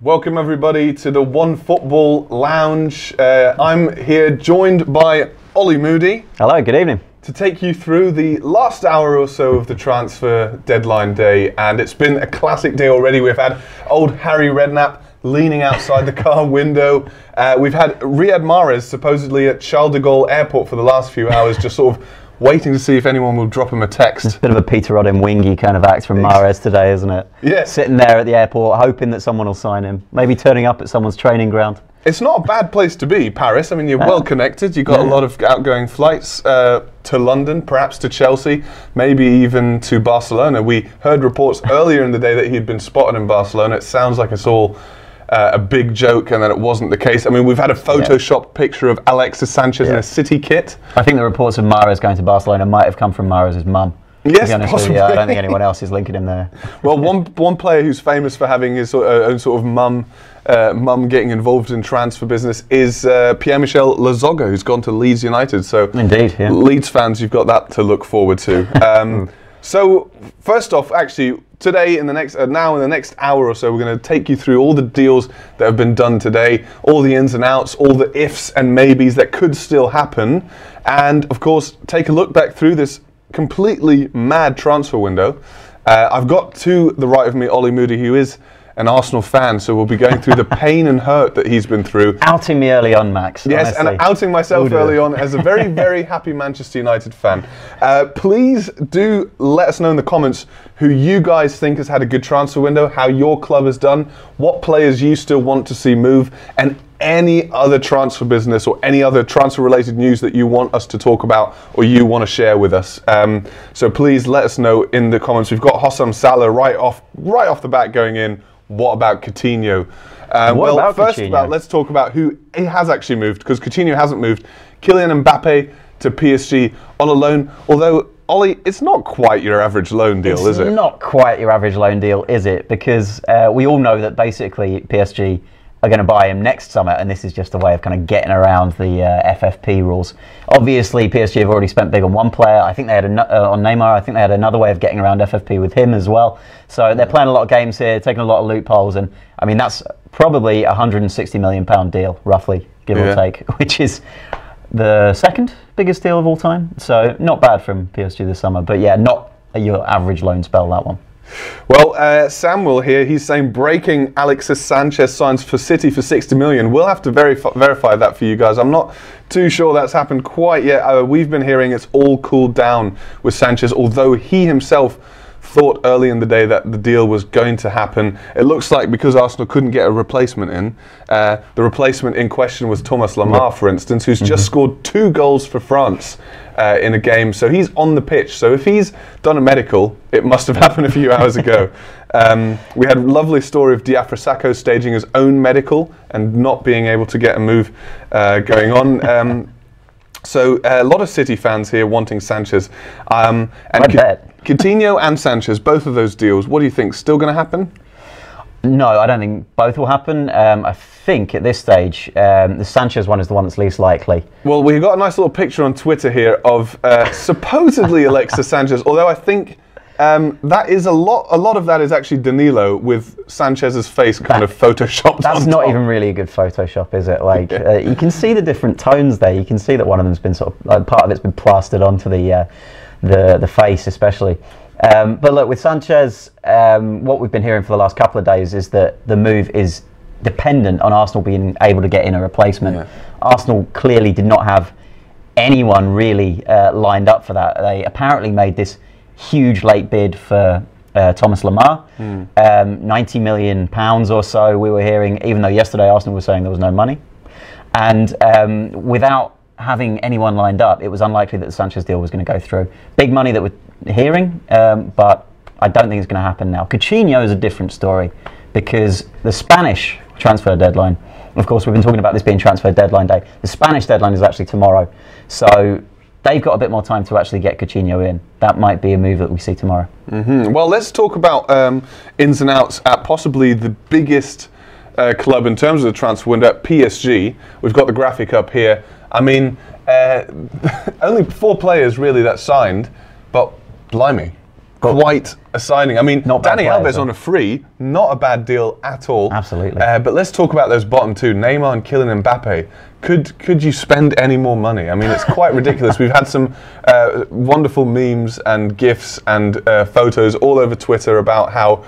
Welcome everybody to the Onefootball Lounge. I'm here joined by Oli Moody. Hello, good evening. To take you through the last hour or so of the transfer deadline day, and it's been a classic day already. We've had old Harry Redknapp leaning outside the car window. We've had Riyad Mahrez supposedly at Charles de Gaulle Airport for the last few hours, just sort of waiting to see if anyone will drop him a text. It's a bit of a Peter Odem-Wingy kind of act from Mahrez today, isn't it? Yeah. Sitting there at the airport, hoping that someone will sign him. Maybe turning up at someone's training ground. It's not a bad place to be, Paris. I mean, you're well connected. You've got a lot of outgoing flights to London, perhaps to Chelsea, maybe even to Barcelona. We heard reports earlier in the day that he'd been spotted in Barcelona. It sounds like it's all a big joke and that it wasn't the case. I mean, we've had a Photoshop picture of Alexis Sanchez in a City kit. I think the reports of Mahrez going to Barcelona might have come from Mahrez's mum. Yes, possibly. I don't think anyone else is linking him there. Well, one player who's famous for having his own sort of mum getting involved in transfer business is Pierre-Michel Lasogga, who's gone to Leeds United. So, indeed, yeah. Leeds fans, you've got that to look forward to. So, first off, actually, today, in the next hour or so, we're going to take you through all the deals that have been done today, all the ins and outs, all the ifs and maybes that could still happen, and of course, take a look back through this completely mad transfer window. I've got to the right of me Oli Moody, who is an Arsenal fan, so we'll be going through the pain and hurt that he's been through. Outing me early on, Max. Yes, honestly. And outing myself early on as a very, very happy Manchester United fan. Please do let us know in the comments who you guys think has had a good transfer window, how your club has done, what players you still want to see move, and any other transfer business or any other transfer related news that you want us to talk about or you want to share with us. So please let us know in the comments. We've got Hossam Salah right off the bat going in. What about Coutinho? Let's talk about who he has actually moved, because Coutinho hasn't moved. Kylian Mbappe to PSG on a loan, although, Ollie, it's not quite your average loan deal, is it? It's not quite your average loan deal, is it? Because we all know that basically PSG are going to buy him next summer, and this is just a way of kind of getting around the FFP rules. Obviously, PSG have already spent big on one player. I think they had on Neymar. I think they had another way of getting around FFP with him as well. So they're playing a lot of games here, taking a lot of loopholes, and I mean that's probably a £160 million deal, roughly, give or take, which is the second biggest deal of all time. So not bad from PSG this summer, but yeah, not your average loan spell, that one. Well, Samuel here, he's saying breaking Alexis Sanchez signs for City for 60 million. We'll have to verify that for you guys. I'm not too sure that's happened quite yet. We've been hearing it's all cooled down with Sanchez, although he himself thought early in the day that the deal was going to happen. It looks like because Arsenal couldn't get a replacement in, the replacement in question was Thomas Lemar, for instance, who's just scored 2 goals for France in a game. So he's on the pitch. So if he's done a medical, it must have happened a few hours ago. We had a lovely story of Diafra Sakho staging his own medical and not being able to get a move going on. So a lot of City fans here wanting Sanchez. And Coutinho and Sanchez, both of those deals, what do you think? Still going to happen? No, I don't think both will happen. I think at this stage, the Sanchez one is the one that's least likely. Well, we've got a nice little picture on Twitter here of supposedly Alexis Sanchez, although I think that is a lot of that is actually Danilo with Sanchez's face kind of photoshopped. That's not even really a good Photoshop, is it? Like you can see the different tones there. You can see that one of them's been sort of part of it's been plastered onto the face, especially. But look, with Sanchez, what we've been hearing for the last couple of days is that the move is dependent on Arsenal being able to get in a replacement. Yeah. Arsenal clearly did not have anyone really lined up for that. They apparently made this huge late bid for Thomas Lemar, £90 million or so we were hearing, even though yesterday Arsenal was saying there was no money. And without having anyone lined up, it was unlikely that the Sanchez deal was going to go through. Big money that we're hearing, but I don't think it's going to happen now. Coutinho is a different story because the Spanish transfer deadline, of course we've been talking about this being transfer deadline day, the Spanish deadline is actually tomorrow, so they've got a bit more time to actually get Coutinho in. That might be a move that we see tomorrow. Well, let's talk about ins and outs at possibly the biggest club in terms of the transfer window, at PSG. We've got the graphic up here. I mean, only 4 players really that signed, but blimey, quite a signing. I mean, Dani Alves on a free, not a bad deal at all. Absolutely. But let's talk about those bottom 2, Neymar and Kylian Mbappe. Could you spend any more money? I mean, it's quite ridiculous. We've had some wonderful memes and GIFs and photos all over Twitter about how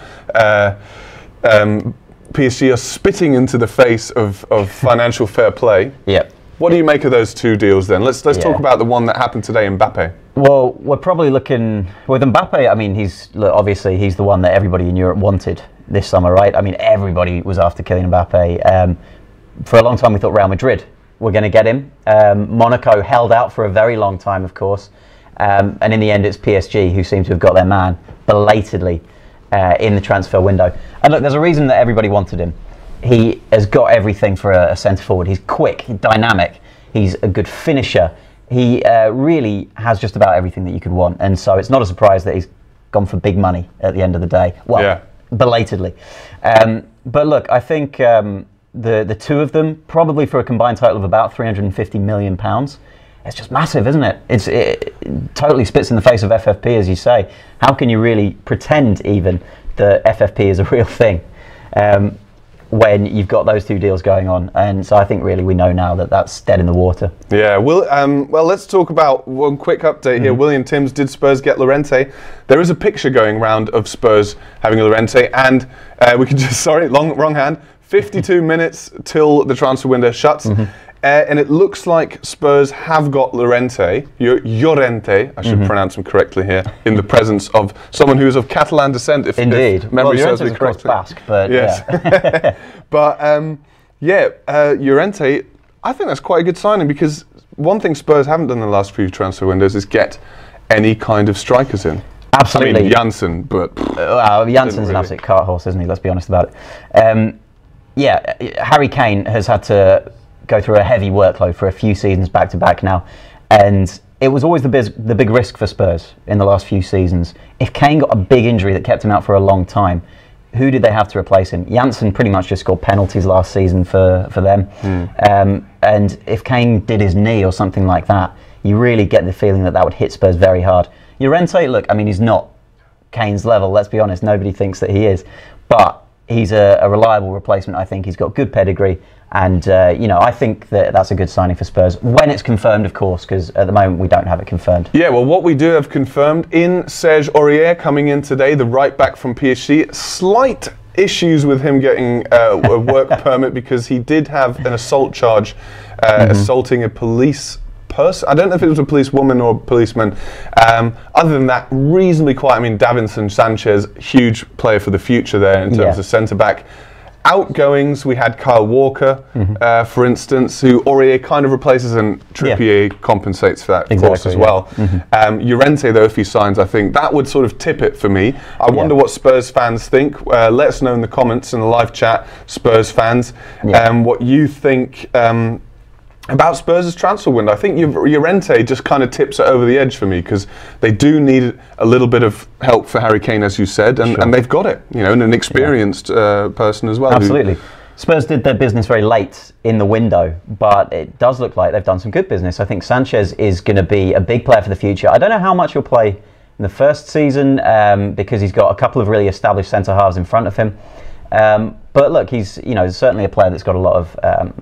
PSG are spitting into the face of financial fair play. Yep. What do you make of those 2 deals then? Let's talk about the one that happened today, Mbappe. Well, we're probably looking with Mbappe. I mean, obviously he's the one that everybody in Europe wanted this summer, right? I mean, everybody was after Kylian Mbappe. For a long time, we thought Real Madrid were going to get him. Monaco held out for a very long time, of course, and in the end, it's PSG who seem to have got their man belatedly in the transfer window. And look, there's a reason that everybody wanted him. He has got everything for a centre forward. He's quick, he's dynamic, he's a good finisher. He really has just about everything that you could want. And so it's not a surprise that he's gone for big money at the end of the day. Well, yeah. Belatedly. But look, I think the 2 of them, probably for a combined total of about £350 million, it's just massive, isn't it? It totally spits in the face of FFP, as you say. How can you really pretend even that FFP is a real thing? When you've got those 2 deals going on, and so I think really we know now that that's dead in the water. Yeah, well, let's talk about one quick update here. William Timms, did Spurs get Llorente? There is a picture going round of Spurs having a Llorente, and we can just, wrong hand, 52 minutes till the transfer window shuts. And it looks like Spurs have got Llorente, I should pronounce him correctly here, in the presence of someone who is of Catalan descent, if memory serves me correctly. Basque, but yes. Yeah. But Llorente, I think that's quite a good signing, because one thing Spurs haven't done in the last few transfer windows is get any kind of strikers in. Absolutely. I mean, Janssen, but... Janssen's an absolute cart horse, isn't he? Let's be honest about it. Harry Kane has had to go through a heavy workload for a few seasons back to back now, and it was always the big risk for Spurs in the last few seasons. If Kane got a big injury that kept him out for a long time, who did they have to replace him? Janssen pretty much just scored penalties last season for them, and if Kane did his knee or something like that, you really get the feeling that would hit Spurs very hard. Llorente, look, I mean, he's not Kane's level, let's be honest, nobody thinks that he is, but he's a reliable replacement. I think he's got good pedigree. And, I think that that's a good signing for Spurs, when it's confirmed, of course, because at the moment we don't have it confirmed. Yeah, well, what we do have confirmed in Serge Aurier coming in today, the right back from PSG. Slight issues with him getting a work permit, because he did have an assault charge, assaulting a police person. I don't know if it was a policewoman or a policeman. Other than that, reasonably quiet. I mean, Davinson Sanchez, huge player for the future there in terms of centre-back. Outgoings, we had Kyle Walker, for instance, who Aurier kind of replaces, and Trippier compensates for that, of course, as well. Llorente, though, if he signs, I think that would sort of tip it for me. I wonder what Spurs fans think. Let us know in the comments in the live chat, Spurs fans, what you think about Spurs' transfer window. I think Llorente just kind of tips it over the edge for me, because they do need a little bit of help for Harry Kane, as you said, and they've got it, and an experienced person as well. Absolutely. Spurs did their business very late in the window, but it does look like they've done some good business. I think Sanchez is going to be a big player for the future. I don't know how much he'll play in the first season, because he's got a couple of really established centre-halves in front of him. But look, he's certainly a player that's got a lot of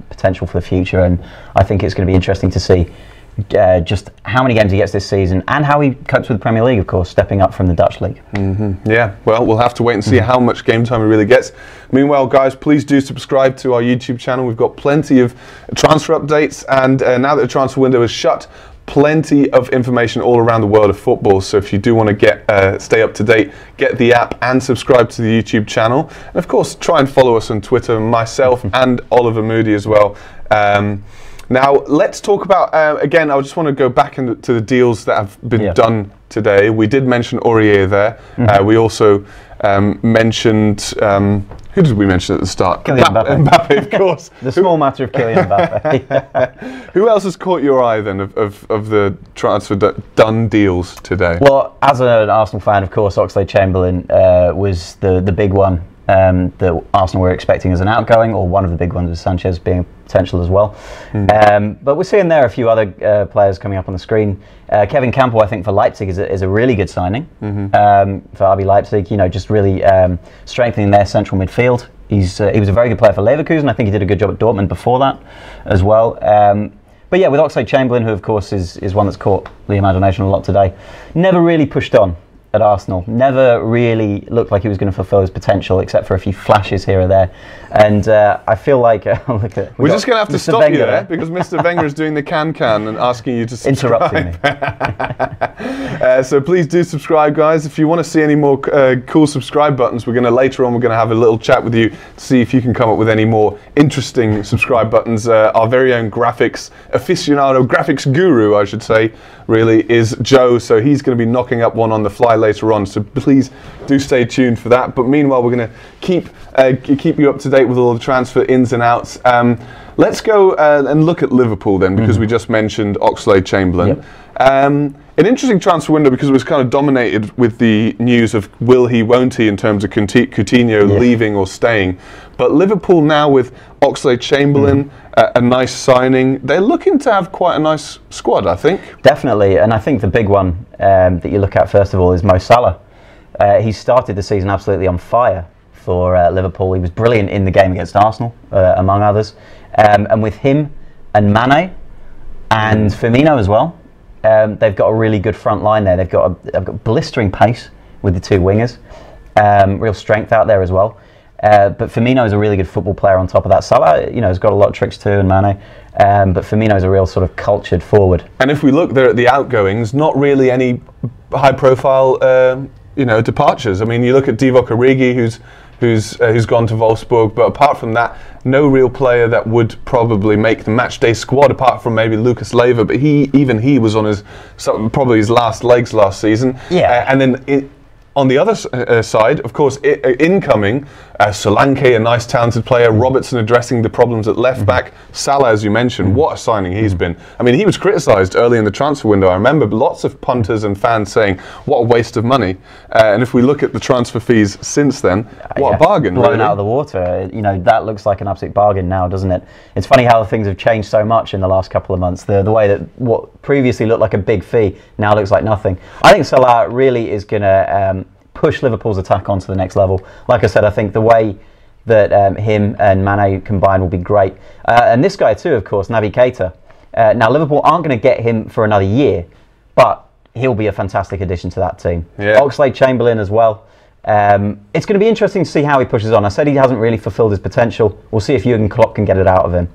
potential for the future, and I think it's going to be interesting to see just how many games he gets this season and how he copes with the Premier League, of course, stepping up from the Dutch league. Yeah, well, we'll have to wait and see how much game time he really gets. Meanwhile, guys, please do subscribe to our YouTube channel. We've got plenty of transfer updates, and now that the transfer window is shut, plenty of information all around the world of football. So if you do want to stay up to date, get the app and subscribe to the YouTube channel. And of course, try and follow us on Twitter, myself and Oliver Moody as well. Now, let's talk about, again, I just want to go back to the deals that have been done today. We did mention Aurier there. We also mentioned, who did we mention at the start? Kylian Mbappe. Mbappe, of course. The small matter of Kylian Mbappe. Who else has caught your eye then of the transfer done deals today? Well, as an Arsenal fan, of course, Oxlade-Chamberlain was the big one that Arsenal were expecting as an outgoing, or one of the big ones with Sanchez being potential as well. But we're seeing there a few other players coming up on the screen. Kevin Campbell, I think, for Leipzig is a really good signing for RB Leipzig. You know, just really strengthening their central midfield. He was a very good player for Leverkusen. I think he did a good job at Dortmund before that as well. But yeah, with Oxlade-Chamberlain, who of course is one that's caught the imagination a lot today, never really pushed on at Arsenal, never really looked like he was going to fulfil his potential, except for a few flashes here or there. And I feel like we're just going to have to stop you there, because Mr. Wenger is doing the can and asking you to subscribe. Interrupting me. So please do subscribe, guys. If you want to see any more cool subscribe buttons, later on we're going to have a little chat with you to see if you can come up with any more interesting subscribe buttons. Our very own graphics aficionado, graphics guru, I should say, really, is Joe. So he's going to be knocking up one on the fly later on, so please do stay tuned for that. But meanwhile, we're going to keep you up to date with all the transfer ins and outs. Let's go and look at Liverpool then, because we just mentioned Oxlade-Chamberlain. An interesting transfer window, because it was kind of dominated with the news of will he, won't he, in terms of Coutinho leaving or staying. But Liverpool now with Oxlade-Chamberlain, a nice signing. They're looking to have quite a nice squad, I think. Definitely, and I think the big one that you look at first of all is Mo Salah. He started the season absolutely on fire for Liverpool. He was brilliant in the game against Arsenal, among others. And with him and Mane and Firmino as well, they've got a really good front line there. They've got blistering pace with the two wingers, real strength out there as well. But Firmino is a really good football player on top of that. Salah, you know, has got a lot of tricks too, and Mane. But Firmino is a real sort of cultured forward. And if we look there at the outgoings, not really any high-profile, departures. I mean, you look at Divock Origi, who's gone to Wolfsburg, but apart from that, no real player that would probably make the matchday squad, apart from maybe Lucas Leiva. But he was on probably his last legs last season. Yeah. And then on the other side, of course, incoming, Solanke, a nice talented player, Robertson addressing the problems at left back, Salah, as you mentioned, what a signing he's been. I mean, he was criticised early in the transfer window. I remember lots of punters and fans saying, what a waste of money. And if we look at the transfer fees since then, what a bargain. Blown really. Out of the water. You know, that looks like an absolute bargain now, doesn't it? It's funny how things have changed so much in the last couple of months. The way that what previously looked like a big fee now looks like nothing. I think Salah really is going to push Liverpool's attack onto the next level. Like I said, I think the way that him and Mane combined will be great. And this guy too, of course, Naby Keita. Now, Liverpool aren't going to get him for another year, but he'll be a fantastic addition to that team. Yeah. Oxlade-Chamberlain as well. It's going to be interesting to see how he pushes on. I said he hasn't really fulfilled his potential. We'll see if Jurgen Klopp can get it out of him.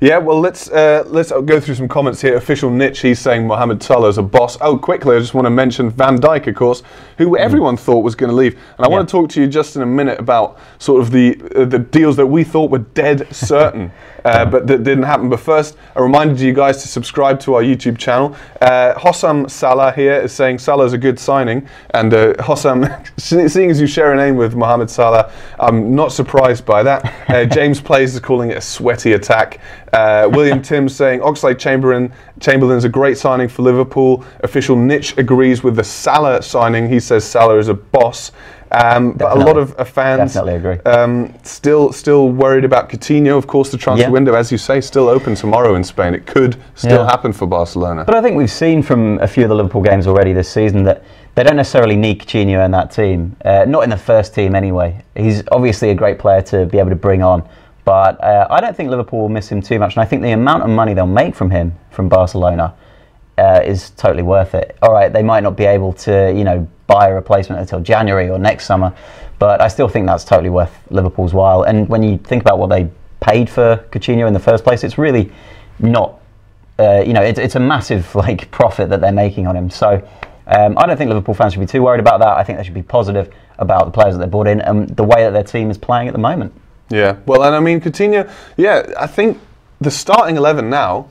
Yeah, well, let's go through some comments here. Official Niche, he's saying Mohamed Salah is a boss. Oh, quickly, I just want to mention Van Dijk, of course, who everyone thought was going to leave. And I want to talk to you just in a minute about sort of the deals that we thought were dead certain, but that didn't happen. But first, I reminded you guys to subscribe to our YouTube channel. Hossam Salah here is saying Salah is a good signing. And Hossam, seeing as you share a name with Mohamed Salah, I'm not surprised by that. James Plays is calling it a sweaty attack. William Tim saying Chamberlain's a great signing for Liverpool. Official Niche agrees with the Salah signing. He says Salah is a boss. But a lot of fans definitely agree. Still worried about Coutinho. Of course, the transfer window, as you say, still open tomorrow in Spain. It could still happen for Barcelona. But I think we've seen from a few of the Liverpool games already this season that they don't necessarily need Coutinho in that team. Not in the first team anyway. He's obviously a great player to be able to bring on. But I don't think Liverpool will miss him too much, and I think the amount of money they'll make from him from Barcelona is totally worth it. All right, they might not be able to, buy a replacement until January or next summer, but I still think that's totally worth Liverpool's while. And when you think about what they paid for Coutinho in the first place, it's really not, it's a massive profit that they're making on him. So I don't think Liverpool fans should be too worried about that. I think they should be positive about the players that they brought in and the way that their team is playing at the moment. Yeah, well, and I mean, Coutinho, I think the starting 11 now,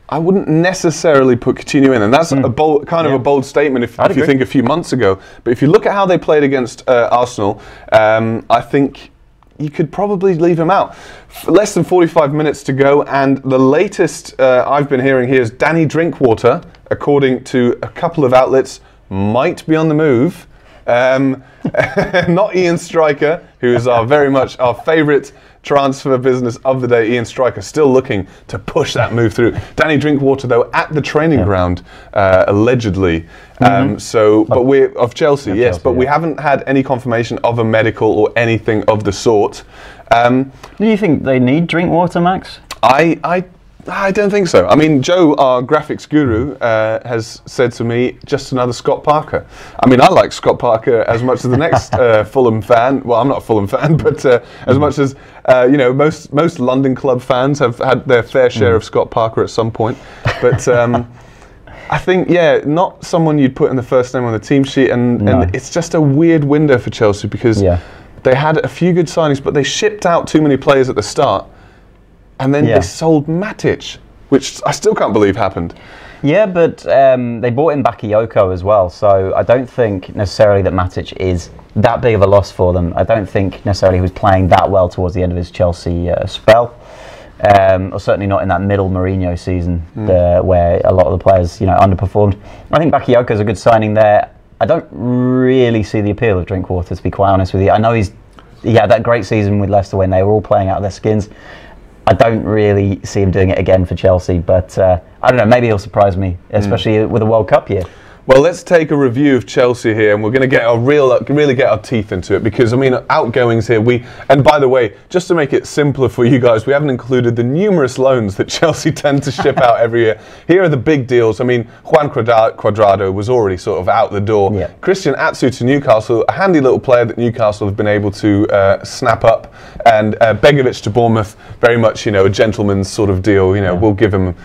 I wouldn't necessarily put Coutinho in, and that's a bold, a bold statement if you think a few months ago. But if you look at how they played against Arsenal, I think you could probably leave him out. Less than 45 minutes to go, and the latest I've been hearing here is Danny Drinkwater, according to a couple of outlets, might be on the move. Not Ian Striker, who is very much our favourite transfer business of the day. Ian Striker still looking to push that move through. Danny Drinkwater, though, at the training ground, allegedly. But we're of Chelsea, yes, but we haven't had any confirmation of a medical or anything of the sort. Do you think they need Drinkwater, Max? I don't think so. I mean, Joe, our graphics guru, has said to me, just another Scott Parker. I mean, I like Scott Parker as much as the next Fulham fan. Well, I'm not a Fulham fan, but as much as, most London club fans have had their fair share of Scott Parker at some point. But I think, not someone you'd put in the first name on the team sheet. And it's just a weird window for Chelsea because they had a few good signings, but they shipped out too many players at the start. And then they sold Matic, which I still can't believe happened. Yeah, but they bought in Bakayoko as well, so I don't think necessarily that Matic is that big of a loss for them. I don't think necessarily he was playing that well towards the end of his Chelsea spell, or certainly not in that middle Mourinho season where a lot of the players underperformed. I think Bakayoko is a good signing there. I don't really see the appeal of Drinkwater, to be quite honest with you. I know he had that great season with Leicester when they were all playing out of their skins. I don't really see him doing it again for Chelsea, but I don't know, maybe he'll surprise me, especially with a World Cup year. Well, let's take a review of Chelsea here, and we're going to really get our teeth into it, because I mean, outgoings here. And by the way, just to make it simpler for you guys, we haven't included the numerous loans that Chelsea tend to ship out every year. Here are the big deals. I mean, Juan Cuadrado was already sort of out the door. Yeah. Christian Atsu to Newcastle, a handy little player that Newcastle have been able to snap up, and Begovic to Bournemouth, very much a gentleman's sort of deal. We'll give him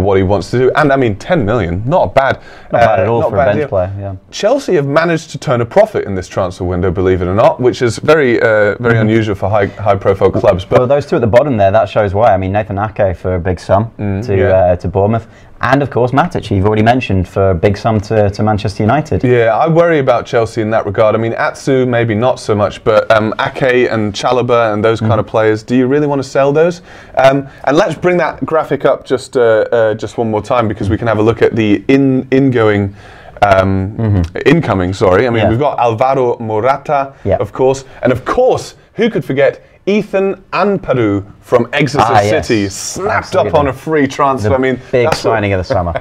what he wants to do, and I mean, 10 million, not bad. Not bad at all. For a bench player, Chelsea have managed to turn a profit in this transfer window, believe it or not, which is very unusual for high-profile clubs. But those two at the bottom there, that shows why. I mean, Nathan Ake for a big sum to Bournemouth, and of course Matic, you've already mentioned, for a big sum to Manchester United. Yeah, I worry about Chelsea in that regard. I mean, Atsu maybe not so much, but Ake and Chalobah and those kind of players, do you really want to sell those? And let's bring that graphic up just one more time, because we can have a look at the incoming. I mean, we've got Alvaro Morata, of course, and of course, who could forget Ethan Anparu from Exeter City, snapped up on a free transfer. I mean, big signing of the summer.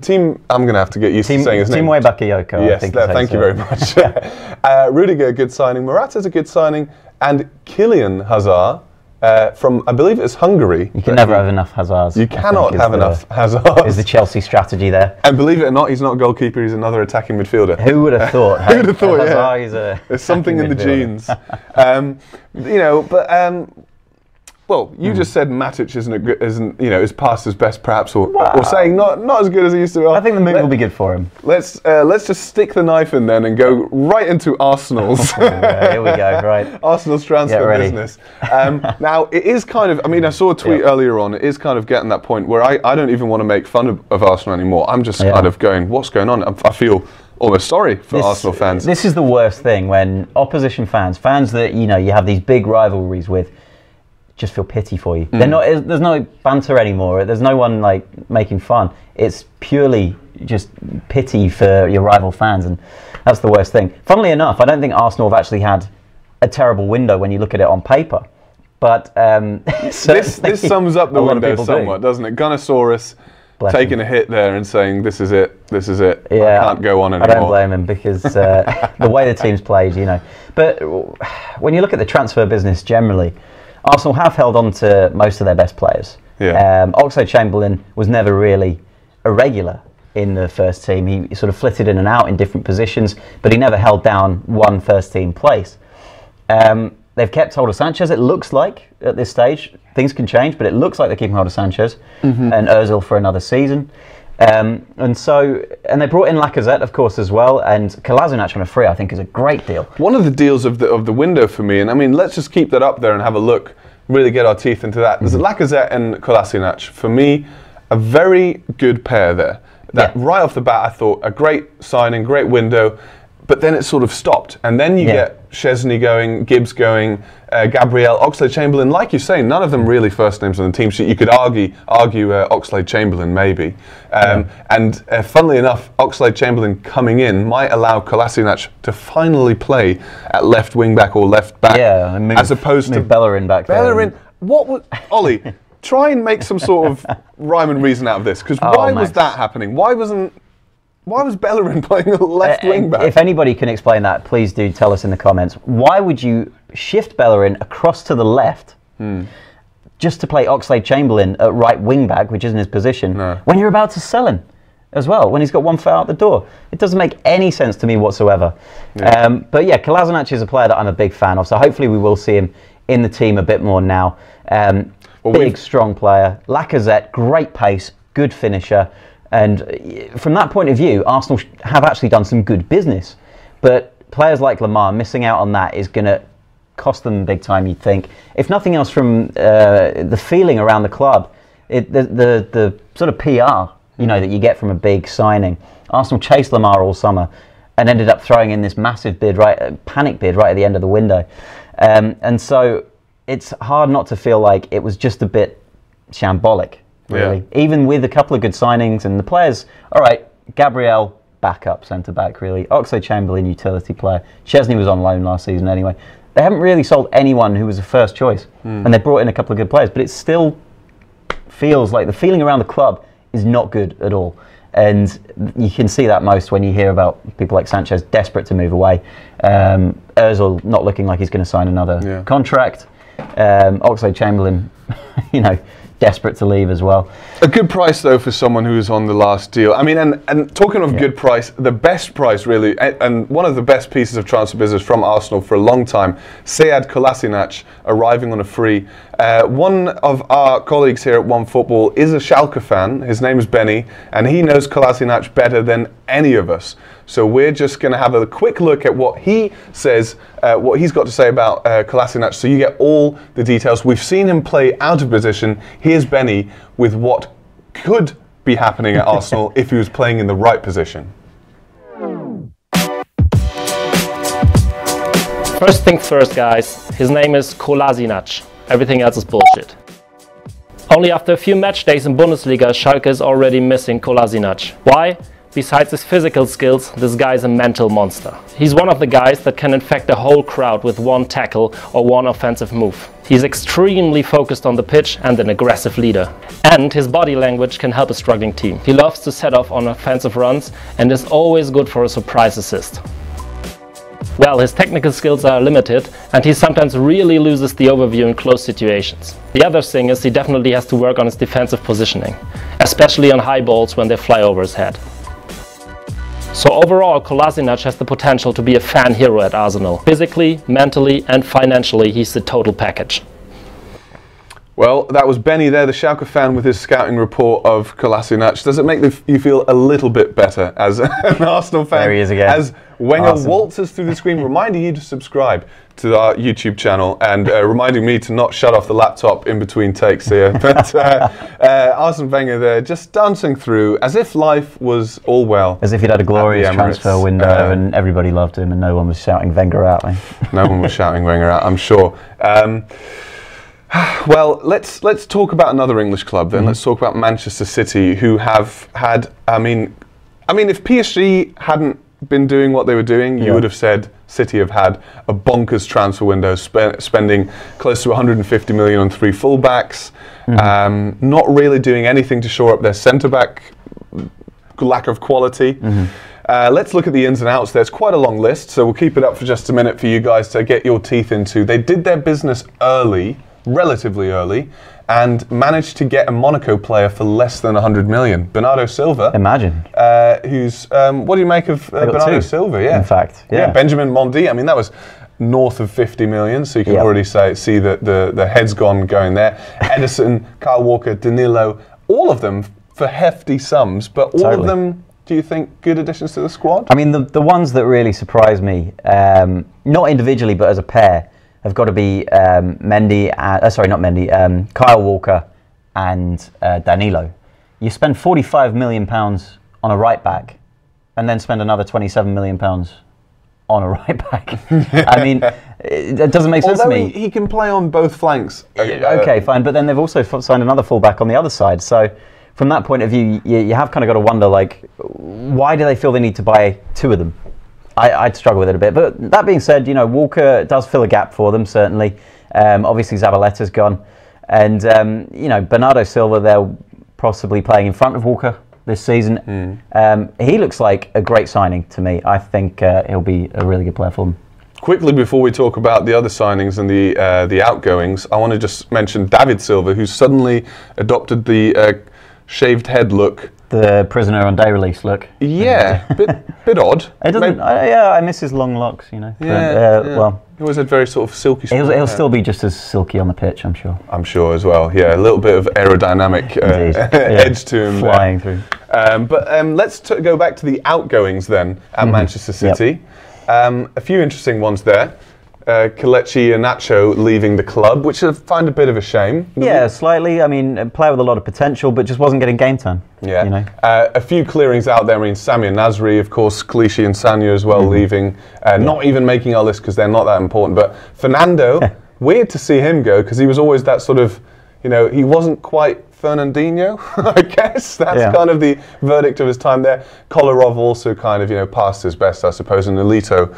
Team. I'm going to have to get used to saying his name. Timothy Bakayoko. Yes, thank you very much. Rudiger, a good signing. Morata's a good signing, and Kylian Hazard. From, I believe it's Hungary. You can never have enough Hazards. You cannot have enough Hazards. Is the Chelsea strategy there. And believe it or not, he's not a goalkeeper, he's another attacking midfielder. Who would have thought? Who would have thought, Hazard, there's something in the genes. Well, you just said Matic isn't is past his best, perhaps, or saying not as good as he used to be. I think the move will be good for him. Let's just stick the knife in then and go right into Arsenal's. Here we go, right. Arsenal's transfer business. Now, it is kind of, I mean, I saw a tweet earlier on, it is kind of getting that point where I don't even want to make fun of Arsenal anymore. I'm just kind of going, what's going on? I feel almost sorry for Arsenal fans. This is the worst thing, when opposition fans that, you have these big rivalries with, just feel pity for you. There's no banter anymore. There's no one making fun. It's purely just pity for your rival fans, and that's the worst thing. Funnily enough, I don't think Arsenal have actually had a terrible window when you look at it on paper. But this sums up the window somewhat, doesn't it? Gunnosaurus taking a hit there and saying, "This is it. I can't go on anymore." I don't blame him, because the way the team's played, But when you look at the transfer business generally, Arsenal have held on to most of their best players. Yeah. Oxlade-Chamberlain was never really a regular in the first team. He sort of flitted in and out in different positions, but he never held down one first team place. They've kept hold of Sanchez, it looks like, at this stage. Things can change, but it looks like they're keeping hold of Sanchez and Ozil for another season. And they brought in Lacazette, of course, as well, and Kolasinac on a free, I think, is a great deal. One of the deals of the window for me, and I mean, let's just keep that up there and have a look, really get our teeth into that. There's Lacazette and Kolasinac. For me, a very good pair there. That right off the bat, I thought a great signing, great window, but then it sort of stopped. And then you get Szczesny going, Gibbs going, Gabriel, Oxlade-Chamberlain. Like you say, none of them really first names on the team sheet. You could argue Oxlade-Chamberlain maybe. And funnily enough, Oxlade-Chamberlain coming in might allow Kolasinac to finally play at left wing back or left back, as opposed to Bellerin back there. Bellerin. What was Oli? Try and make some sort of rhyme and reason out of this, because why was that happening? Why was Bellerin playing a left wing back? If anybody can explain that, please do tell us in the comments. Why would you shift Bellerin across to the left just to play Oxlade-Chamberlain at right wing back, which isn't his position, when you're about to sell him as well, when he's got one foot out the door? It doesn't make any sense to me whatsoever. But yeah, Kolasinac is a player that I'm a big fan of, so hopefully we will see him in the team a bit more now. Big, strong player. Lacazette, great pace, good finisher. And from that point of view, Arsenal have actually done some good business. But players like Lemar, missing out on that is going to cost them big time, you'd think. If nothing else, from the feeling around the club, the sort of PR, that you get from a big signing. Arsenal chased Lemar all summer and ended up throwing in this massive bid, panic bid right at the end of the window. And so it's hard not to feel like it was just a bit shambolic, really. Even with a couple of good signings and the players, all right, Gabriel, backup centre-back, really. Oxlade-Chamberlain, utility player. Szczesny was on loan last season anyway. They haven't really sold anyone who was a first choice. And they brought in a couple of good players, but it still feels like the feeling around the club is not good at all. And you can see that most when you hear about people like Sanchez desperate to move away. Ozil not looking like he's going to sign another contract. Oxlade-Chamberlain, desperate to leave as well. A good price, though, for someone who was on the last deal. I mean, and talking of good price, the best price, really, and one of the best pieces of transfer business from Arsenal for a long time, Sead Kolasinac arriving on a free. One of our colleagues here at Onefootball is a Schalke fan. His name is Benny, and he knows Kolasinac better than any of us. So we're just going to have a quick look at what he says, what he's got to say about Kolasinac, so you get all the details. We've seen him play out of position. Here's Benny with what could be happening at Arsenal if he was playing in the right position. First things first, guys. His name is Kolasinac. Everything else is bullshit. Only after a few match days in Bundesliga, Schalke is already missing Kolasinac. Why? Besides his physical skills, this guy is a mental monster. He's one of the guys that can infect a whole crowd with one tackle or one offensive move. He's extremely focused on the pitch and an aggressive leader. And his body language can help a struggling team. He loves to set off on offensive runs and is always good for a surprise assist. Well, his technical skills are limited and he sometimes really loses the overview in close situations. The other thing is he definitely has to work on his defensive positioning, especially on high balls when they fly over his head. So overall, Kolasinac has the potential to be a fan hero at Arsenal. Physically, mentally and financially, he's the total package. Well, that was Benny there, the Schalke fan, with his scouting report of Kolasinac. Does it make you feel a little bit better as an Arsenal fan? There he is again. As Wenger waltzes through the screen, reminding you to subscribe to our YouTube channel and reminding me to not shut off the laptop in between takes here. But Arsene Wenger there, just dancing through as if life was all well. As if he'd had a glorious transfer window and everybody loved him and no one was shouting Wenger out. No one was shouting Wenger out, I'm sure. Well, let's talk about another English club then. Let's talk about Manchester City, who have had, I mean, if PSG hadn't been doing what they were doing, you would have said City have had a bonkers transfer window, spending close to 150 million on 3 fullbacks, not really doing anything to shore up their centre-back lack of quality. Let's look at the ins and outs. There's quite a long list, so we'll keep it up for just a minute for you guys to get your teeth into. They did their business early relatively early and managed to get a Monaco player for less than 100 million. Bernardo Silva. Imagine. Who's, what do you make of Bernardo Silva? Yeah. In fact, yeah. Benjamin Mendy, I mean, that was north of 50 million, so you can already see that the head's going there. Edison, Kyle Walker, Danilo, all of them for hefty sums, but all of them, do you think, good additions to the squad? I mean, the ones that really surprise me, not individually but as a pair, have got to be Kyle Walker and Danilo. You spend £45 million on a right back and then spend another £27 million on a right back. I mean, it doesn't make sense to me. He can play on both flanks. Okay, fine, but then they've also signed another fullback on the other side. So from that point of view, you have kind of got to wonder, like, why do they feel they need to buy two of them? I'd struggle with it a bit. But that being said, you know, Walker does fill a gap for them, certainly. Obviously, Zabaletta's gone. And, you know, Bernardo Silva, they're possibly playing in front of Walker this season. He looks like a great signing to me. I think he'll be a really good player for them. Quickly, before we talk about the other signings and the outgoings, I want to just mention David Silva, who's suddenly adopted the shaved head look. The prisoner on day release look. Yeah, bit odd. It doesn't. I miss his long locks, you know. Yeah, well, he always had very sort of silky. He'll still be just as silky on the pitch, I'm sure. I'm sure as well. Yeah, a little bit of aerodynamic edge to him, flying through. But let's go back to the outgoings then at Manchester City. A few interesting ones there. Kelechi Iheanacho leaving the club, which I find a bit of a shame. Yeah, slightly. I mean, a player with a lot of potential, but just wasn't getting game time. Yeah. You know? A few clearings out there. I mean, Samir Nasri, of course, Kelechi and Sanya as well leaving. Not even making our list because they're not that important. But Fernando, weird to see him go because he was always that sort of, you know, he wasn't quite Fernandinho, I guess. That's kind of the verdict of his time there. Kolarov also kind of, you know, passed his best, I suppose, and Nolito.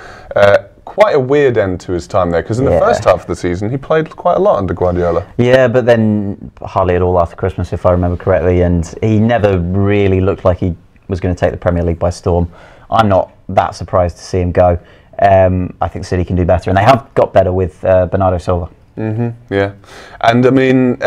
Quite a weird end to his time there, because in the first half of the season, he played quite a lot under Guardiola. Yeah, but then hardly at all after Christmas, if I remember correctly, and he never really looked like he was going to take the Premier League by storm. I'm not that surprised to see him go. I think City can do better, and they have got better with Bernardo Silva. Yeah, and I mean,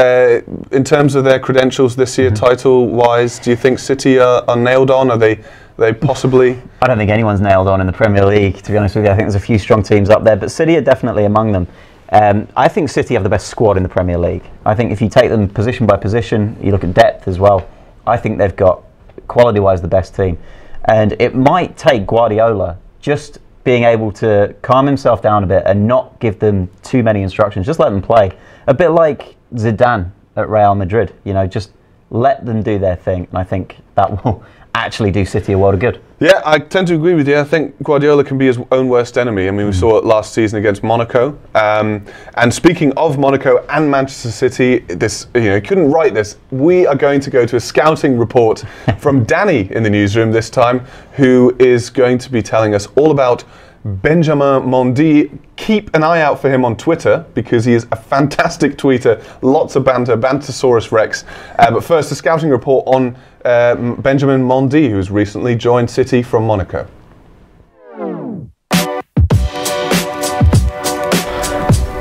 in terms of their credentials this year, title-wise, do you think City are nailed on? Are they possibly? I don't think anyone's nailed on in the Premier League, to be honest with you. I think there's a few strong teams up there, but City are definitely among them. I think City have the best squad in the Premier League. I think if you take them position by position, you look at depth as well, I think they've got, quality-wise, the best team. And it might take Guardiola just being able to calm himself down a bit and not give them too many instructions, just let them play. A bit like Zidane at Real Madrid, you know, just let them do their thing, and I think that will actually do City a world of good. Yeah, I tend to agree with you. I think Guardiola can be his own worst enemy. I mean, we saw it last season against Monaco. And speaking of Monaco and Manchester City, this, you know, you couldn't write this. We are going to go to a scouting report from Danny in the newsroom this time, who is going to be telling us all about Benjamin Mendy. Keep an eye out for him on Twitter because he is a fantastic tweeter. Lots of banter, Bantosaurus Rex. But first, a scouting report on Benjamin Mendy, who's recently joined City from Monaco.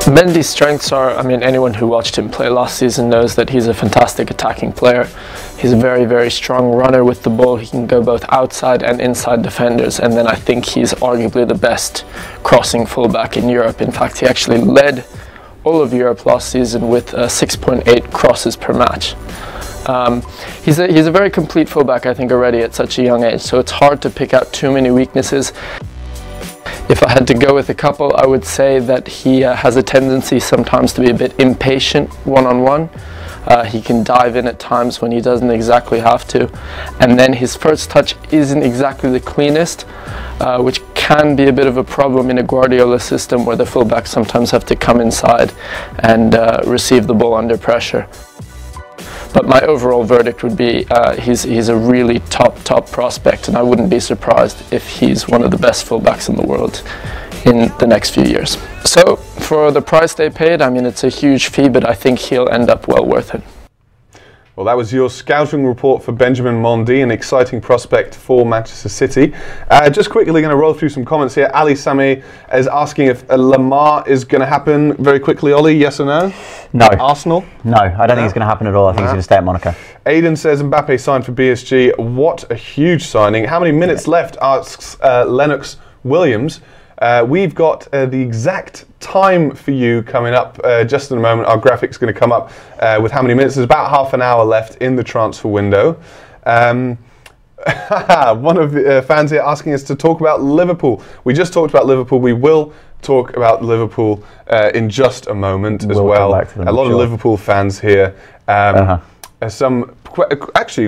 Mendy's strengths are, I mean, anyone who watched him play last season knows that he's a fantastic attacking player. He's a very, very strong runner with the ball. He can go both outside and inside defenders, and then I think he's arguably the best crossing fullback in Europe. In fact, he actually led all of Europe last season with 6.8 crosses per match. He's a very complete fullback, I think, already at such a young age, so it's hard to pick out too many weaknesses. If I had to go with a couple, I would say that he has a tendency sometimes to be a bit impatient one-on-one. He can dive in at times when he doesn't exactly have to. And then his first touch isn't exactly the cleanest, which can be a bit of a problem in a Guardiola system where the fullbacks sometimes have to come inside and receive the ball under pressure. But my overall verdict would be he's a really top prospect, and I wouldn't be surprised if he's one of the best fullbacks in the world in the next few years. So for the price they paid, I mean, it's a huge fee, but I think he'll end up well worth it. Well, that was your scouting report for Benjamin Mendy, an exciting prospect for Manchester City. Just quickly going to roll through some comments here. Ali Sameh is asking if Lemar is going to happen very quickly. Oli, yes or no? No. Arsenal? No, I don't think it's going to happen at all. I think he's going to stay at Monaco. Aiden says Mbappe signed for PSG. What a huge signing. How many minutes left, asks Lennox Williams. We've got the exact time for you coming up just in a moment. Our graphic's going to come up with how many minutes. There's about half an hour left in the transfer window. One of the fans here asking us to talk about Liverpool. We just talked about Liverpool. We will talk about Liverpool in just a moment as well. A lot of Liverpool fans here. Actually,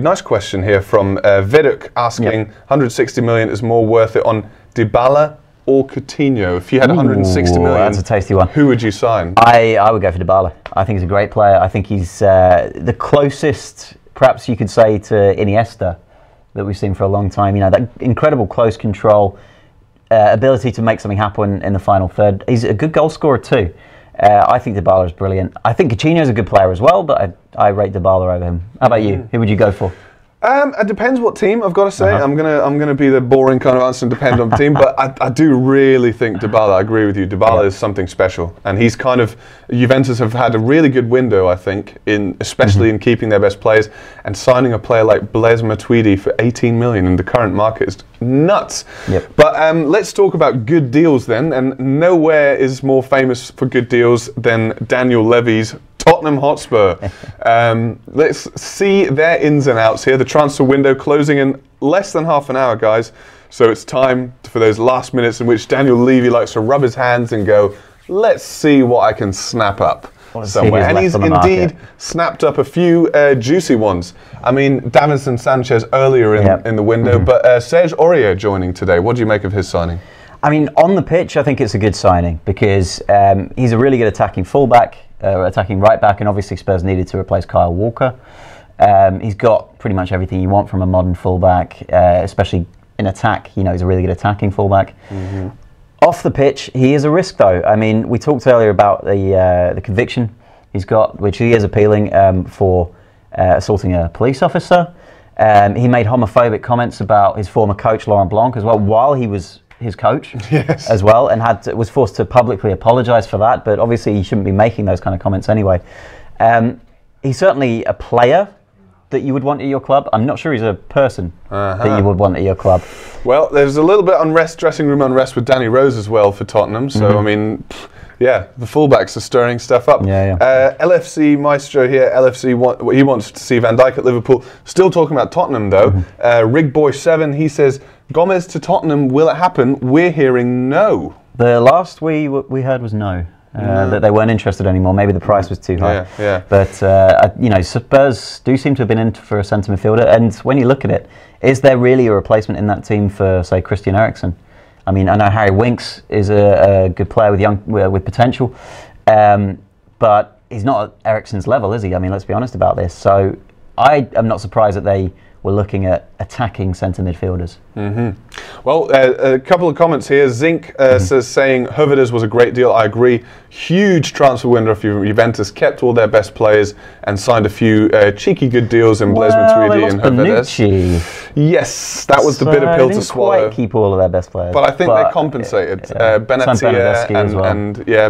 nice question here from Veduk asking 160 million is more worth it on Dybala or Coutinho? If you had 160 million, that's a tasty one. Who would you sign? I would go for Dybala. I think he's a great player. I think he's the closest, perhaps you could say, to Iniesta that we've seen for a long time. You know, that incredible close control, ability to make something happen in the final third. He's a good goal scorer too. I think Dybala is brilliant. I think Coutinho is a good player as well, but I rate Dybala over him. How about you? Who would you go for? It depends what team, I've got to say. I'm gonna be the boring kind of answer and depend on the team, but I do really think Dybala, I agree with you, Dybala is something special. And he's kind of, Juventus have had a really good window, I think, especially in keeping their best players, and signing a player like Blaise Matuidi for 18 million in the current market is nuts. But let's talk about good deals then, and nowhere is more famous for good deals than Daniel Levy's Tottenham Hotspur. Let's see their ins and outs here. The transfer window closing in less than half an hour, guys. So it's time for those last minutes in which Daniel Levy likes to rub his hands and go, let's see what I can snap up somewhere. And he's indeed snapped up a few juicy ones. I mean, Davinson Sanchez earlier in the window, but Serge Aurier joining today. What do you make of his signing? I mean, on the pitch, I think it's a good signing because he's a really good attacking fullback. Attacking right back, and obviously Spurs needed to replace Kyle Walker. He's got pretty much everything you want from a modern fullback, especially in attack. You know, he's a really good attacking fullback. Off the pitch, he is a risk though. I mean, we talked earlier about the conviction he's got, which he is appealing for assaulting a police officer. He made homophobic comments about his former coach Laurent Blanc as well, while he was his coach as well, and was forced to publicly apologise for that, but obviously he shouldn't be making those kind of comments anyway. He's certainly a player that you would want at your club. I'm not sure he's a person that you would want at your club. Well, there's a little bit of dressing room unrest with Danny Rose as well for Tottenham, so I mean, yeah, the fullbacks are stirring stuff up. LFC Maestro here, LFC, he wants to see Van Dijk at Liverpool. Still talking about Tottenham though. Rigboy7, he says, Gomez to Tottenham, will it happen? We're hearing no. The last we heard was no. That they weren't interested anymore. Maybe the price was too high. But you know, Spurs do seem to have been in for a centre midfielder. And when you look at it, is there really a replacement in that team for, say, Christian Eriksen? I mean, I know Harry Winks is a good player with potential, but he's not at Eriksen's level, is he? I mean, let's be honest about this. So I am not surprised that they were looking at attacking centre midfielders. Well, a couple of comments here. Zinc says saying Hövedes was a great deal. I agree. Huge transfer window for Juventus. Kept all their best players and signed a few cheeky good deals in Blaise Matuidi and Hövedes. Yes, that was the bitter pill to swallow. They didn't quite keep all of their best players. But I think they compensated. Benatia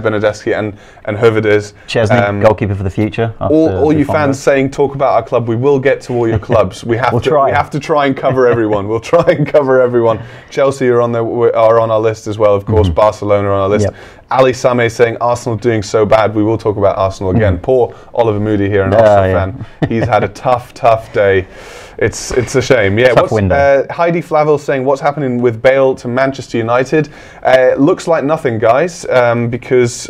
Benedeschi and Hövedes. Chesney, goalkeeper for the future. All you fans saying talk about our club. We will get to all your clubs. We have to try and cover everyone. We'll try and cover everyone. Chelsea are on our list as well, of course. Barcelona on our list. Ali Sameh saying Arsenal doing so bad. We will talk about Arsenal again. Poor Oliver Moody here, an Arsenal fan. He's had a tough day. It's a shame. Heidi Flavel saying what's happening with Bale to Manchester United. Looks like nothing, guys, because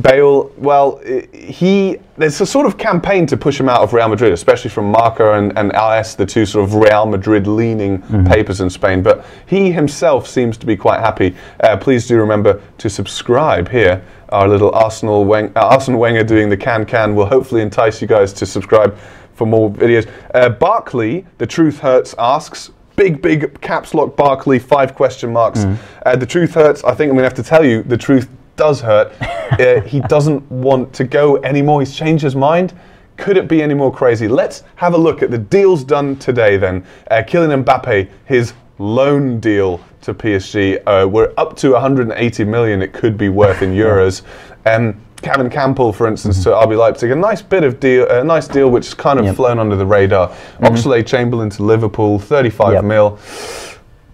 Bale, well, there's a sort of campaign to push him out of Real Madrid, especially from Marca and AS, the two sort of Real Madrid-leaning papers in Spain. But he himself seems to be quite happy. Please do remember to subscribe here. Our little Arsene Wenger doing the can will hopefully entice you guys to subscribe for more videos. Barkley, The Truth Hurts, asks, big caps lock Barkley, 5 question marks. The Truth Hurts, I think I'm going to have to tell you, the truth does hurt. He doesn't want to go anymore. He's changed his mind. Could it be any more crazy? Let's have a look at the deals done today then. Kylian Mbappe, his loan deal to PSG. We're up to 180 million it could be worth in euros. Kevin Campbell, for instance, to RB Leipzig, a nice deal which has kind of flown under the radar. Oxlade-Chamberlain to Liverpool, 35 mil.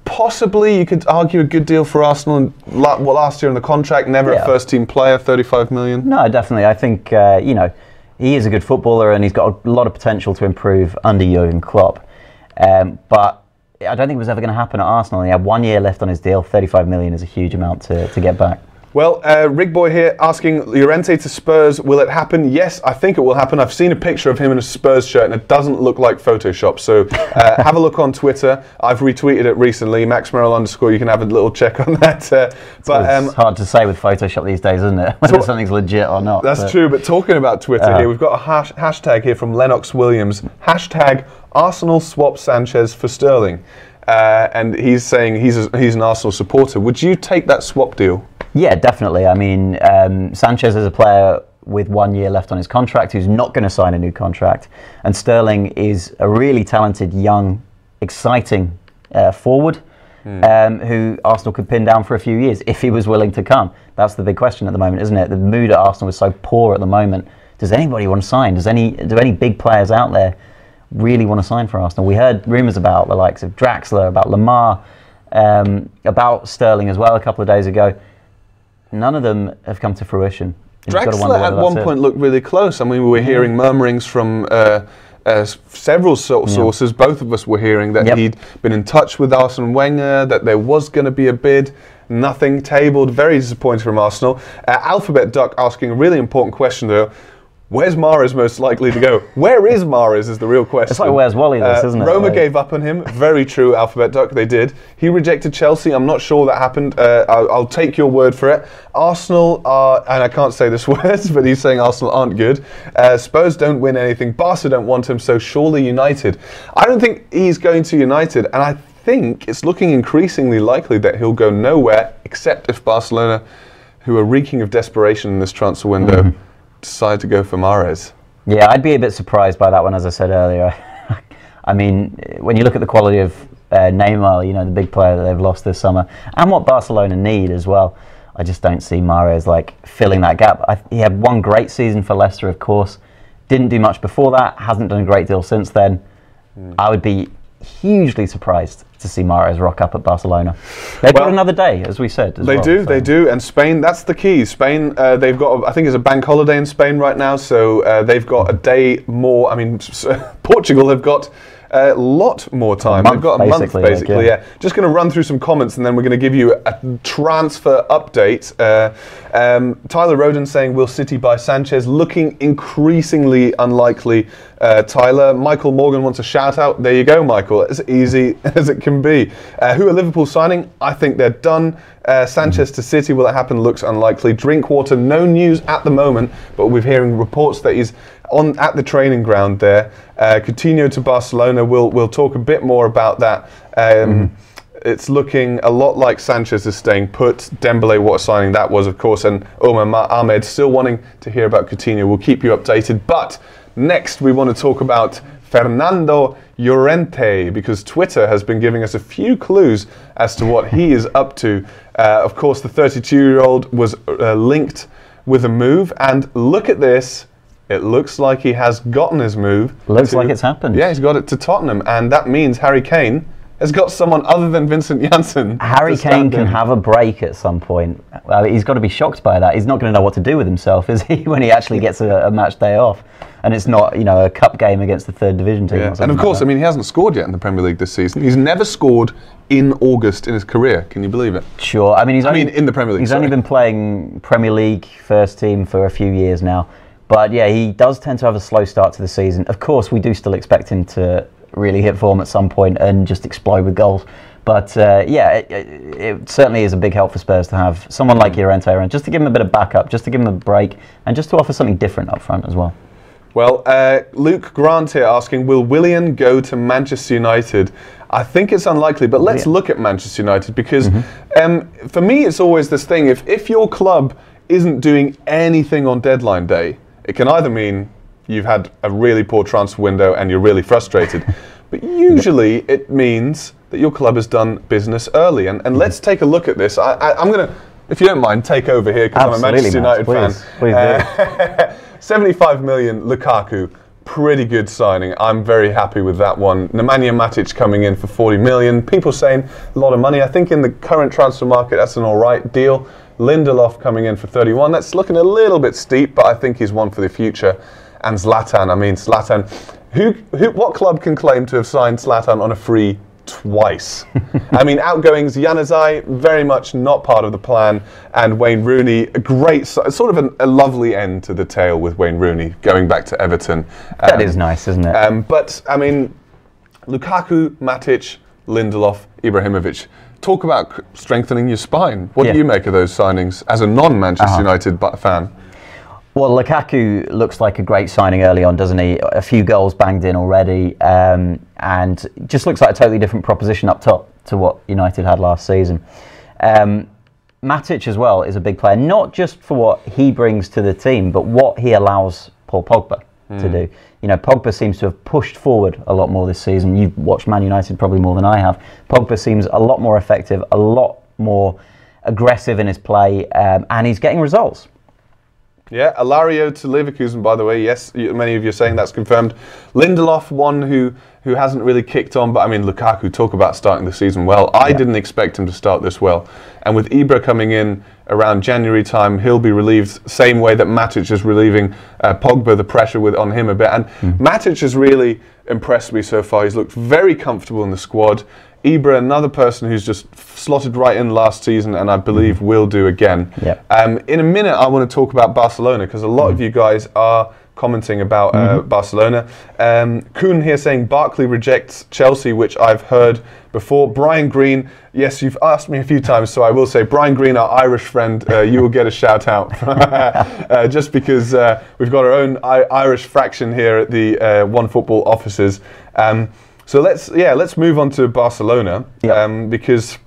Possibly, you could argue a good deal for Arsenal. And last year in the contract, never a first-team player, 35 million. No, definitely. I think he is a good footballer and he's got a lot of potential to improve under Jurgen Klopp. But I don't think it was ever going to happen at Arsenal. He had 1 year left on his deal. 35 million is a huge amount to get back. Well, Rigboy here asking, Llorente to Spurs, will it happen? Yes, I think it will happen. I've seen a picture of him in a Spurs shirt and it doesn't look like Photoshop. So have a look on Twitter. I've retweeted it recently, _, you can have a little check on that. It's hard to say with Photoshop these days, isn't it? Whether something's legit or not. That's true, but talking about Twitter here, we've got a hashtag here from Lennox Williams, hashtag Arsenal swap Sanchez for Sterling. And he's saying he's an Arsenal supporter. Would you take that swap deal? Yeah, definitely. I mean, Sanchez is a player with 1 year left on his contract who's not going to sign a new contract. And Sterling is a really talented, young, exciting forward who Arsenal could pin down for a few years if he was willing to come. That's the big question at the moment, isn't it? The mood at Arsenal is so poor at the moment. Does anybody want to sign? Do any big players out there really want to sign for Arsenal? We heard rumours about the likes of Draxler, about Lemar, about Sterling as well a couple of days ago. None of them have come to fruition. Draxler at one point looked really close. I mean, we were hearing murmurings from several sources. Both of us were hearing that he'd been in touch with Arsene Wenger, that there was going to be a bid. Nothing tabled. Very disappointed from Arsenal. Alphabet Duck asking a really important question, though. Where's Mahrez most likely to go? Where is Mahrez is the real question. It's like, where's Wally this, isn't it? Roma gave up on him. Very true, Alphabet Duck, they did. He rejected Chelsea. I'm not sure that happened. I'll take your word for it. Arsenal are, and I can't say this word, but he's saying Arsenal aren't good. Spurs don't win anything. Barca don't want him, so surely United. I don't think he's going to United, and I think it's looking increasingly likely that he'll go nowhere, except if Barcelona, who are reeking of desperation in this transfer window, decide to go for Mahrez. Yeah, I'd be a bit surprised by that one, as I said earlier. I mean, when you look at the quality of Neymar, the big player that they've lost this summer, and what Barcelona need as well, I just don't see Mahrez filling that gap. He had one great season for Leicester, of course. Didn't do much before that. Hasn't done a great deal since then. I would be hugely surprised to see Mahrez rock up at Barcelona. They've got another day, as we said. They do. And Spain, that's the key. Spain, they've got, I think it's a bank holiday in Spain right now, so they've got a day more. I mean, Portugal have got a lot more time. They've got a month, basically. Yeah. Just going to run through some comments, and then we're going to give you a transfer update. Tyler Roden saying, will City buy Sanchez? Looking increasingly unlikely, Tyler. Michael Morgan wants a shout out. There you go, Michael. As easy as it can be. Who are Liverpool signing? I think they're done. Sanchez to City, will it happen? Looks unlikely. Drinkwater, no news at the moment, but we're hearing reports that he's at the training ground there. Coutinho to Barcelona, we'll talk a bit more about that. It's looking a lot like Sanchez is staying put. Dembele, what a signing that was, of course, and Omar Ahmed still wanting to hear about Coutinho. We'll keep you updated. But next we want to talk about Fernando Llorente, because Twitter has been giving us a few clues as to what he is up to. Of course, the 32-year-old was linked with a move, and look at this. It looks like he has gotten his move. Looks like it's happened. Yeah, he's got it to Tottenham, and that means Harry Kane has got someone other than Vincent Janssen. Harry Kane can have a break at some point. He's got to be shocked by that. He's not going to know what to do with himself, is he, when he actually gets a match day off? And it's not, a cup game against the third division team. Yeah. And of course, I mean, he hasn't scored yet in the Premier League this season. He's never scored in August in his career. Can you believe it? Sure. I mean, in the Premier League. He's only been playing Premier League first team for a few years now. But yeah, he does tend to have a slow start to the season. Of course, we do still expect him to really hit form at some point and just explode with goals. But it certainly is a big help for Spurs to have someone like Llorente around, just to give him a bit of backup, just to give him a break, and just to offer something different up front as well. Well, Luke Grant here asking, will Willian go to Manchester United? I think it's unlikely, but let's look at Manchester United, because for me it's always this thing, if your club isn't doing anything on deadline day, it can either mean, you know, a big deal, or it can mean nothing. you've had a really poor transfer window and you're really frustrated. But usually it means that your club has done business early. And let's take a look at this. I'm going to, if you don't mind, take over here because I'm a Manchester United fan. Please do. 75 million, Lukaku, pretty good signing. I'm very happy with that one. Nemanja Matic coming in for 40 million. People saying a lot of money. I think in the current transfer market, that's an all right deal. Lindelof coming in for 31. That's looking a little bit steep, but I think he's one for the future. And Zlatan, what club can claim to have signed Zlatan on a free twice? I mean, outgoings, Januzaj, very much not part of the plan, and Wayne Rooney, a great, sort of a lovely end to the tale with Wayne Rooney going back to Everton. That is nice, isn't it? But, I mean, Lukaku, Matic, Lindelof, Ibrahimovic, talk about strengthening your spine. What do you make of those signings as a non-Manchester United fan? Well, Lukaku looks like a great signing early on, doesn't he? A few goals banged in already, and just looks like a totally different proposition up top to what United had last season. Matic as well is a big player, not just for what he brings to the team, but what he allows Paul Pogba to do. You know, Pogba seems to have pushed forward a lot more this season. You've watched Man United probably more than I have. Pogba seems a lot more effective, a lot more aggressive in his play, and he's getting results. Yeah, Alario to Leverkusen, by the way. Yes, many of you are saying that's confirmed. Lindelof, one who hasn't really kicked on, but I mean, Lukaku, talk about starting the season well. I didn't expect him to start this well. And with Ibra coming in around January time, he'll be relieved, same way that Matic is relieving Pogba, the pressure on him a bit. And Matic has really impressed me so far. He's looked very comfortable in the squad. Ibra, another person who's just slotted right in last season, and I believe will do again. In a minute, I want to talk about Barcelona, because a lot of you guys are commenting about Barcelona. Kuhn here saying Barkley rejects Chelsea, which I've heard before. Brian Green, yes, you've asked me a few times, so I will say, Brian Green, our Irish friend, you will get a shout out, just because we've got our own Irish fraction here at the Onefootball offices. So let's move on to Barcelona, because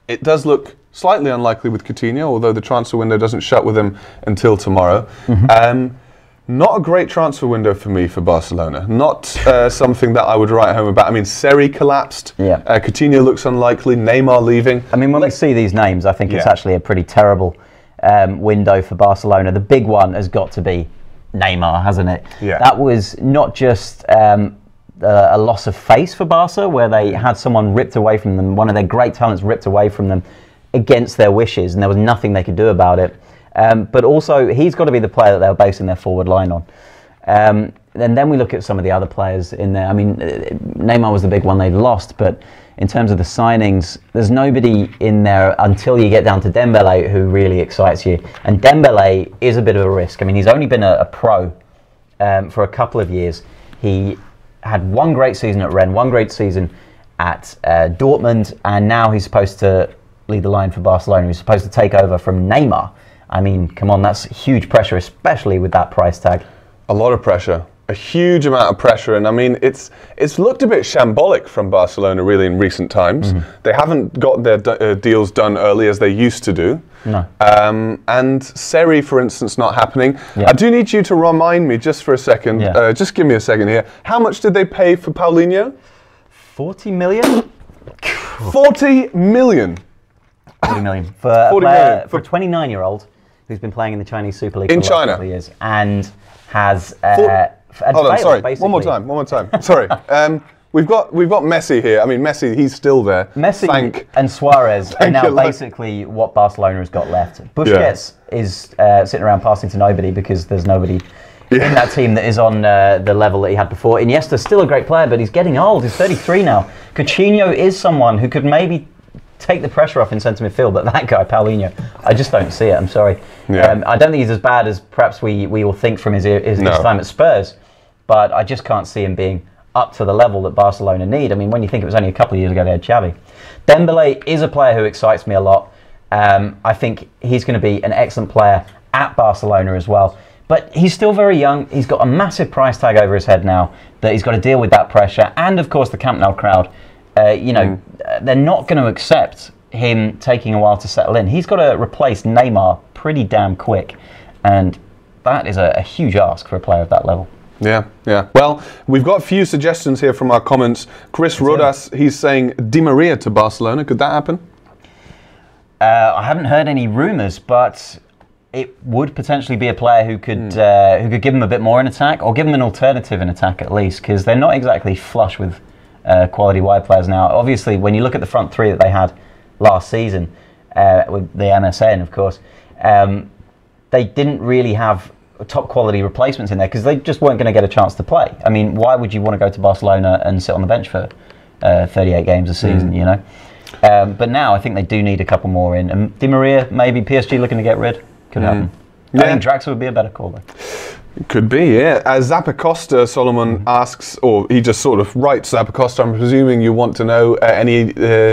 it does look slightly unlikely with Coutinho, although the transfer window doesn't shut with him until tomorrow. Not a great transfer window for me for Barcelona. Not something that I would write home about. I mean, Seri collapsed. Coutinho looks unlikely. Neymar leaving. I mean, when we see these names, I think it's actually a pretty terrible window for Barcelona. The big one has got to be Neymar, hasn't it? That was not just a loss of face for Barca, where they had someone ripped away from them, one of their great talents ripped away from them against their wishes, and there was nothing they could do about it. But also, he's got to be the player that they were basing their forward line on. And then we look at some of the other players in there. I mean, Neymar was the big one they've lost, but in terms of the signings, there's nobody in there until you get down to Dembele who really excites you. And Dembele is a bit of a risk. I mean, he's only been a pro for a couple of years. He had one great season at Rennes, one great season at Dortmund, and now he's supposed to lead the line for Barcelona. He's supposed to take over from Neymar. I mean, come on, that's huge pressure, especially with that price tag. A lot of pressure. A huge amount of pressure, and I mean, it's looked a bit shambolic from Barcelona really in recent times. They haven't got their deals done early as they used to do. No. And Seri, for instance, not happening. I do need you to remind me just for a second. Just give me a second here. How much did they pay for Paulinho? 40 million? 40 million. 40 million for a 29-year-old who's been playing in the Chinese Super League in for China, a couple of years and has. Hold on, sorry. Basically. One more time. Sorry. We've got Messi here. I mean, Messi, he's still there. Messi and Suarez are now basically what Barcelona has got left. Busquets is sitting around passing to nobody because there's nobody in that team that is on the level that he had before. Iniesta's still a great player, but he's getting old. He's 33 now. Coutinho is someone who could maybe take the pressure off in centre midfield, but that guy, Paulinho, I just don't see it. I'm sorry. I don't think he's as bad as perhaps we all think from his time at Spurs, but I just can't see him being up to the level that Barcelona need. I mean, when you think it was only a couple of years ago they had Xavi. Dembele is a player who excites me a lot. I think he's going to be an excellent player at Barcelona as well. But he's still very young. He's got a massive price tag over his head now that he's got to deal with that pressure. And, of course, the Camp Nou crowd. They're not going to accept him taking a while to settle in. He's got to replace Neymar pretty damn quick. And that is a huge ask for a player of that level. Yeah, yeah. Well, we've got a few suggestions here from our comments. Chris Rodas, he's saying Di Maria to Barcelona. Could that happen? I haven't heard any rumours, but it would potentially be a player who could give them a bit more in attack, or give them an alternative in attack at least, because they're not exactly flush with quality wide players now. Obviously, when you look at the front three that they had last season, with the MSN, of course, they didn't really have top quality replacements in there because they just weren't going to get a chance to play. I mean, why would you want to go to Barcelona and sit on the bench for 38 games a season, you know? But now I think they do need a couple more in. And Di Maria, maybe PSG looking to get rid. Could happen. I think Draxler would be a better call, though. Could be, yeah. Zappacosta, Solomon asks, or he just sort of writes, Zappacosta, I'm presuming you want to know any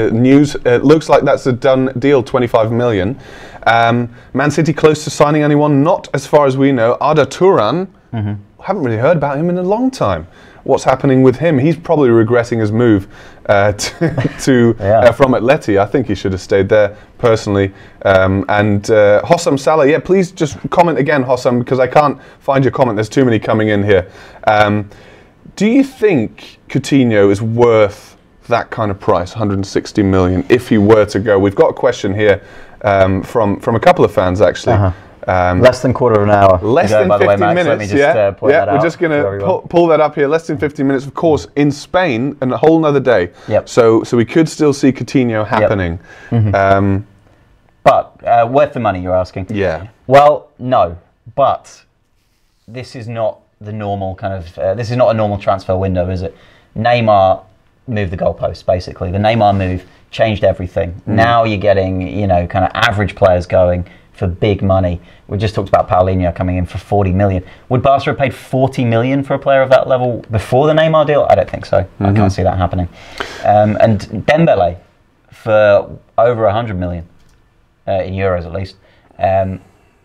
news. It looks like that's a done deal, 25 million. Man City close to signing anyone? Not as far as we know. Arda Turan, haven't really heard about him in a long time. What's happening with him? He's probably regretting his move from Atleti. I think he should have stayed there, personally. And Hossam Salah, yeah, please just comment again, Hossam, because I can't find your comment. There's too many coming in here. Do you think Coutinho is worth that kind of price, 160 million, if he were to go? We've got a question here from a couple of fans, actually. Less than quarter of an hour. Less than 50 minutes. Let me just point that out. We're just going to pull that up here. Less than 50 minutes, of course, in Spain, and a whole nother day. So we could still see Coutinho happening. But worth the money, you're asking? Yeah. Well, no. But this is not the normal kind of. This is not a normal transfer window, is it? Neymar moved the goalposts, basically. The Neymar move changed everything. Now you're getting, you know, kind of average players going for big money. We just talked about Paulinho coming in for 40 million. Would Barca have paid 40 million for a player of that level before the Neymar deal? I don't think so. I can't see that happening. And Dembele for over 100 million in euros at least.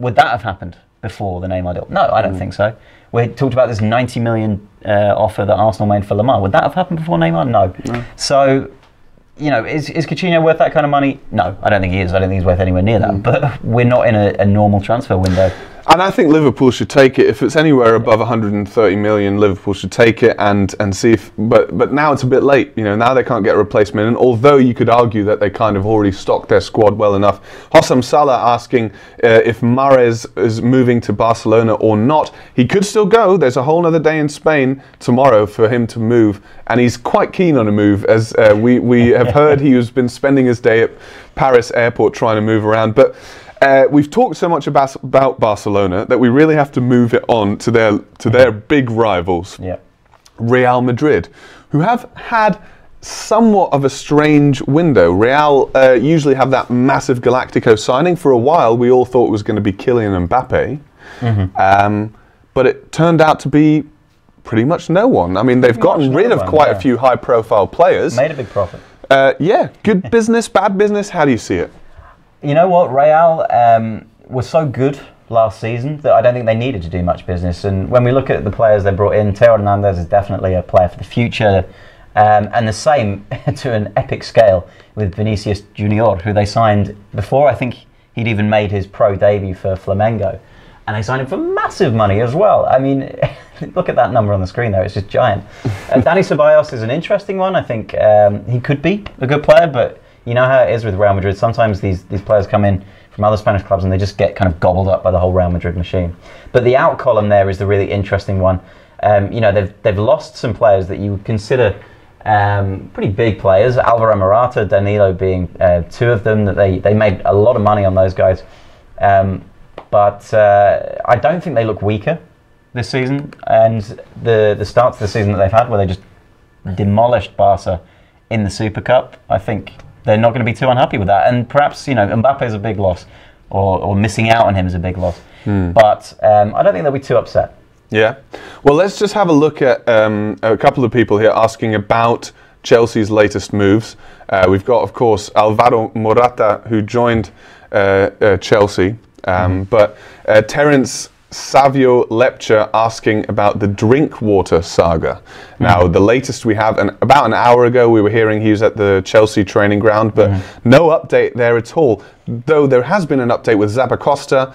Would that have happened before the Neymar deal? No, I don't think so. We talked about this 90 million offer that Arsenal made for Lemar. Would that have happened before Neymar? No. So, you know, is Coutinho worth that kind of money? No, I don't think he is. I don't think he's worth anywhere near that. But we're not in a normal transfer window. And I think Liverpool should take it. If it's anywhere above 130 million, Liverpool should take it and see if... But now it's a bit late. You know, now they can't get a replacement. And although you could argue that they kind of already stocked their squad well enough. Hossam Salah asking if Mahrez is moving to Barcelona or not. He could still go. There's a whole other day in Spain tomorrow for him to move. And he's quite keen on a move, as we have heard. He has been spending his day at Paris airport trying to move around. But... we've talked so much about Barcelona that we really have to move it on to their big rivals, Real Madrid, who have had somewhat of a strange window. Real usually have that massive Galactico signing. For a while, we all thought it was going to be Kylian Mbappe, but it turned out to be pretty much no one. I mean, they've gotten rid of quite a few high-profile players. Made a big profit. Good business, bad business. How do you see it? You know what, Real was so good last season that I don't think they needed to do much business. And when we look at the players they brought in, Theo Hernandez is definitely a player for the future. And the same to an epic scale with Vinicius Junior, who they signed before I think he'd even made his pro debut for Flamengo. And they signed him for massive money as well. I mean, look at that number on the screen there, it's just giant. Dani Ceballos is an interesting one. I think he could be a good player, but you know how it is with Real Madrid. Sometimes these players come in from other Spanish clubs and they just get kind of gobbled up by the whole Real Madrid machine. But the out column there is the really interesting one. You know, they've lost some players that you would consider pretty big players. Alvaro Morata, Danilo being two of them. That they made a lot of money on those guys. But I don't think they look weaker this season. And the start to the season that they've had, where they just demolished Barca in the Super Cup, I think they're not going to be too unhappy with that. And perhaps, you know, Mbappe is a big loss, or missing out on him is a big loss. But I don't think they'll be too upset. Yeah. Well, let's just have a look at a couple of people here asking about Chelsea's latest moves. We've got, of course, Alvaro Morata, who joined Chelsea. But Terence Savio Lepcha asking about the Drinkwater saga. Now, the latest we have, and about an hour ago we were hearing he was at the Chelsea training ground, but no update there at all. though there has been an update with Zappacosta.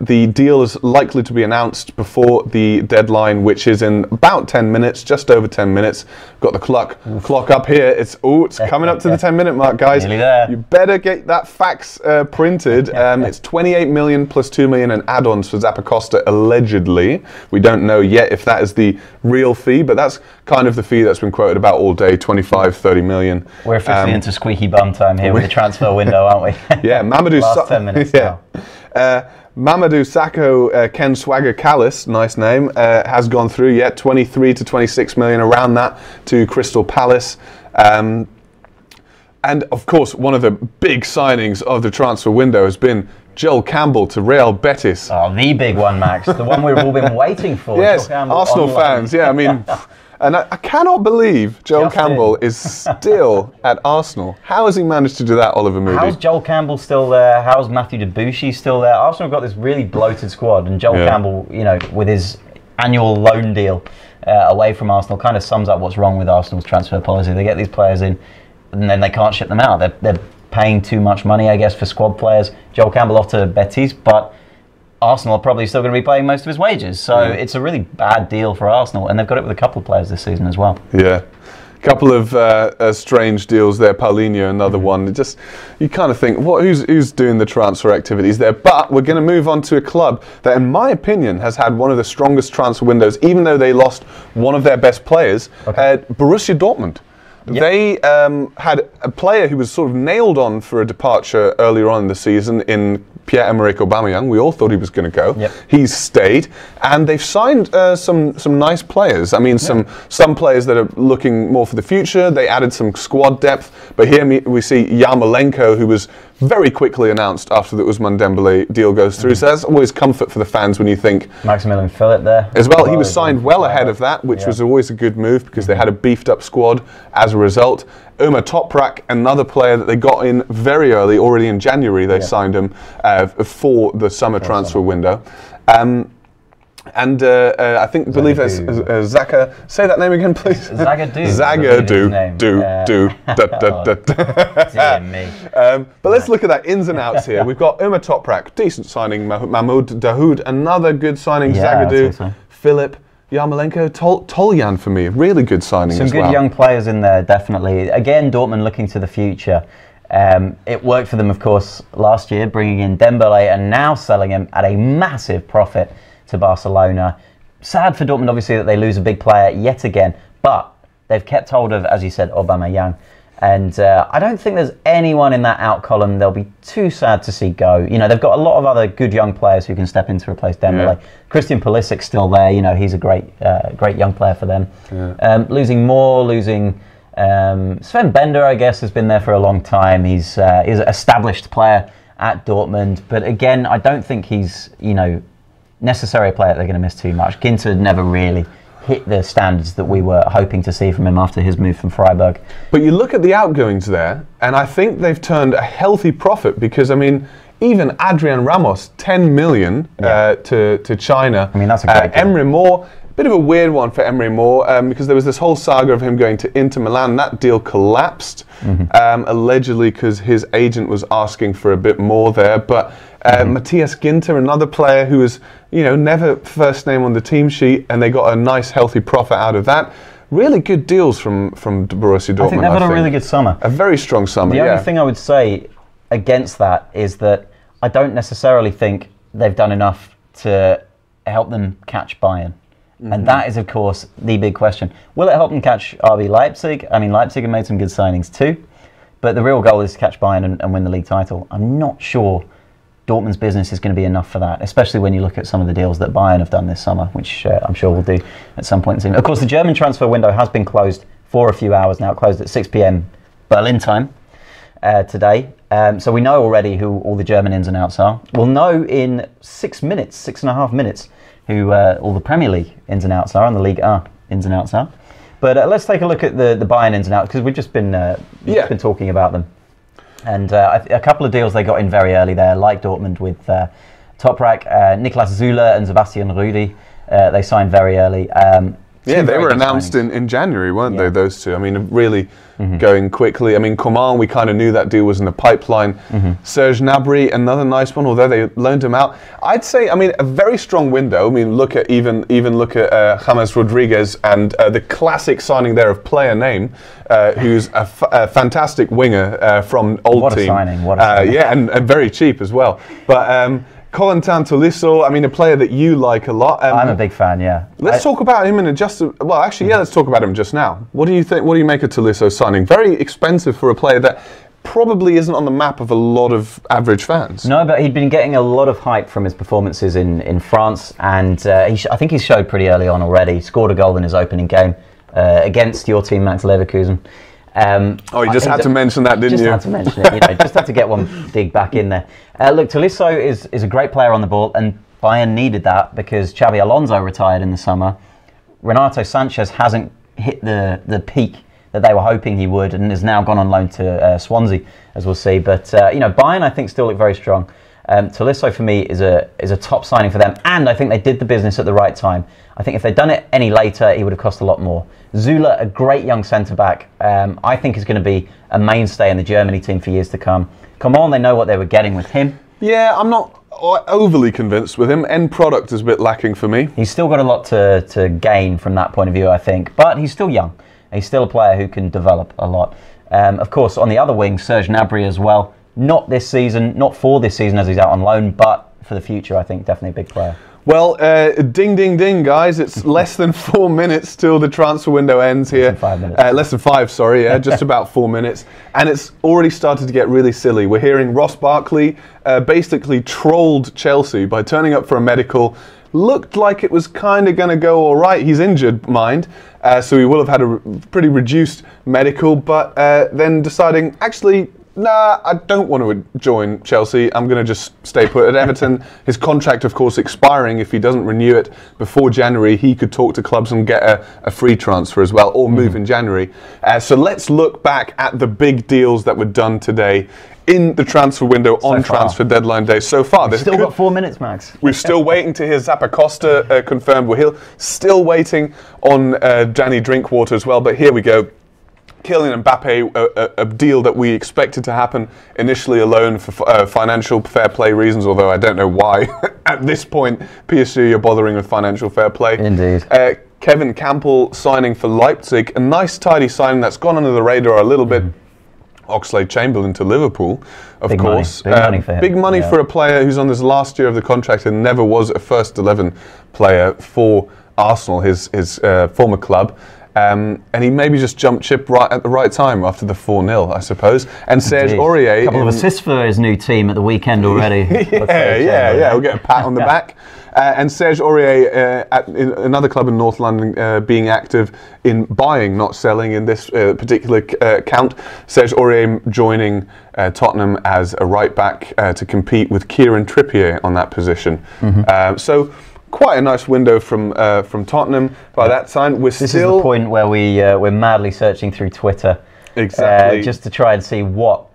The deal is likely to be announced before the deadline, which is in about 10 minutes, just over 10 minutes. Got the clock up here. It's coming up to the 10-minute mark, guys. Nearly there. You better get that fax printed. It's 28 million plus 2 million in add-ons for Zappacosta, allegedly. We don't know yet if that is the real fee, but that's kind of the fee that's been quoted about all day, 25, 30 million. We're officially into squeaky bum time here with the transfer window, aren't we? Yeah, Mamadou. Last 10 minutes now. Mamadou Sakho Ken Swagger Callis, nice name, has gone through yet, 23 to 26 million, around that, to Crystal Palace. And of course, one of the big signings of the transfer window has been Joel Campbell to Real Betis. Oh, the big one, Max. The one we've all been waiting for. Yes, Arsenal fans. Yeah, I mean, and I cannot believe Joel Campbell is still at Arsenal. How has he managed to do that, Oliver Moody? How's Joel Campbell still there? How's Matthew Debussy still there? Arsenal have got this really bloated squad, and Joel Campbell, you know, with his annual loan deal away from Arsenal, kind of sums up what's wrong with Arsenal's transfer policy. They get these players in, and then they can't ship them out. They're paying too much money, I guess, for squad players. Joel Campbell off to Betis, but Arsenal are probably still going to be paying most of his wages. So it's a really bad deal for Arsenal, and they've got it with a couple of players this season as well. Yeah. A couple of strange deals there. Paulinho, another one. Just, you kind of think, who's doing the transfer activities there? But we're going to move on to a club that, in my opinion, has had one of the strongest transfer windows, even though they lost one of their best players, Borussia Dortmund. Yep. They had a player who was sort of nailed on for a departure earlier on in the season in Pierre-Emerick Aubameyang. We all thought he was going to go. Yep. He's stayed, and they've signed some nice players. I mean, some players that are looking more for the future. They added some squad depth, but here we see Yarmolenko, who was very quickly announced after the Ousmane Dembélé deal goes through. So that's always comfort for the fans when you think. Maximilian Philip there as well. He was signed well ahead of that, which was always a good move because they had a beefed up squad as a result. Umar Toprak, another player that they got in very early, already in January they signed him for the summer transfer window. And I believe it's Zaka. Say that name again, please. Zagadou. Dear me. But let's look at that ins and outs here. We've got Umar Toprak, decent signing. Mahmoud Dahoud, another good signing. Zagadou, Philip. Yarmolenko, Toljan for me, really good signing as well. Some good young players in there, definitely. Again, Dortmund looking to the future. It worked for them, of course, last year, bringing in Dembélé and now selling him at a massive profit to Barcelona. Sad for Dortmund, obviously, that they lose a big player yet again, but they've kept hold of, as you said, Aubameyang. And I don't think there's anyone in that out column they'll be too sad to see go. You know, they've got a lot of other good young players who can step in to replace Dembélé. Christian Pulisic's still there. You know, he's a great young player for them. Losing Moore, losing Sven Bender, I guess, has been there for a long time. He's an established player at Dortmund. But again, I don't think he's, you know, necessarily a player that they're going to miss too much. Ginter never really hit the standards that we were hoping to see from him after his move from Freiburg. But you look at the outgoings there, and I think they've turned a healthy profit because, I mean, even Adrian Ramos, 10 million to China. I mean, that's a great deal. Emery Moore, bit of a weird one for Emery Moore because there was this whole saga of him going to Inter Milan. That deal collapsed, allegedly because his agent was asking for a bit more there. But Matthias Ginter, another player who was, you know, never first name on the team sheet, and they got a nice healthy profit out of that. Really good deals from Borussia Dortmund. I think they've had a really good summer. A very strong summer. The only thing I would say against that is that I don't necessarily think they've done enough to help them catch Bayern. And that is, of course, the big question. Will it help them catch RB Leipzig? I mean, Leipzig have made some good signings too. But the real goal is to catch Bayern and win the league title. I'm not sure Dortmund's business is going to be enough for that, especially when you look at some of the deals that Bayern have done this summer, which I'm sure we'll do at some point soon. Of course, the German transfer window has been closed for a few hours now. It closed at 6 p.m. Berlin time today. So we know already who all the German ins and outs are. We'll know in 6 minutes, 6.5 minutes, who all the Premier League ins and outs are and the League A ins and outs are. But let's take a look at the Bayern ins and outs because we've just been talking about them. And a couple of deals they got in very early there, like Dortmund with Toprak, Niklas Zülle and Sebastian Rudi. They signed very early. Yeah, they were announced in January, weren't they, those two? I mean, really going quickly. I mean, Coman, we kind of knew that deal was in the pipeline. Serge Gnabry, another nice one, although they loaned him out. I'd say, I mean, a very strong window. I mean, look at even look at James Rodriguez and the classic signing there of player name, who's a fantastic winger from old what team. A signing, what a signing. Yeah, and very cheap as well. But Corentin Tolisso, I mean, a player that you like a lot. I'm a big fan, yeah. Let's talk about him let's talk about him just now. What do you think? What do you make of Tolisso's signing? Very expensive for a player that probably isn't on the map of a lot of average fans. No, but he'd been getting a lot of hype from his performances in France, and I think he showed pretty early on already. He scored a goal in his opening game against your team, Max Leverkusen. You just had to mention that, didn't you? Just had to mention it. Just had to get one dig back in there. Look, Tolisso is a great player on the ball, and Bayern needed that because Xabi Alonso retired in the summer. Renato Sanchez hasn't hit the peak that they were hoping he would, and has now gone on loan to Swansea, as we'll see. But Bayern, I think, still look very strong. Tolisso for me is a top signing for them, and I think they did the business at the right time. I think if they'd done it any later, he would have cost a lot more. Zula, a great young centre-back, I think is going to be a mainstay in the Germany team for years to come. Come on, they know what they were getting with him. Yeah, I'm not overly convinced with him. End product is a bit lacking for me. He's still got a lot to gain from that point of view, I think, but he's still young. He's still a player who can develop a lot. Of course, on the other wing, Serge Gnabry as well. Not this season, not for this season as he's out on loan, but for the future, I think definitely a big player. Well, ding, ding, ding, guys. It's less than 4 minutes till the transfer window ends here. Less than 5 minutes. Less than 5, sorry, yeah, just about 4 minutes. And it's already started to get really silly. We're hearing Ross Barkley basically trolled Chelsea by turning up for a medical. Looked like it was kind of going to go all right. He's injured, mind, so he will have had a pretty reduced medical, but then deciding, actually, nah, I don't want to join Chelsea. I'm going to just stay put at Everton. His contract, of course, expiring. If he doesn't renew it before January, he could talk to clubs and get a free transfer as well, or move in January. So let's look back at the big deals that were done today in the transfer window on transfer deadline day so far. We've still got 4 minutes, Max. We're still waiting to hear Zappacosta confirmed. We're still waiting on Danny Drinkwater as well, but here we go. Kylian Mbappe, a deal that we expected to happen initially alone for financial fair play reasons, although I don't know why at this point PSG are bothering with financial fair play. Indeed. Kevin Campbell signing for Leipzig, a nice tidy signing that's gone under the radar a little bit. Oxlade-Chamberlain to Liverpool, of big course. Money. Big money for him. Big money for a player who's on his last year of the contract and never was a first 11 player for Arsenal, his former club. And he maybe just jumped ship right at the right time after the 4-0, I suppose. And Serge Aurier... A couple of assists for his new team at the weekend already. yeah. We'll get a pat on the back. And Serge Aurier at another club in North London being active in buying, not selling in this particular count. Serge Aurier joining Tottenham as a right-back to compete with Kieran Trippier on that position. So... quite a nice window from Tottenham. By that time, this is the point where we're madly searching through Twitter, exactly, just to try and see what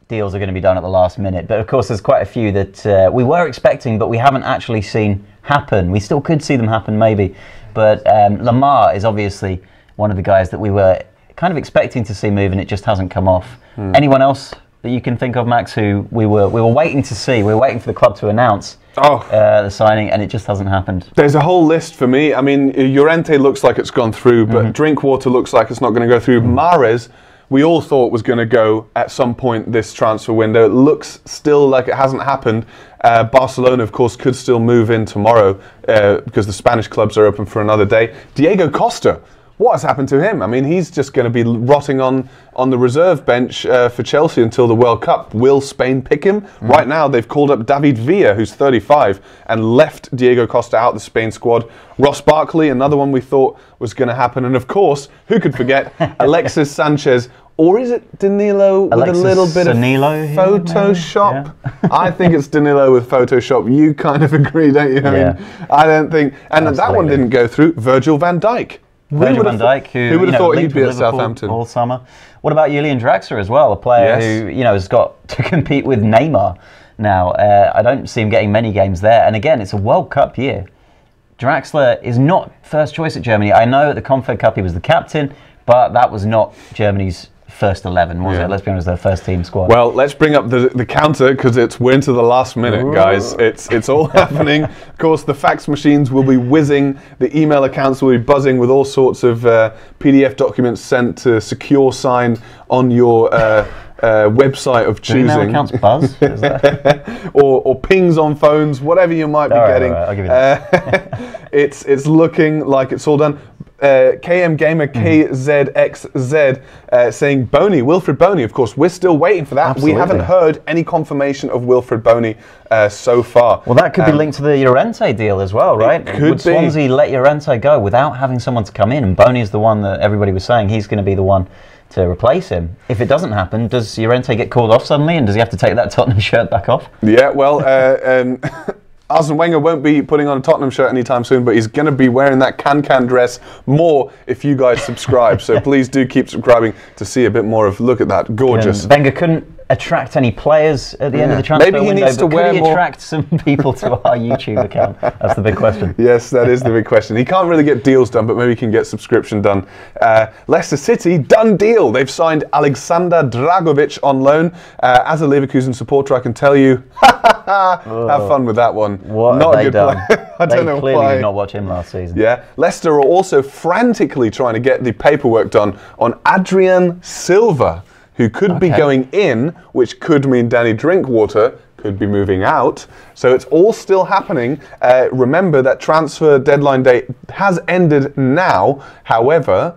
deals are going to be done at the last minute. But of course, there's quite a few that we were expecting, but we haven't actually seen happen. We still could see them happen, maybe. But Lemar is obviously one of the guys that we were kind of expecting to see move, and it just hasn't come off. Anyone else that you can think of, Max, who we were waiting to see? We were waiting for the club to announce the signing, and it just hasn't happened. There's a whole list for me. I mean, Llorente looks like it's gone through, but Drinkwater looks like it's not going to go through. Mahrez, we all thought was going to go at some point this transfer window. It looks still like it hasn't happened. Barcelona, of course, could still move in tomorrow because the Spanish clubs are open for another day. Diego Costa, what has happened to him? I mean, he's just going to be rotting on the reserve bench for Chelsea until the World Cup. Will Spain pick him? Right now, they've called up David Villa, who's 35, and left Diego Costa out the Spain squad. Ross Barkley, another one we thought was going to happen. And of course, who could forget Alexis Sanchez? Or is it Danilo with a little bit of Photoshop? Yeah. I think it's Danilo with Photoshop. You kind of agree, don't you? I mean, I don't think... And that one didn't go through. Virgil van Dijk. Virgil van Dijk, who would have thought he'd be at Southampton all summer? What about Julian Draxler as well, a player who has got to compete with Neymar now? I don't see him getting many games there. And again, it's a World Cup year. Draxler is not first choice at Germany. I know at the Confed Cup he was the captain, but that was not Germany's first 11, was it? Let's be honest, their first team squad. Well, let's bring up the counter because we're into the last minute, guys. It's all happening. Of course, the fax machines will be whizzing. The email accounts will be buzzing with all sorts of PDF documents sent to secure sign on your website of choosing. Email accounts buzz? Is that? or pings on phones, whatever you might be getting. Right, I'll give you that. It's looking like it's all done. KM Gamer KZXZ saying Boney, Wilfred Boney. Of course, we're still waiting for that. Absolutely. We haven't heard any confirmation of Wilfred Boney so far. Well, that could be linked to the Llorente deal as well, right? Would Swansea let Llorente go without having someone to come in? And Boney is the one that everybody was saying he's going to be the one to replace him. If it doesn't happen, does Llorente get called off suddenly, and does he have to take that Tottenham shirt back off? Yeah, well, Arsene Wenger won't be putting on a Tottenham shirt anytime soon, but he's going to be wearing that can dress more if you guys subscribe. So please do keep subscribing to see a bit more of, look at that, gorgeous. Wenger couldn't attract any players at the end of the transfer window. Maybe he needs to wear more. Could he attract some people to our YouTube account? That's the big question. Yes, that is the big question. He can't really get deals done, but maybe he can get subscription done. Leicester City, done deal. They've signed Alexander Dragovic on loan. As a Leverkusen supporter, I can tell you, have fun with that one. What not have they done? I don't know clearly why. did not watch him last season. Yeah, Leicester are also frantically trying to get the paperwork done on Adrian Silva, who could be going in, which could mean Danny Drinkwater could be moving out. So it's all still happening. Remember that transfer deadline date has ended now. However,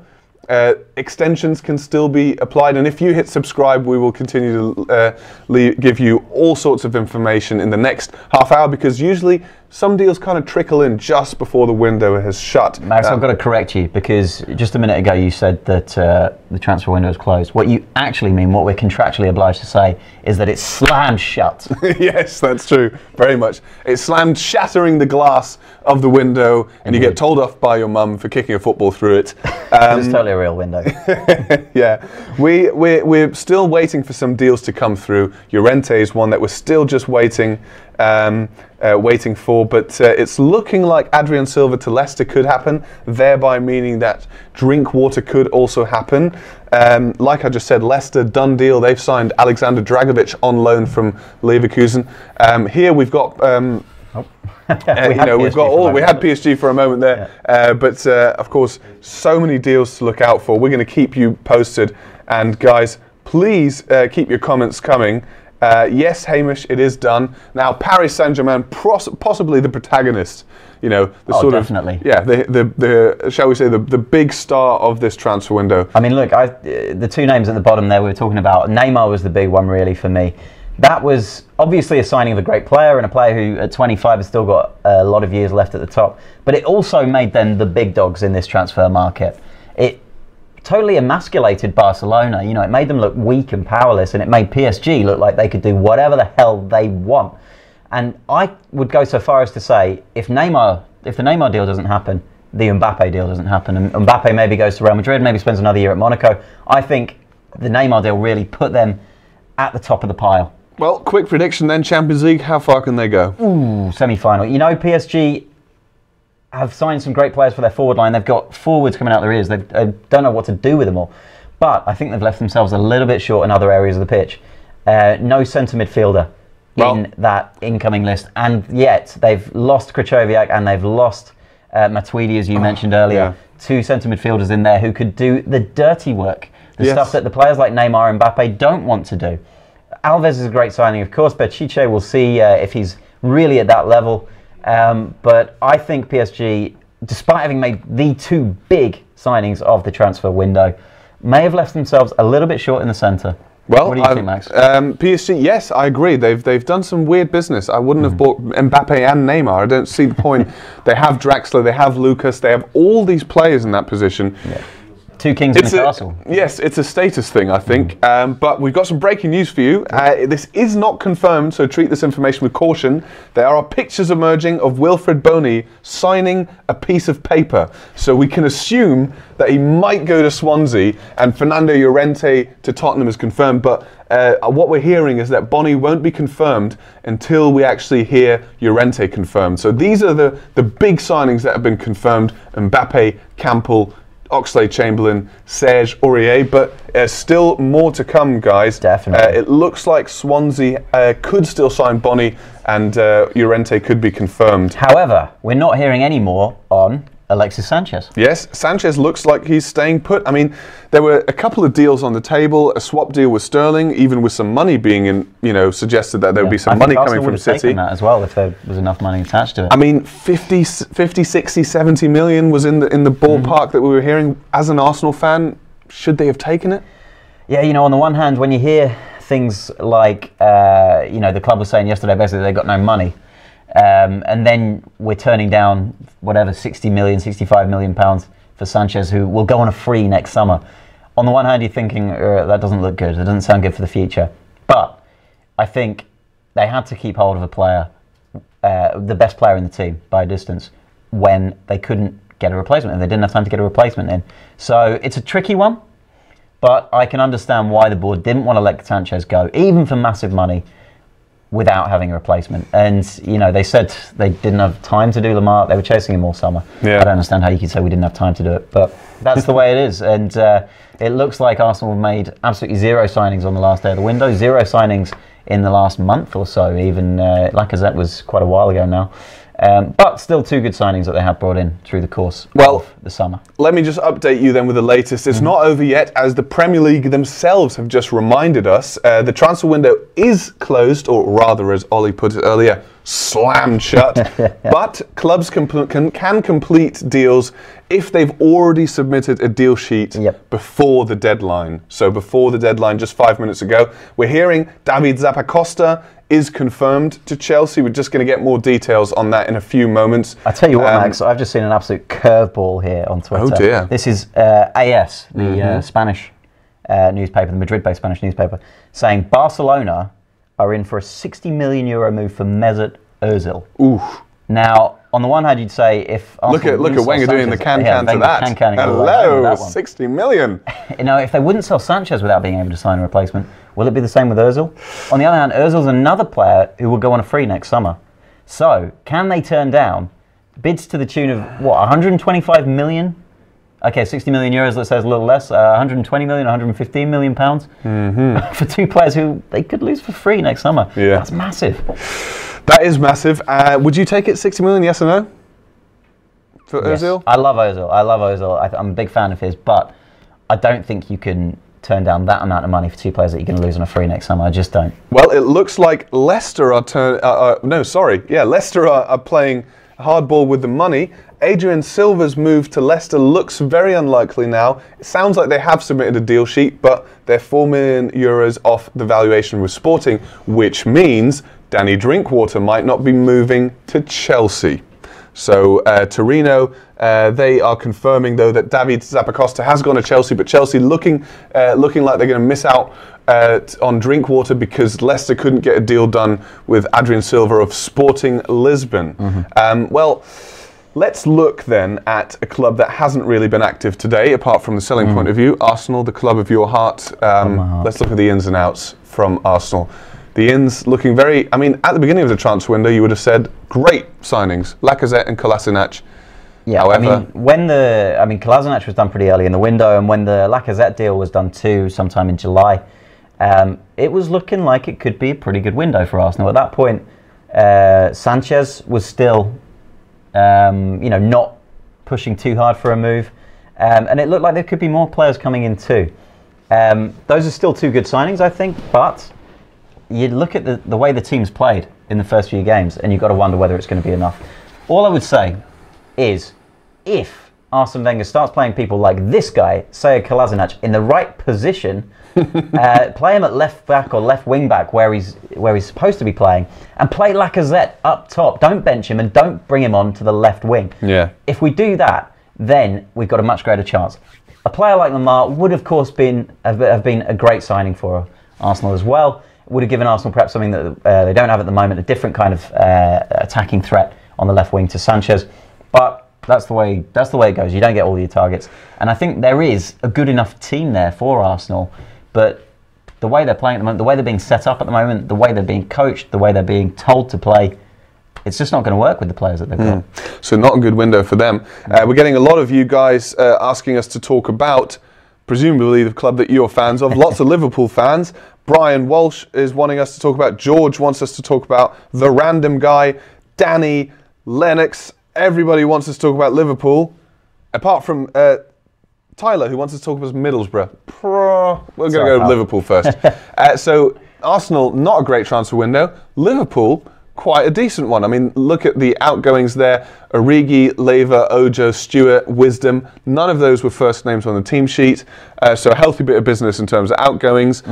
extensions can still be applied, and if you hit subscribe, we will continue to give you all sorts of information in the next half hour, because usually some deals kind of trickle in just before the window has shut. Max, I've got to correct you, because just a minute ago you said that the transfer window is closed. What you actually mean, what we're contractually obliged to say, is that it's slammed shut. Yes, that's true, very much. It's slammed, shattering the glass of the window, and you get told off by your mum for kicking a football through it. It's totally a real window. Yeah, we're still waiting for some deals to come through. Llorente is one that we're still just waiting for, but it's looking like Adrian Silva to Leicester could happen, thereby meaning that Drinkwater could also happen. Like I just said, Leicester, done deal. They've signed Alexander Dragovic on loan from Leverkusen. Here we've got. We had PSG for a moment there, but of course, so many deals to look out for. We're going to keep you posted, and guys, please keep your comments coming. Yes, Hamish, it is done. Now, Paris Saint-Germain, possibly the protagonist, the sort definitely. of, the shall we say, the big star of this transfer window. I mean, look, the two names at the bottom there we were talking about, Neymar was the big one really for me. That was obviously a signing of a great player, and a player who at 25 has still got a lot of years left at the top. But it also made them the big dogs in this transfer market. It totally emasculated Barcelona. It made them look weak and powerless, and it made PSG look like they could do whatever the hell they want. And I would go so far as to say, if the Neymar deal doesn't happen, the Mbappe deal doesn't happen, and Mbappe maybe goes to Real Madrid, maybe spends another year at Monaco, I think the Neymar deal really put them at the top of the pile. Well, quick prediction then, Champions League, how far can they go? Ooh, semi-final. PSG have signed some great players for their forward line. They've got forwards coming out their ears. They don't know what to do with them all. But I think they've left themselves a little bit short in other areas of the pitch. No centre midfielder in that incoming list. And yet they've lost Krychowiak and they've lost Matuidi, as you mentioned earlier. Two centre midfielders in there who could do the dirty work. The stuff that the players like Neymar and Mbappe don't want to do. Alves is a great signing, of course. Berchiche, we'll see if he's really at that level. But I think PSG, despite having made the two big signings of the transfer window, may have left themselves a little bit short in the centre. Well, what do you think, Max? PSG, yes, I agree. They've done some weird business. I wouldn't have bought Mbappe and Neymar. I don't see the point. They have Draxler, they have Lucas, they have all these players in that position. Two kings in the castle. Yes, it's a status thing, I think. But we've got some breaking news for you. This is not confirmed, so treat this information with caution. There are pictures emerging of Wilfried Bony signing a piece of paper. So we can assume that he might go to Swansea, and Fernando Llorente to Tottenham is confirmed. But what we're hearing is that Bony won't be confirmed until we actually hear Llorente confirmed. So these are the big signings that have been confirmed: Mbappe, Campbell, Oxlade-Chamberlain, Serge Aurier, but still more to come, guys. Definitely. It looks like Swansea could still sign Bony, and Llorente could be confirmed. However, we're not hearing any more on Alexis Sanchez. Yes, Sanchez looks like he's staying put. I mean, there were a couple of deals on the table, a swap deal with Sterling, even with some money being suggested that there would be some money coming from City. Taken that as well if there was enough money attached to it. I mean, 50, 60, 70 million was in the ballpark that we were hearing. As an Arsenal fan, should they have taken it? Yeah, on the one hand, when you hear things like, the club was saying yesterday, basically they got no money. And then we're turning down whatever 60 million, 65 million pounds for Sanchez, who will go on a free next summer. On the one hand, you're thinking that doesn't look good. It doesn't sound good for the future. But I think they had to keep hold of a player, the best player in the team by a distance, when they couldn't get a replacement and they didn't have time to get a replacement in. So it's a tricky one, but I can understand why the board didn't want to let Sanchez go, even for massive money, without having a replacement. And, they said they didn't have time to do Lemar. They were chasing him all summer. Yeah. I don't understand how you could say we didn't have time to do it, but that's the way it is. And it looks like Arsenal have made absolutely zero signings on the last day of the window, zero signings in the last month or so. Even Lacazette was quite a while ago now. But still two good signings that they have brought in through the course of the summer. Let me just update you then with the latest. It's not over yet, as the Premier League themselves have just reminded us. The transfer window is closed, or rather, as Oli put it earlier, slammed shut. But clubs can complete deals if they've already submitted a deal sheet before the deadline. So before the deadline, just 5 minutes ago, we're hearing David Zappacosta is confirmed to Chelsea. We're just going to get more details on that in a few moments. I tell you what, Max, I've just seen an absolute curveball here on Twitter. Oh dear. This is AS, the Spanish newspaper, the Madrid-based Spanish newspaper, saying Barcelona are in for a €60 million move for Mesut Ozil. Oof. Now, on the one hand, you'd say if Arsenal look at Wenger doing the can-can to that. Hello, 60 million. If they wouldn't sell Sanchez without being able to sign a replacement, will it be the same with Ozil? On the other hand, Ozil's another player who will go on a free next summer. So, can they turn down bids to the tune of, 125 million? Okay, 60 million euros, let's say, is a little less. 120 million, 115 million pounds for two players who they could lose for free next summer. Yeah. That's massive. That is massive. Would you take it 60 million, yes or no? For Ozil? I love Ozil. I'm a big fan of his, but I don't think you can turn down that amount of money for two players that you're going to lose on a free next summer. I just don't. Well, it looks like Leicester are Leicester are playing hardball with the money. Adrian Silva's move to Leicester looks very unlikely now. It sounds like they have submitted a deal sheet, but they're €4 million off the valuation with Sporting, which means Danny Drinkwater might not be moving to Chelsea. So Torino, they are confirming though that David Zappacosta has gone to Chelsea, but Chelsea looking like they're going to miss out on Drinkwater because Leicester couldn't get a deal done with Adrian Silva of Sporting Lisbon. Well, let's look then at a club that hasn't really been active today, apart from the selling point of view. Arsenal, the club of your heart. Let's look at the ins and outs from Arsenal. The ins looking very, at the beginning of the transfer window, you would have said great signings, Lacazette and Kolasinac. Yeah, however, Kolasinac was done pretty early in the window, and when the Lacazette deal was done too, sometime in July, it was looking like it could be a pretty good window for Arsenal. At that point, Sanchez was still, not pushing too hard for a move, and it looked like there could be more players coming in too. Those are still two good signings, I think, but you look at the way the team's played in the first few games, and you've got to wonder whether it's going to be enough. All I would say is, if Arsene Wenger starts playing people like this guy, Sead Kolasinac, in the right position, play him at left back or left wing back where he's supposed to be playing, and play Lacazette up top. Don't bench him and don't bring him on to the left wing. Yeah. If we do that, then we've got a much greater chance. A player like Lemar would, of course, have been a great signing for Arsenal as well. Would have given Arsenal perhaps something that they don't have at the moment, a different kind of attacking threat on the left wing to Sanchez. But that's the way it goes. You don't get all your targets. And I think there is a good enough team there for Arsenal. But the way they're playing at the moment, the way they're being set up at the moment, the way they're being coached, the way they're being told to play, it's just not going to work with the players that they've got. So not a good window for them. We're getting a lot of you guys asking us to talk about, presumably, the club that you're fans of. Lots of Liverpool fans. Brian Walsh is wanting us to talk about. George wants us to talk about. The Random Guy. Danny. Lennox. Everybody wants us to talk about Liverpool. Apart from Tyler, who wants us to talk about Middlesbrough. We're going to go to Liverpool first. So Arsenal, not a great transfer window. Liverpool, quite a decent one. I mean, look at the outgoings there. Origi, Leva, Ojo, Stewart, Wisdom. None of those were first names on the team sheet. So a healthy bit of business in terms of outgoings.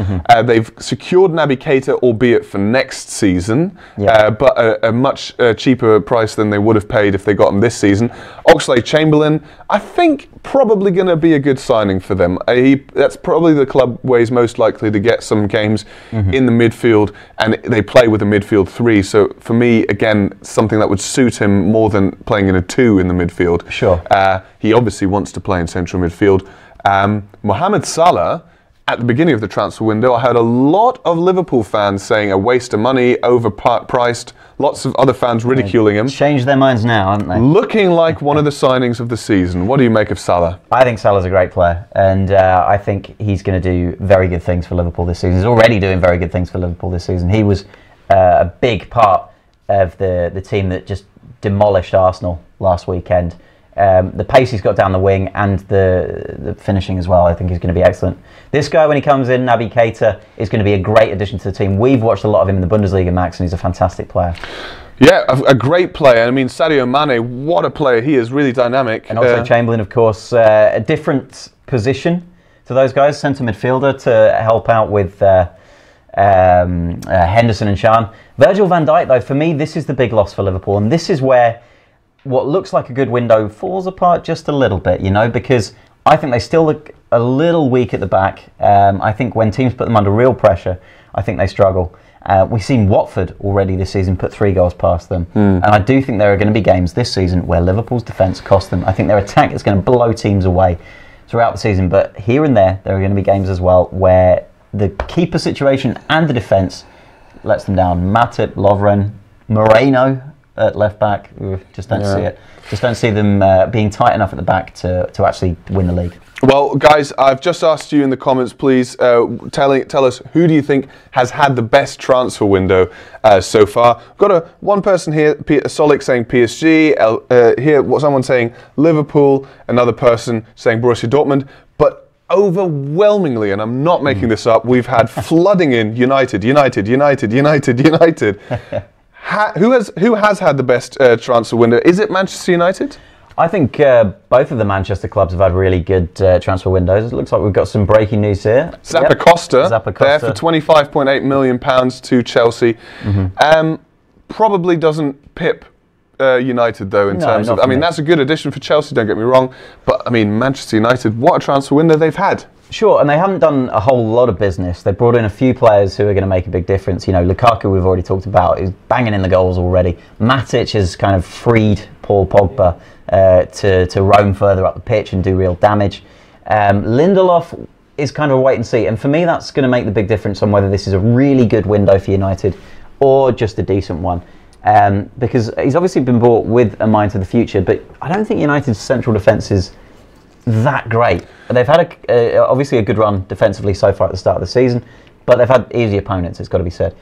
They've secured Naby Keita, albeit for next season, but a much cheaper price than they would have paid if they got him this season. Oxlade-Chamberlain, I think probably going to be a good signing for them. That's probably the club where he's most likely to get some games in the midfield, and they play with a midfield three. So for me, again, something that would suit him more than playing in a two in the midfield. Sure. He obviously wants to play in central midfield. Mohamed Salah, at the beginning of the transfer window, I heard a lot of Liverpool fans saying a waste of money, overpriced. Lots of other fans ridiculing him. Changed their minds now, haven't they? Looking like one of the signings of the season. What do you make of Salah? I think Salah's a great player, and I think he's going to do very good things for Liverpool this season. He's already doing very good things for Liverpool this season. He was a big part of the team that just demolished Arsenal last weekend. The pace he's got down the wing and the finishing as well, I think is going to be excellent. This guy, when he comes in, Naby Keita, is going to be a great addition to the team. We've watched a lot of him in the Bundesliga, Max, and he's a fantastic player. Yeah, a great player. I mean, Sadio Mane, what a player he is, really dynamic. And also Chamberlain, of course, a different position to those guys, centre midfielder to help out with Henderson and Can. Virgil van Dijk, though, for me, this is the big loss for Liverpool, and this is where what looks like a good window falls apart just a little bit, you know, because I think they still look a little weak at the back. I think when teams put them under real pressure, I think they struggle. We've seen Watford already this season put 3 goals past them. And I do think there are going to be games this season where Liverpool's defence cost them. I think their attack is going to blow teams away throughout the season. But here and there are going to be games as well where the keeper situation and the defence lets them down. Matip, Lovren, Moreno at left back, just don't see it. Just don't see them being tight enough at the back to actually win the league. Well, guys, I've just asked you in the comments, please tell us who do you think has had the best transfer window so far. Got one person here, Solik, saying PSG. Here, someone saying Liverpool. Another person saying Borussia Dortmund. But overwhelmingly, and I'm not making this up, we've had flooding in United. Who has had the best transfer window? Is it Manchester United? I think both of the Manchester clubs have had really good transfer windows. It looks like we've got some breaking news here. Zappacosta there for £25.8 million to Chelsea. Probably doesn't pip United though in terms of. I mean, that's a good addition for Chelsea. Don't get me wrong, but I mean, Manchester United, what a transfer window they've had. Sure, and they haven't done a whole lot of business. They brought in a few players who are going to make a big difference. You know, Lukaku, we've already talked about, is banging in the goals already. Matic has kind of freed Paul Pogba to roam further up the pitch and do real damage. Lindelof is kind of a wait and see, and for me, that's going to make the big difference on whether this is a really good window for United or just a decent one. Because he's obviously been bought with a mind to the future, but I don't think United's central defence is that great. They've had obviously a good run defensively so far at the start of the season, but they've had easy opponents, it's got to be said.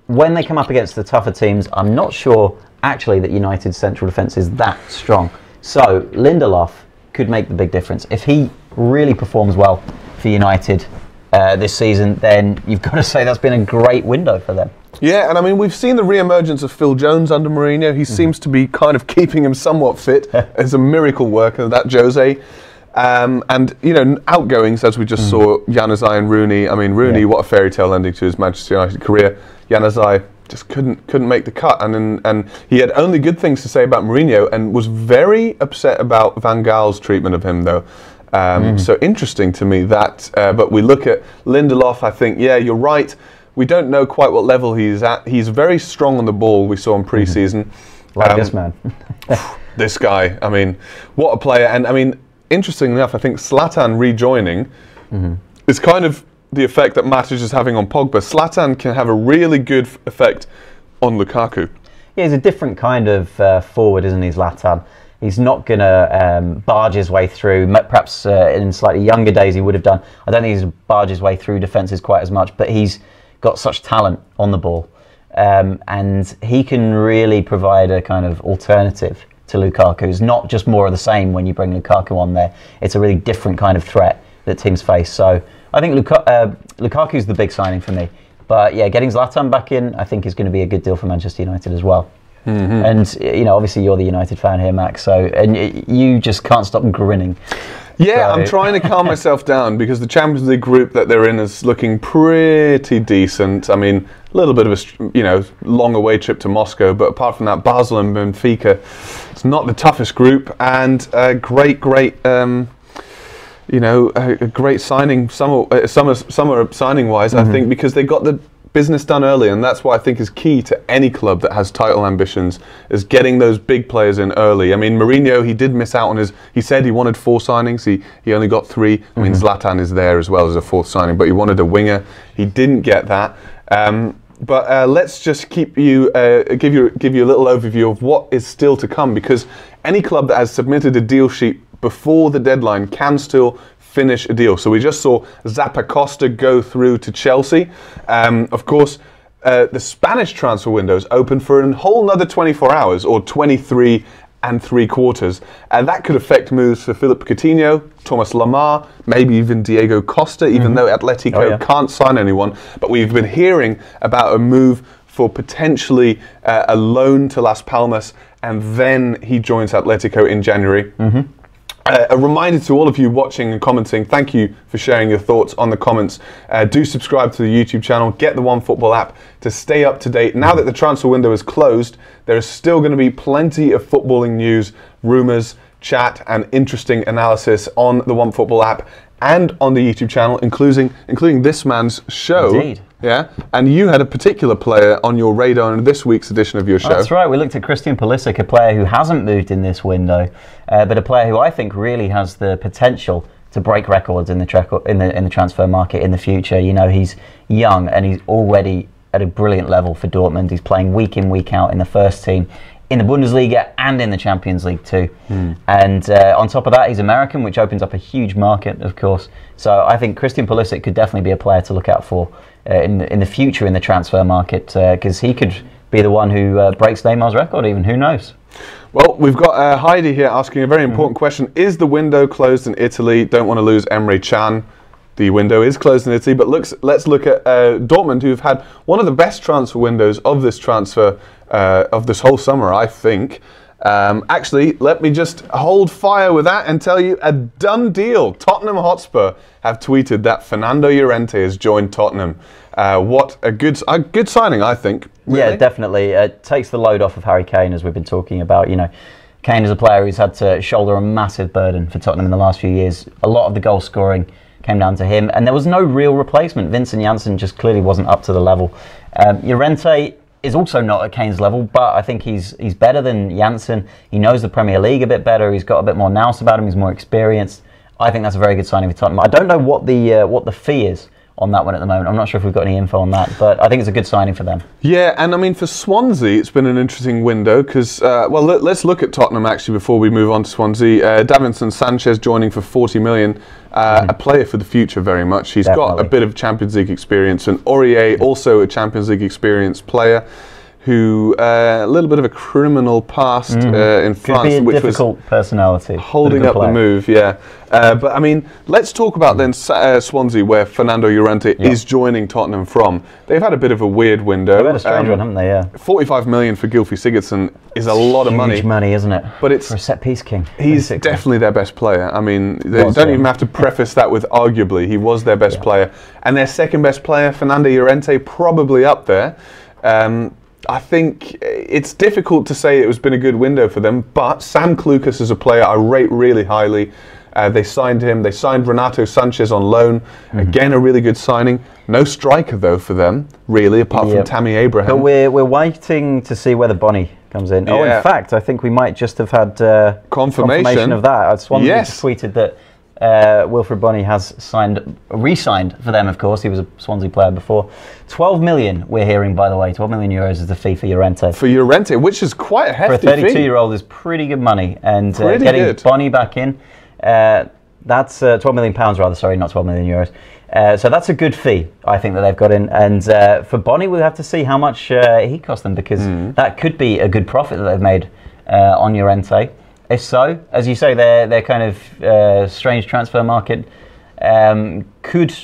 When they come up against the tougher teams, I'm not sure actually that United's central defence is that strong. So Lindelof could make the big difference. If he really performs well for United this season, then you've got to say that's been a great window for them. Yeah, and I mean, we've seen the re-emergence of Phil Jones under Mourinho. He seems to be kind of keeping him somewhat fit. It's a miracle worker, that Jose. And, you know, outgoings, as we just saw, Januzaj and Rooney. I mean, Rooney, what a fairy tale ending to his Manchester United career. Januzaj just couldn't make the cut. And he had only good things to say about Mourinho and was very upset about Van Gaal's treatment of him, though. So interesting to me that, but we look at Lindelof, I think, yeah, you're right. We don't know quite what level he's at. He's very strong on the ball, we saw in pre-season. Like this man. This guy, I mean, what a player. And I mean, interestingly enough, I think Zlatan rejoining is kind of the effect that Matic is having on Pogba. Zlatan can have a really good effect on Lukaku. Yeah, he's a different kind of forward, isn't he, Zlatan? He's not going to barge his way through. Perhaps in slightly younger days he would have done. I don't think he's barged his way through defences quite as much, but he's got such talent on the ball. And he can really provide a kind of alternative to Lukaku. It's not just more of the same when you bring Lukaku on there. It's a really different kind of threat that teams face. So I think Lukaku's the big signing for me. But yeah, getting Zlatan back in, I think is going to be a good deal for Manchester United as well. And you know, obviously you're the United fan here, Max. So and you just can't stop grinning. Yeah, I'm trying to calm myself down because the Champions League group that they're in is looking pretty decent. I mean, a little bit of a long away trip to Moscow, but apart from that, Basel and Benfica, it's not the toughest group, and a great signing, summer signing wise, I think, because they got the business done early, and that's what I think is key to any club that has title ambitions, is getting those big players in early. I mean, Mourinho, he did miss out on he said he wanted 4 signings, he only got 3. I mean, Zlatan is there as well as a 4th signing, but he wanted a winger. He didn't get that. But let's just give you a little overview of what is still to come, because any club that has submitted a deal sheet before the deadline can still finish a deal. So we just saw Zappacosta go through to Chelsea. Of course, the Spanish transfer window is open for a whole nother 24 hours, or 23 3/4. And that could affect moves for Philippe Coutinho, Thomas Lemar, maybe even Diego Costa, even though Atletico can't sign anyone. But we've been hearing about a move for potentially a loan to Las Palmas, and then he joins Atletico in January. A reminder to all of you watching and commenting, thank you for sharing your thoughts on the comments. Do subscribe to the YouTube channel, get the OneFootball app to stay up to date. Now that the transfer window is closed, there is still going to be plenty of footballing news, rumours, chat and interesting analysis on the OneFootball app and on the YouTube channel, including this man's show. Indeed. Yeah, and you had a particular player on your radar in this week's edition of your show. That's right. We looked at Christian Pulisic, a player who hasn't moved in this window, but a player who I think really has the potential to break records in the transfer market in the future. You know, he's young and he's already at a brilliant level for Dortmund. He's playing week in, week out in the first team, in the Bundesliga and in the Champions League too. And on top of that, he's American, which opens up a huge market, of course. So I think Christian Pulisic could definitely be a player to look out for in the future in the transfer market, because he could be the one who breaks Neymar's record even, who knows? Well, we've got Heidi here asking a very important question. Is the window closed in Italy? Don't want to lose Emre Can. The window is closed in Italy, but let's look at Dortmund, who've had one of the best transfer windows of this whole summer, I think. Actually, let me just hold fire with that and tell you a done deal. Tottenham Hotspur have tweeted that Fernando Llorente has joined Tottenham. What a good signing, I think. Really? Yeah, definitely. It takes the load off of Harry Kane, as we've been talking about. You know, Kane is a player who's had to shoulder a massive burden for Tottenham in the last few years. A lot of the goal scoring came down to him, and there was no real replacement. Vincent Janssen just clearly wasn't up to the level. Llorente is also not at Kane's level, but I think he's better than Janssen. He knows the Premier League a bit better. He's got a bit more nous about him. He's more experienced. I think that's a very good signing for Tottenham. I don't know what the fee is on that one at the moment. I'm not sure if we've got any info on that, but I think it's a good signing for them. Yeah, and I mean, for Swansea, it's been an interesting window because, let's look at Tottenham actually before we move on to Swansea. Davinson Sanchez joining for 40 million, a player for the future very much. He's got a bit of Champions League experience, and Aurier, also a Champions League experienced player, who a little bit of a criminal past in France, which difficult was personality, holding up the move. Yeah, but I mean, let's talk about then Swansea, where Fernando Llorente is joining Tottenham from. They've had a bit of a weird window. They've had a strange one, haven't they? Yeah. 45 million for Gylfi Sigurdsson is a lot of money. Huge money, isn't it? But it's for a set piece king. He's definitely their best player. I mean, they don't even have to preface that with arguably. He was their best player, and their second best player, Fernando Llorente, probably up there. I think it's difficult to say it has been a good window for them, but Sam Clucas is a player I rate really highly. They signed him. They signed Renato Sanchez on loan. Again, a really good signing. No striker though for them, really, apart from Tammy Abraham. But we're waiting to see whether Bonnie comes in. Oh, in fact, I think we might just have had confirmation of that. Swansea just tweeted that Wilfred Bonnie has re-signed for them, of course. He was a Swansea player before. 12 million, we're hearing, by the way. 12 million euros is the fee for Llorente. For Llorente, which is quite a hefty fee. For a 32-year-old is pretty good money. And getting Bonnie back in, that's £12 million, rather, sorry, not 12 million euros. So that's a good fee, I think, that they've got in. And for Bonnie, we'll have to see how much he cost them, because that could be a good profit that they've made on Llorente. If so, as you say, their kind of strange transfer market could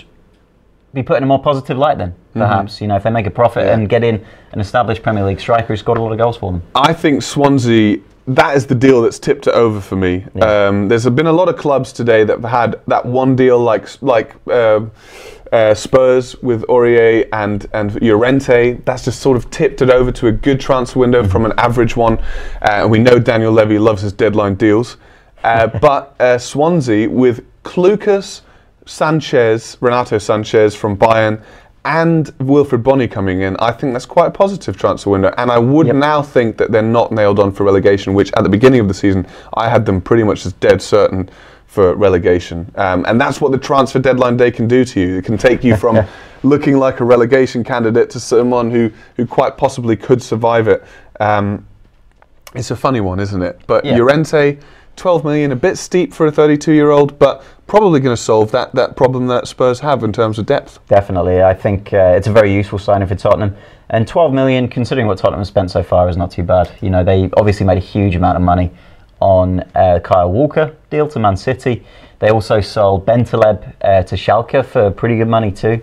be put in a more positive light then, perhaps. You know, if they make a profit and get in an established Premier League striker who scored a lot of goals for them. I think Swansea, that is the deal that's tipped it over for me. Yeah. There's been a lot of clubs today that have had that one deal like Spurs with Aurier and Llorente. That's just sort of tipped it over to a good transfer window from an average one. And we know Daniel Levy loves his deadline deals. But Swansea with Klukas, Sanchez, Renato Sanchez from Bayern, and Wilfred Bonnie coming in, I think that's quite a positive transfer window. And I would now think that they're not nailed on for relegation, which at the beginning of the season, I had them pretty much as dead certain for relegation. And that's what the transfer deadline day can do to you. It can take you from looking like a relegation candidate to someone who quite possibly could survive it. It's a funny one, isn't it? But Llorente, 12 million, a bit steep for a 32-year-old, but probably going to solve that problem that Spurs have in terms of depth. Definitely. I think it's a very useful signing for Tottenham. And 12 million, considering what Tottenham have spent so far, is not too bad. You know, they obviously made a huge amount of money on Kyle Walker deal to Man City. They also sold Bentaleb to Schalke for pretty good money too.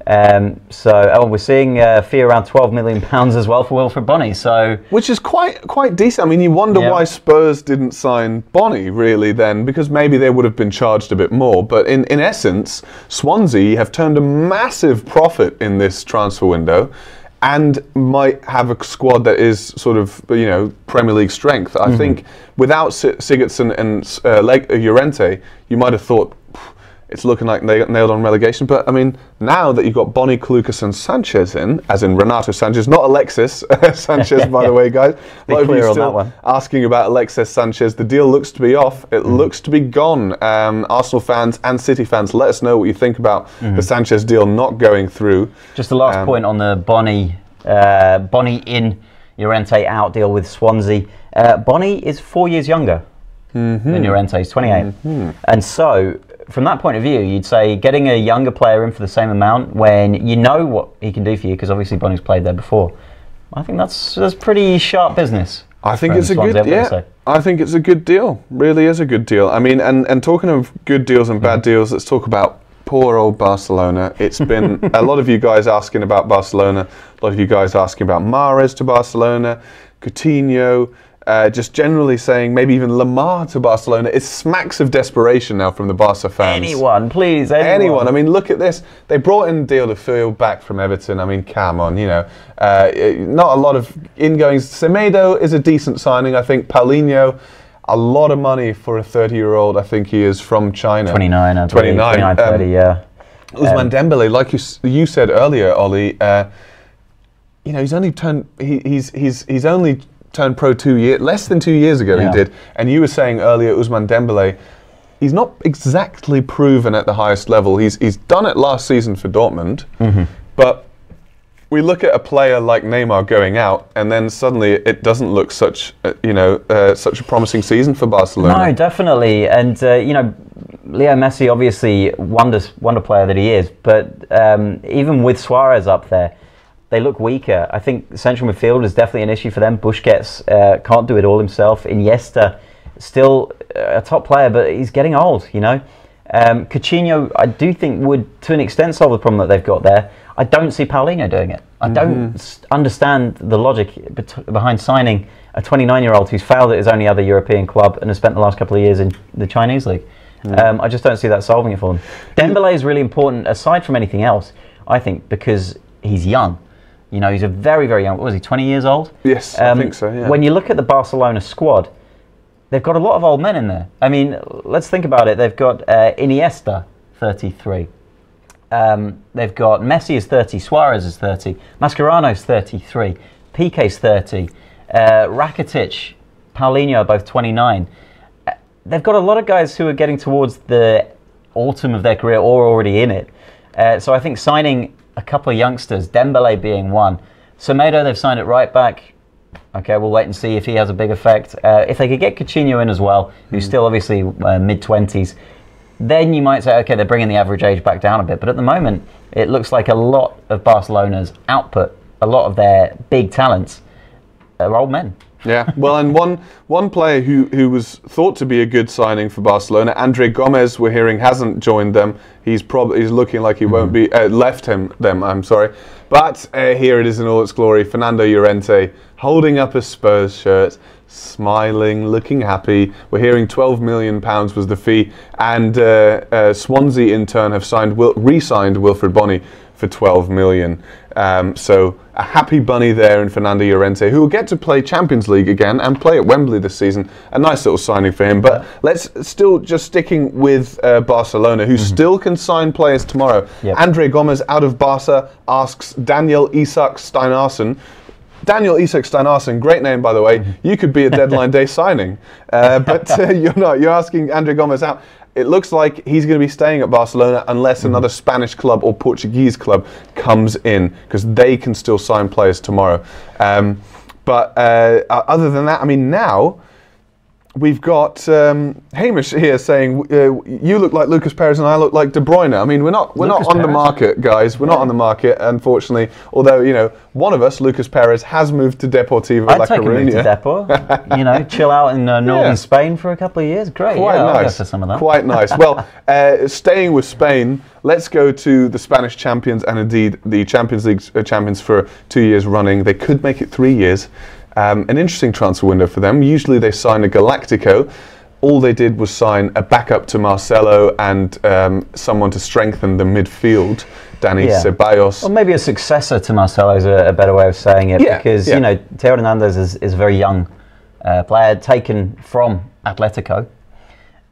We're seeing a fee around £12 million as well for Wilfred Bonnie. So, which is quite decent. I mean, you wonder why Spurs didn't sign Bonnie really then, because maybe they would have been charged a bit more. But in essence, Swansea have turned a massive profit in this transfer window, and might have a squad that is sort of, you know, Premier League strength. I think without Sigurdsson and Llorente, you might have thought it's looking like they got nailed on relegation. But I mean, now that you've got Bonnie, Klukas and Sanchez in, as in Renato Sanchez, not Alexis Sanchez, by the way, guys. A lot of you still asking about Alexis Sanchez. The deal looks to be off. It looks to be gone. Arsenal fans and City fans, let us know what you think about the Sanchez deal not going through. Just the last point on the Bonnie in, Llorente out deal with Swansea. Bonnie is 4 years younger than Llorente. He's 28. And so, from that point of view, you'd say getting a younger player in for the same amount when you know what he can do for you, because obviously Bonnie's played there before. I think that's pretty sharp business. I think it's a good I think it's a good deal. Really is a good deal. I mean, and talking of good deals and bad deals, let's talk about poor old Barcelona. It's been a lot of you guys asking about Barcelona, a lot of you guys asking about Mahrez to Barcelona, Coutinho, just generally saying maybe even Lemar to Barcelona. It smacks of desperation now from the Barca fans. Anyone, please, anyone. I mean, look at this. They brought in Deulofeu back from Everton. I mean, come on, you know. Not a lot of ingoings. Semedo is a decent signing. I think Paulinho, a lot of money for a 30-year-old. I think he is from China. 29, 29, 30, yeah. Ousmane Dembele, like you said earlier, Oli, you know, he's only turned pro less than 2 years ago. He did, and you were saying earlier, Ousmane Dembele, he's not exactly proven at the highest level. He's done it last season for Dortmund, but we look at a player like Neymar going out, and then suddenly it doesn't look such a promising season for Barcelona. No, definitely, and you know, Leo Messi, obviously wonder player that he is, but even with Suarez up there, they look weaker. I think central midfield is definitely an issue for them. Busquets can't do it all himself. Iniesta, still a top player, but he's getting old, you know. Coutinho, I do think, would to an extent solve the problem that they've got there. I don't see Paulinho doing it. I don't understand the logic behind signing a 29-year-old who's failed at his only other European club and has spent the last couple of years in the Chinese league. I just don't see that solving it for them. Dembele is really important, aside from anything else, I think, because he's young. You know, he's a very, very young, what was he, 20 years old? Yes, I think so, yeah. When you look at the Barcelona squad, they've got a lot of old men in there. I mean, let's think about it. They've got Iniesta, 33. They've got Messi is 30, Suarez is 30, Mascherano's 33, Piqué's 30, Rakitic, Paulinho are both 29. They've got a lot of guys who are getting towards the autumn of their career or already in it. So I think signing a couple of youngsters, Dembele being one, Semedo they've signed at right back. Okay, we'll wait and see if he has a big effect. If they could get Coutinho in as well, who's still obviously mid-20s, then you might say, okay, they're bringing the average age back down a bit. But at the moment, it looks like a lot of Barcelona's output, a lot of their big talents, are old men. Yeah, well, and one player who was thought to be a good signing for Barcelona, Andre Gomez, we're hearing hasn't joined them. He's looking like he won't be left them. I'm sorry, but here it is in all its glory. Fernando Llorente holding up a Spurs shirt, smiling, looking happy. We're hearing £12 million was the fee, and Swansea in turn have re-signed Wilfried Bony for £12 million. So a happy bunny there in Fernando Llorente, who will get to play Champions League again and play at Wembley this season. A nice little signing for him. But let's still just sticking with Barcelona, who still can sign players tomorrow. Yep. Andre Gomez out of Barca asks Daniel Isak Steinarsson. Daniel Isak Steinarsson, great name by the way. You could be a deadline day signing, but you're not. You're asking Andre Gomez out. It looks like he's going to be staying at Barcelona unless another Spanish club or Portuguese club comes in, because they can still sign players tomorrow. But other than that, I mean, now we've got Hamish here saying you look like Lucas Perez and I look like De Bruyne. I mean, we're not on the market, guys. We're not on the market, unfortunately. Although, you know, one of us, Lucas Perez, has moved to Deportivo La Coruña. I'd take a move to Depor. You know, chill out in northern Spain for a couple of years. Great. Quite nice. I'll go for some of that. Quite nice. Well, staying with Spain, let's go to the Spanish champions and indeed the Champions League champions for 2 years running. They could make it 3 years. An interesting transfer window for them. Usually they sign a Galactico. All they did was sign a backup to Marcelo and someone to strengthen the midfield, Dani Ceballos. Or maybe a successor to Marcelo is a better way of saying it, because you know, Teo Hernandez is a very young player taken from Atletico.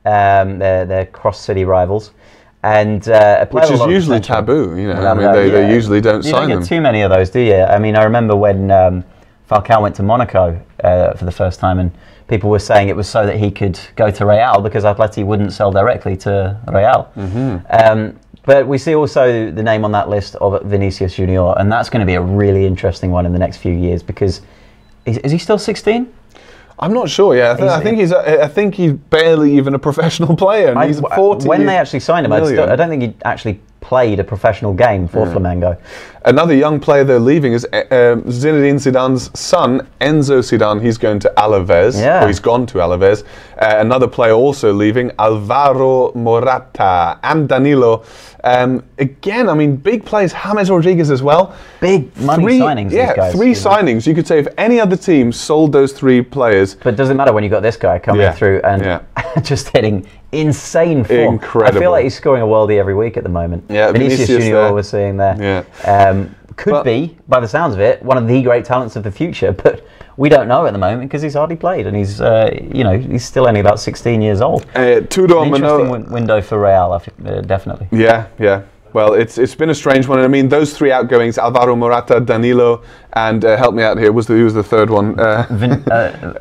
They're cross-city rivals. And which is usually taboo, you know. I mean, they usually don't sign them. You don't get too many of those, do you? I mean, I remember when Falcao went to Monaco for the first time, and people were saying it was so that he could go to Real because Atleti wouldn't sell directly to Real. But we see also the name on that list of Vinicius Junior, and that's going to be a really interesting one in the next few years, because is he still 16? I'm not sure. Yeah, I think he's barely even a professional player, and he's 40. When they actually signed him, I don't think he actually played a professional game for Flamengo. Another young player they're leaving is Zinedine Zidane's son, Enzo Zidane. He's going to Alaves, or he's gone to Alaves. Another player also leaving, Alvaro Morata and Danilo. Again, I mean, big players, James Rodriguez as well. Big money signings, these guys. Three signings. You could say if any other team sold those three players. But it doesn't matter when you've got this guy coming through and just hitting insane form. Incredible. I feel like he's scoring a worldie every week at the moment. Yeah, Vinicius Junior we're seeing there. Could be, by the sounds of it, one of the great talents of the future, but we don't know at the moment because he's hardly played, and he's he's still only about 16 years old. Interesting window for Real, definitely. Yeah. Well, it's been a strange one, and I mean those three outgoings: Alvaro Morata, Danilo, and help me out here. Who was the third one? The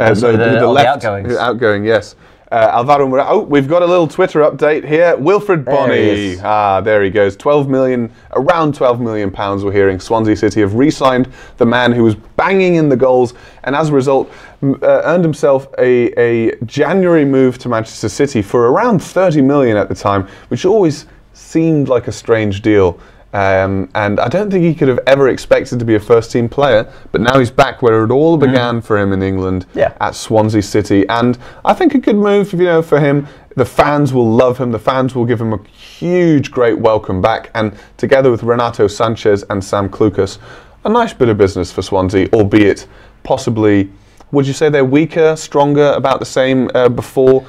outgoings. Outgoing, yes. Alvaro Morata. Oh, we've got a little Twitter update here. Wilfried Bony. There he goes. Around £12 million. We're hearing Swansea City have re-signed the man who was banging in the goals, and as a result, earned himself a January move to Manchester City for around £30 million at the time, which always seemed like a strange deal. And I don't think he could have ever expected to be a first-team player, but now he's back where it all began for him in England at Swansea City, and I think a good move, for him. The fans will love him. The fans will give him a huge, great welcome back, and together with Renato Sanchez and Sam Klukas, a nice bit of business for Swansea, albeit possibly. Would you say they're weaker, stronger, about the same before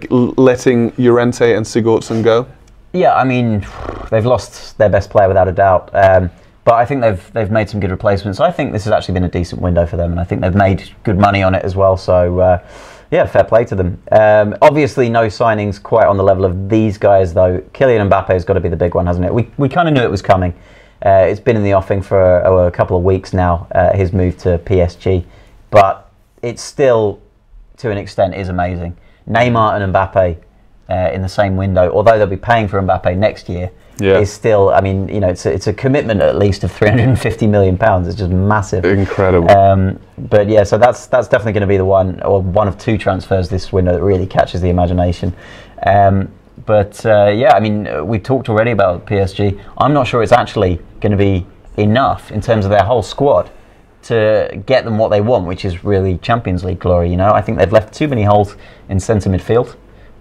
letting Llorente and Sigurdsson go? Yeah, I mean, they've lost their best player without a doubt, but I think they've made some good replacements. I think this has actually been a decent window for them, and I think they've made good money on it as well. So Yeah, fair play to them. Obviously, no signings quite on the level of these guys, though. Kylian Mbappe has got to be the big one, hasn't it? We kind of knew it was coming. It's been in the offing for a couple of weeks now, his move to PSG. But it still, to an extent, is amazing. Neymar and Mbappe in the same window, although they'll be paying for Mbappe next year, is still, I mean, you know, it's a commitment at least of £350 million. It's just massive. Incredible. But yeah, so that's definitely going to be the one, or one of two transfers this window that really catches the imagination. Yeah, I mean, we talked already about PSG. I'm not sure it's actually going to be enough in terms of their whole squad to get them what they want, which is really Champions League glory. You know, I think they've left too many holes in centre midfield.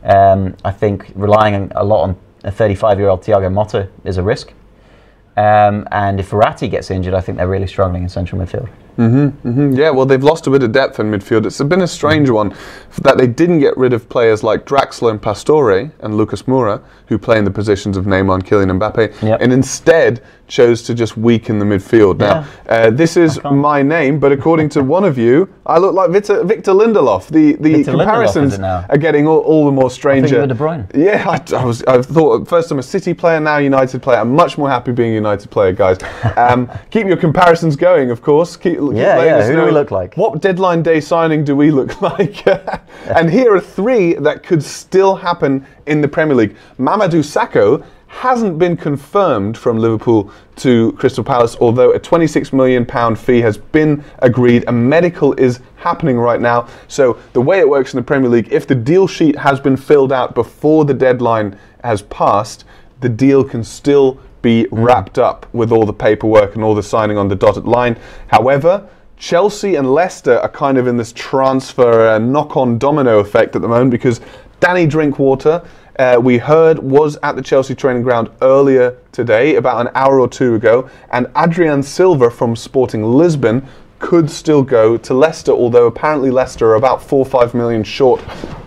I think relying a lot on a 35-year-old Thiago Motta is a risk. And if Verratti gets injured, I think they're really struggling in central midfield. Yeah, well, they've lost a bit of depth in midfield. It's been a strange one that they didn't get rid of players like Draxler and Pastore and Lucas Moura, who play in the positions of Neymar and Kylian Mbappe, and instead chose to just weaken the midfield. Now, this is my name, but according to one of you, I look like Victor Lindelof. The comparisons are getting all the more stranger. I think you're De Bruyne. Yeah, I thought first I'm a City player, now United player. I'm much more happy being a United player, guys. Keep your comparisons going, of course. Who do we look like? What deadline day signing do we look like? And here are three that could still happen in the Premier League. Mamadou Sakho hasn't been confirmed from Liverpool to Crystal Palace, although a £26 million fee has been agreed. A medical is happening right now. So the way it works in the Premier League, if the deal sheet has been filled out before the deadline has passed, the deal can still be wrapped up with all the paperwork and all the signing on the dotted line. However, Chelsea and Leicester are kind of in this transfer knock-on domino effect at the moment, because Danny Drinkwater, we heard, was at the Chelsea training ground earlier today, about an hour or two ago, and Adrian Silva from Sporting Lisbon could still go to Leicester, although apparently Leicester are about 4 or 5 million short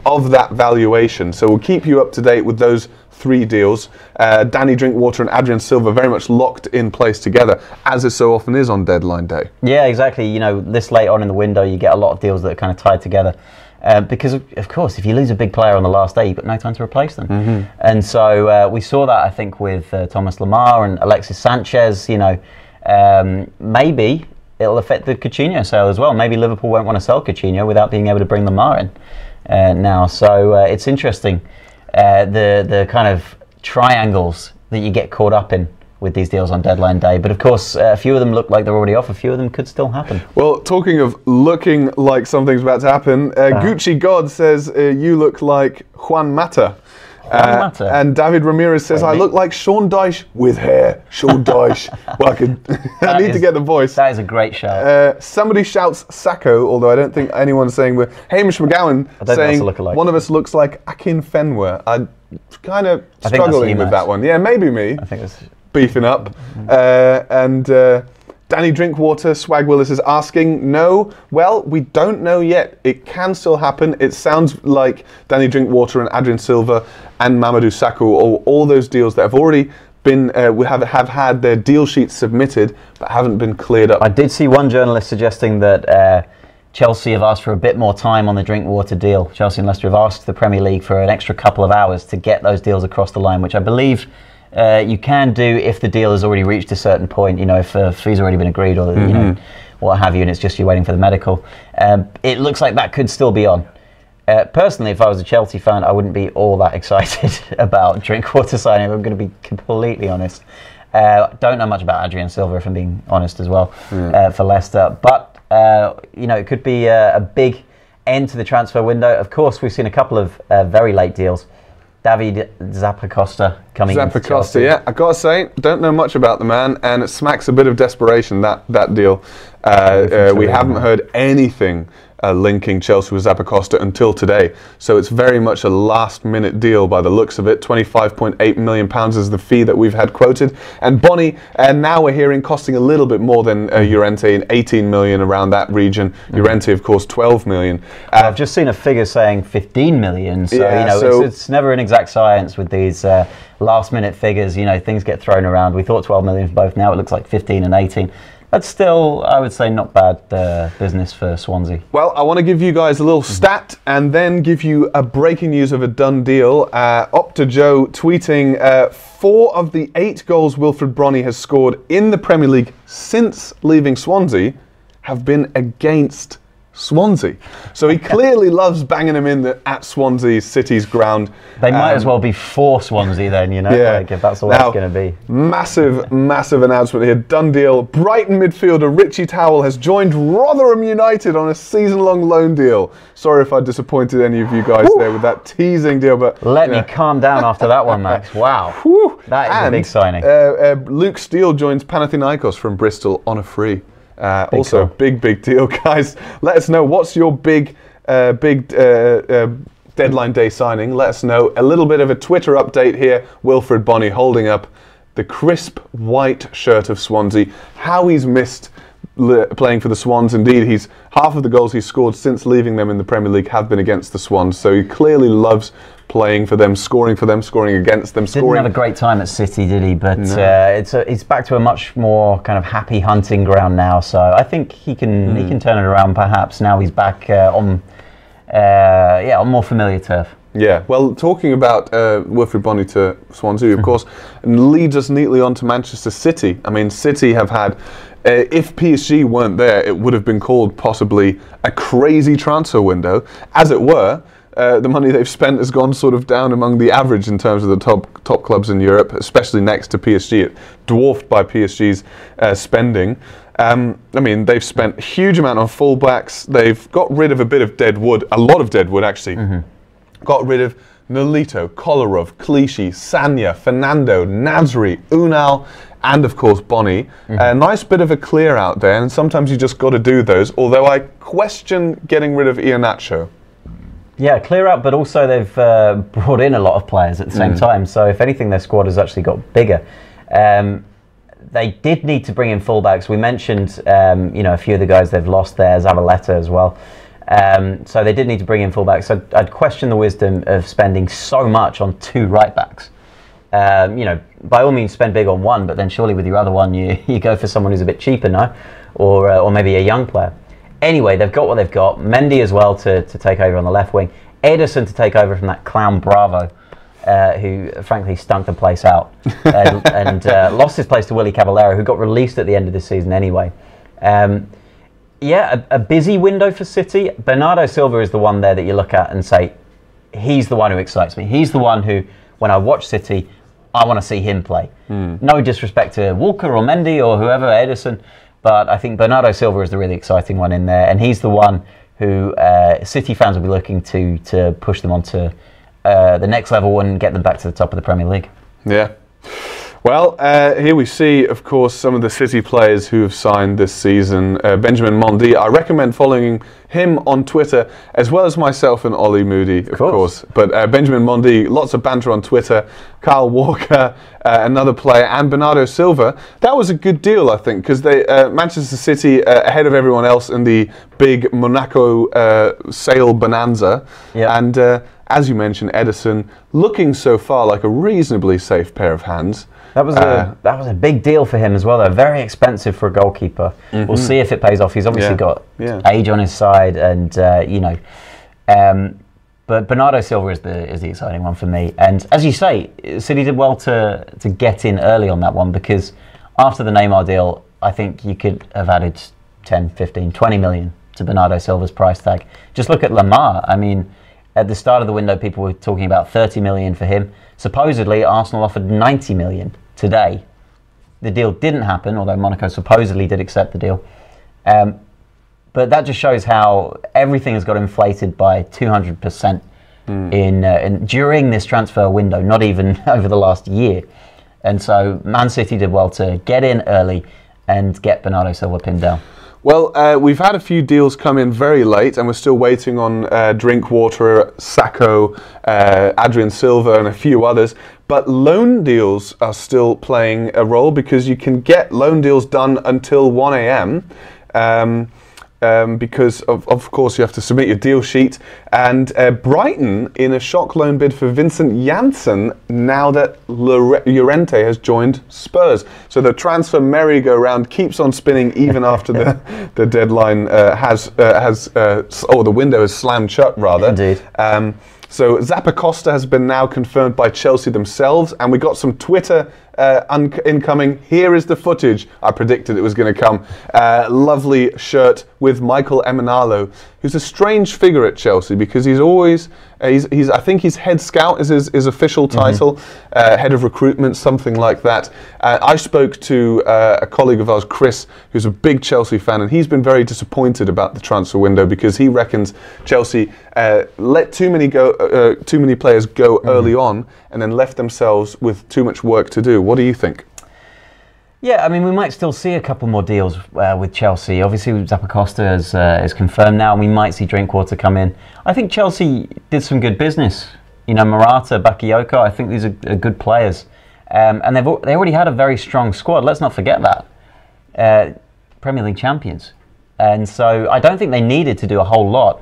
of that valuation. So we'll keep you up to date with those three deals. Danny Drinkwater and Adrian Silva very much locked in place together, as it so often is on deadline day. Yeah, exactly. You know, this late on in the window, you get a lot of deals that are kind of tied together. Because, of course, if you lose a big player on the last day, you've got no time to replace them. And so we saw that, I think, with Thomas Lemar and Alexis Sanchez. You know, maybe it'll affect the Coutinho sale as well. Maybe Liverpool won't want to sell Coutinho without being able to bring Lemar in now. So it's interesting, the kind of triangles that you get caught up in with these deals on deadline day. But of course, a few of them look like they're already off. A few of them could still happen. Well, talking of looking like something's about to happen, Gucci God says you look like Juan Mata. And David Ramirez says, I look like Sean Dyche with hair. Sean Dyche. Well, I need to get the voice. That is a great shout. Somebody shouts Sakho, although I don't think anyone's saying we're... Hamish McGowan saying, one of us looks like Akin Fenwer. I'm kind of struggling with that one. Yeah, maybe me. I think it's... beefing up. Danny Drinkwater, Swag Willis is asking, no, well, we don't know yet. It can still happen. It sounds like Danny Drinkwater and Adrian Silva and Mamadou Sakho, all those deals that have already been, have had their deal sheets submitted, but haven't been cleared up. I did see one journalist suggesting that Chelsea have asked for a bit more time on the Drinkwater deal. Chelsea and Leicester have asked the Premier League for an extra couple of hours to get those deals across the line, which I believe you can do if the deal has already reached a certain point, you know, if a fee's already been agreed, or you know, what have you, and it's just you waiting for the medical. It looks like that could still be on. Personally, if I was a Chelsea fan, I wouldn't be all that excited about Drinkwater signing. I'm going to be completely honest. Don't know much about Adrian Silva, if I'm being honest as well, for Leicester. But you know, it could be a big end to the transfer window. Of course, we've seen a couple of very late deals. David Zappacosta coming in. Zappacosta, yeah. I gotta say, don't know much about the man, and it smacks a bit of desperation, that deal. We haven't heard anything linking Chelsea with Zappacosta until today. So it's very much a last-minute deal by the looks of it. £25.8 million is the fee that we've had quoted. And Bonnie, now we're hearing costing a little bit more than Llorente, 18 million around that region. Llorente, of course, 12 million. I've just seen a figure saying 15 million. So, yeah, you know, it's never an exact science with these last-minute figures. You know, things get thrown around. We thought 12 million for both. Now it looks like 15 and 18. That's still, I would say, not bad business for Swansea. Well, I want to give you guys a little stat and then give you a breaking news of a done deal. Opta Joe tweeting, 4 of the 8 goals Wilfried Bronny has scored in the Premier League since leaving Swansea have been against Swansea. So he clearly loves banging them in at Swansea City's ground. They might as well be for Swansea then, you know, like if that's all that's going to be. Massive, massive announcement here. Done deal. Brighton midfielder Richie Towell has joined Rotherham United on a season-long loan deal. Sorry if I disappointed any of you guys there with that teasing deal, but let me calm down after that one, Max. Wow. That is a big signing. Luke Steele joins Panathinaikos from Bristol on a free. Also, a big deal, guys. Let us know what's your big deadline day signing. Let us know. A little bit of a Twitter update here. Wilfried Bronny holding up the crisp white shirt of Swansea. How he's missed playing for the Swans. Indeed, half of the goals he's scored since leaving them in the Premier League have been against the Swans. So he clearly loves playing for them, scoring against them. Didn't have a great time at City, did he? But no. It's back to a much more kind of happy hunting ground now. So I think he can turn it around. Perhaps now he's back on more familiar turf. Yeah, well, talking about Wilfried Bronny to Swansea, of course, leads us neatly on to Manchester City. I mean, City have had, if PSG weren't there, it would have been called possibly a crazy transfer window. As it were, the money they've spent has gone sort of down among the average in terms of the top clubs in Europe, especially next to PSG, dwarfed by PSG's spending. I mean, they've spent a huge amount on fullbacks. They've got rid of a lot of dead wood actually. Got rid of Nolito, Kolarov, Clichy, Sanya, Fernando, Nasri, Unal, and of course Bronny. A nice bit of a clear out there, and sometimes you just got to do those, although I question getting rid of Iheanacho. Yeah, clear out, but also they've brought in a lot of players at the same time. So if anything, their squad has actually got bigger. They did need to bring in fullbacks. We mentioned, a few of the guys they've lost there, Zavaleta as well. So they did need to bring in fullbacks. So I'd question the wisdom of spending so much on 2 right backs. By all means, spend big on one, but then surely with your other one, you go for someone who's a bit cheaper now, or maybe a young player. Anyway, they've got what they've got. Mendy as well to take over on the left wing. Ederson to take over from that clown Bravo, who frankly stunk the place out and lost his place to Willy Caballero, who got released at the end of this season anyway. A busy window for City. Bernardo Silva is the one there that you look at and say, he's the one who excites me. He's the one who, when I watch City, I want to see him play. No disrespect to Walker or Mendy or whoever, Ederson, but I think Bernardo Silva is the really exciting one in there, and he's the one who City fans will be looking to push them onto the next level and get them back to the top of the Premier League. Yeah. Well, here we see, of course, some of the City players who have signed this season. Benjamin Mendy, I recommend following him on Twitter, as well as myself and Oli Moody, of course. But Benjamin Mendy, lots of banter on Twitter. Kyle Walker, another player, and Bernardo Silva. That was a good deal, I think, because Manchester City ahead of everyone else in the big Monaco sale bonanza. Yep. And as you mentioned, Ederson looking so far like a reasonably safe pair of hands. That was a big deal for him as well, though. Very expensive for a goalkeeper. We'll see if it pays off. He's obviously got age on his side, and but Bernardo Silva is the exciting one for me. And as you say, City did well to get in early on that one, because after the Neymar deal, I think you could have added 10, 15, 20 million to Bernardo Silva's price tag. Just look at Lemar. I mean, at the start of the window, people were talking about 30 million for him. Supposedly, Arsenal offered 90 million today. The deal didn't happen, although Monaco supposedly did accept the deal. But that just shows how everything has got inflated by 200% during this transfer window, not even over the last year. And so Man City did well to get in early and get Bernardo Silva pinned down. Well, we've had a few deals come in very late, and we're still waiting on Drinkwater, Sacco, Adrian Silva, and a few others. But loan deals are still playing a role, because you can get loan deals done until 1 a.m. because of course you have to submit your deal sheet, and Brighton in a shock loan bid for Vincent Janssen now that Llorente has joined Spurs. So the transfer merry-go-round keeps on spinning even after the deadline the window has slammed shut rather. Indeed. So Zappacosta has been now confirmed by Chelsea themselves, and we got some Twitter incoming. Here is the footage. I predicted it was going to come. Lovely shirt with Michael Emenalo, who's a strange figure at Chelsea because he's always I think he's head scout is his official title, head of recruitment, something like that. I spoke to a colleague of ours, Chris, who's a big Chelsea fan, and he's been very disappointed about the transfer window because he reckons Chelsea let too many players go early on and then left themselves with too much work to do. What do you think? Yeah, I mean, we might still see a couple more deals with Chelsea. Obviously, Zappacosta is confirmed now, and we might see Drinkwater come in. I think Chelsea did some good business. You know, Morata, Bakayoko, I think these are good players. And they already had a very strong squad. Let's not forget that. Premier League champions. And so I don't think they needed to do a whole lot.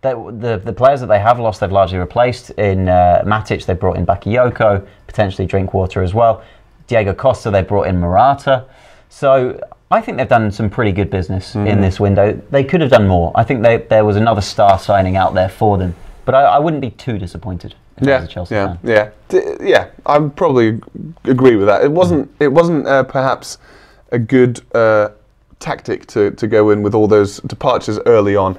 The players that they have lost, they've largely replaced. In Matic, they brought in Bakayoko, potentially Drinkwater as well. Diego Costa, they brought in Morata. So I think they've done some pretty good business in this window. They could have done more. I think there was another star signing out there for them. But I wouldn't be too disappointed if I was a Chelsea fan. Yeah, I would probably agree with that. It wasn't perhaps a good tactic to go in with all those departures early on.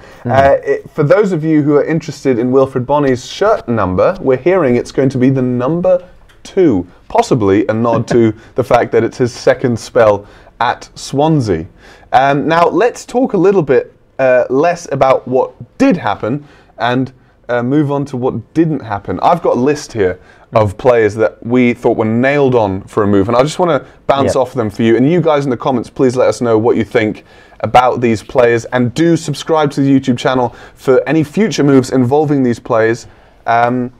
For those of you who are interested in Wilfred Bonney's shirt number, we're hearing it's going to be the number 2, possibly a nod to the fact that it's his second spell at Swansea. Now let's talk a little bit less about what did happen and move on to what didn't happen. I've got a list here of players that we thought were nailed on for a move, and I just want to bounce off them for you. And you guys in the comments, please let us know what you think about these players, and do subscribe to the YouTube channel for any future moves involving these players. Riyad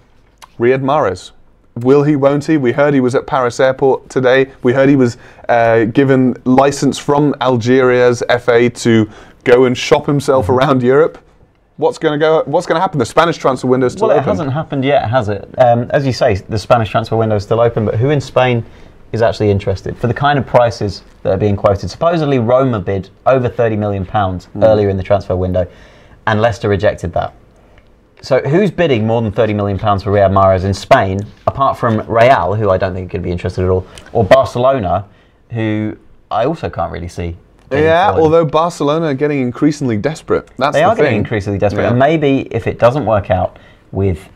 Mahrez. Will he, won't he? We heard he was at Paris airport today. We heard he was given license from Algeria's FA to go and shop himself around Europe. What's going to happen? The Spanish transfer window is still open. Well, it hasn't happened yet, has it? As you say, the Spanish transfer window is still open, but who in Spain is actually interested for the kind of prices that are being quoted? Supposedly Roma bid over £30 million earlier in the transfer window, and Leicester rejected that. So who's bidding more than £30 million for Riyad Mahrez in Spain, apart from Real, who I don't think could be interested at all, or Barcelona, who I also can't really see. Yeah, although Barcelona are getting increasingly desperate. They are getting increasingly desperate. And maybe if it doesn't work out with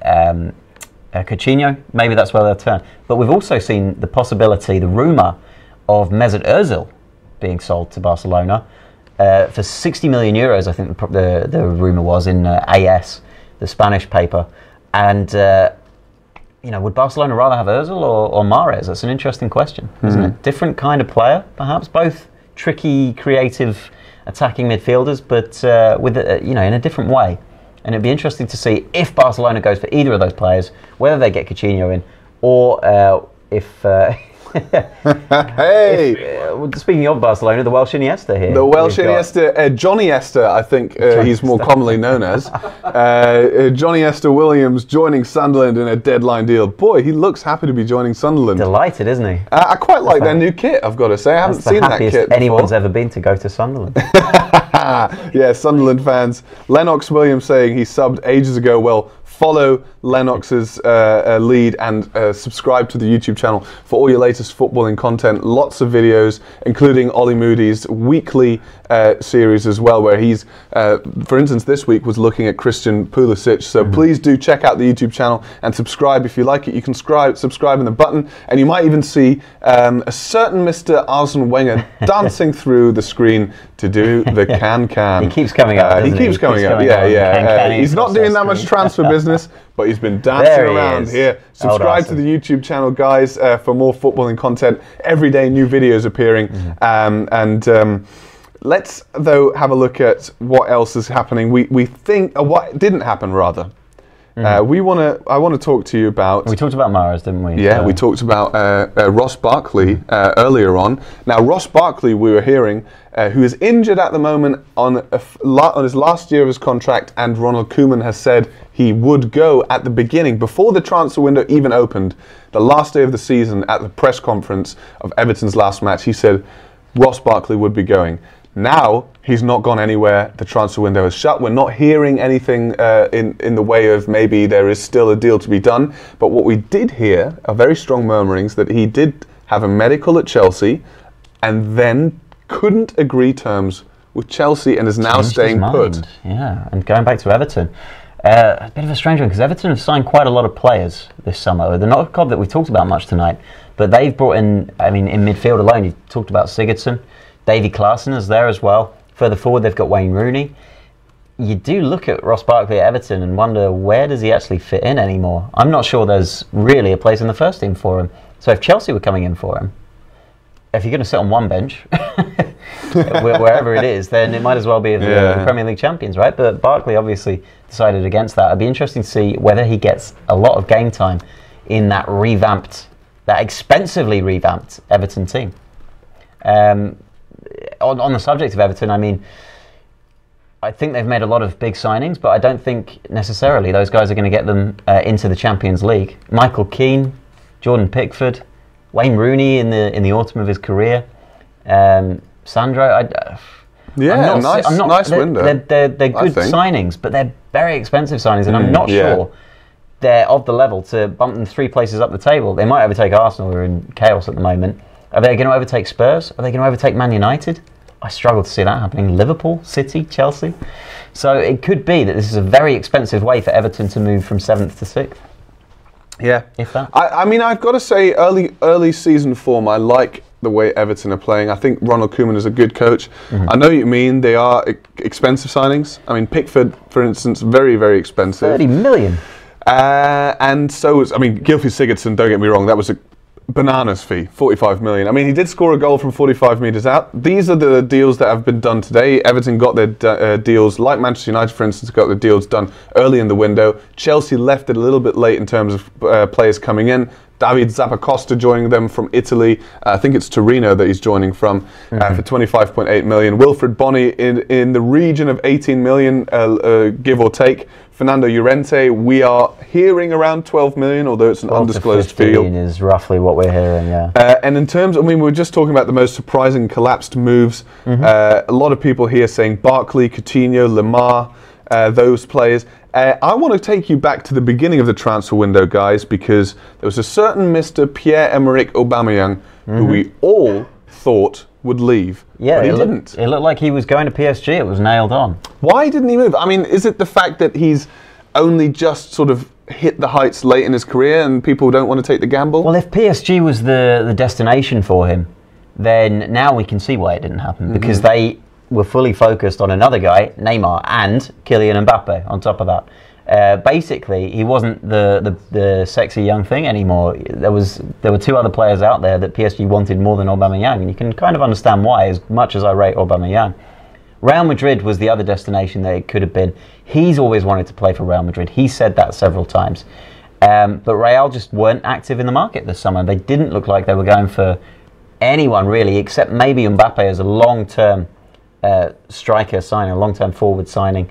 Coutinho, maybe that's where they'll turn. But we've also seen the possibility, the rumour of Mesut Ozil being sold to Barcelona for 60 million euros, I think the rumour was in AS, the Spanish paper. And, would Barcelona rather have Ozil or Mahrez? That's an interesting question, isn't it? Different kind of player, perhaps, both tricky, creative, attacking midfielders, but in a different way. And it'd be interesting to see if Barcelona goes for either of those players, whether they get Coutinho in, or if speaking of Barcelona, the Welsh Iniesta here. The Welsh Iniesta, Johnny Ester, I think he's more commonly known as. Johnny Ester Williams joining Sunderland in a deadline deal. Boy, he looks happy to be joining Sunderland. Delighted, isn't he? I quite like their new kit, I've got to say. I haven't seen that kit before. Anyone's ever been to go to Sunderland. Yeah, Sunderland fans. Lennox Williams saying he subbed ages ago. Well, follow Lennox's lead and subscribe to the YouTube channel for all your latest footballing content. Lots of videos, including Ollie Moody's weekly series as well, where he's, for instance, this week was looking at Christian Pulisic. So please do check out the YouTube channel and subscribe if you like it. You can subscribe in the button, and you might even see a certain Mr. Arsene Wenger dancing through the screen to do the can-can. He keeps coming up, he keeps coming up, yeah. He's not doing that much transfer business, but he's been dancing around here. Subscribe to the YouTube channel, guys, for more footballing content. Every day, new videos appearing. Let's, though, have a look at what else is happening. We think, what didn't happen, rather. I want to talk to you about. We talked about Mahrez, didn't we? Yeah, we talked about Ross Barkley earlier on. Now, Ross Barkley, we were hearing, who is injured at the moment on his last year of his contract, and Ronald Koeman has said he would go at the beginning, before the transfer window even opened, the last day of the season at the press conference of Everton's last match. He said Ross Barkley would be going. Now, he's not gone anywhere. The transfer window is shut. We're not hearing anything in the way of maybe there is still a deal to be done. But what we did hear are very strong murmurings that he did have a medical at Chelsea and then couldn't agree terms with Chelsea and is now staying put. Yeah, and going back to Everton. A bit of a strange one, because Everton have signed quite a lot of players this summer. They're not a club that we talked about much tonight, but they've brought in, I mean, in midfield alone, you talked about Sigurdsson. Davy Klaassen is there as well. Further forward, they've got Wayne Rooney. You do look at Ross Barkley at Everton and wonder, where does he actually fit in anymore? I'm not sure there's really a place in the first team for him. So if Chelsea were coming in for him, if you're going to sit on one bench, wherever it is, then it might as well be the Premier League champions, right? But Barkley obviously decided against that. It'd be interesting to see whether he gets a lot of game time in that expensively revamped Everton team. On the subject of Everton, I mean, I think they've made a lot of big signings, but I don't think necessarily those guys are going to get them into the Champions League. Michael Keane, Jordan Pickford, Wayne Rooney in the autumn of his career, Sandro. Nice window. They're good signings, but they're very expensive signings, and I'm not sure they're of the level to bump them 3 places up the table. They might overtake Arsenal, who are in chaos at the moment. Are they going to overtake Spurs? Are they going to overtake Man United? I struggle to see that happening. Liverpool, City, Chelsea. So it could be that this is a very expensive way for Everton to move from 7th to 6th. Yeah. If that. I mean, I've got to say, early season form, I like the way Everton are playing. I think Ronald Koeman is a good coach. Mm-hmm. I know what you mean. They are expensive signings. I mean, Pickford, for instance, very, very expensive. 30 million. And so was, I mean, Gylfi Sigurdsson, don't get me wrong, that was a bananas fee, 45 million. I mean, he did score a goal from 45 metres out. These are the deals that have been done today. Everton got their deals, like Manchester United, for instance, got their deals done early in the window. Chelsea left it a little bit late in terms of players coming in. David Zappacosta joining them from Italy. I think it's Torino that he's joining from for 25.8 million. Wilfred Bony in the region of 18 million, give or take. Fernando Llorente, we are hearing around 12 million, although it's an undisclosed field. Is roughly what we're hearing, yeah. And in terms, I mean, we were just talking about the most surprising collapsed moves. A lot of people here saying Barkley, Coutinho, Lemar, those players. I want to take you back to the beginning of the transfer window, guys, because there was a certain Mr. Pierre-Emerick Aubameyang who we all thought would leave, but he didn't. It looked like he was going to PSG. It was nailed on. Why didn't he move? I mean, is it the fact that he's only just sort of hit the heights late in his career and people don't want to take the gamble? Well, if PSG was the destination for him, then now we can see why it didn't happen, because they were fully focused on another guy, Neymar, and Kylian Mbappe on top of that. Basically, he wasn't the sexy young thing anymore. There were 2 other players out there that PSG wanted more than Aubameyang, and you can kind of understand why, as much as I rate Aubameyang. Real Madrid was the other destination that it could have been. He's always wanted to play for Real Madrid. He said that several times. But Real just weren't active in the market this summer. They didn't look like they were going for anyone really, except maybe Mbappe as a long-term striker signing, a long-term forward signing.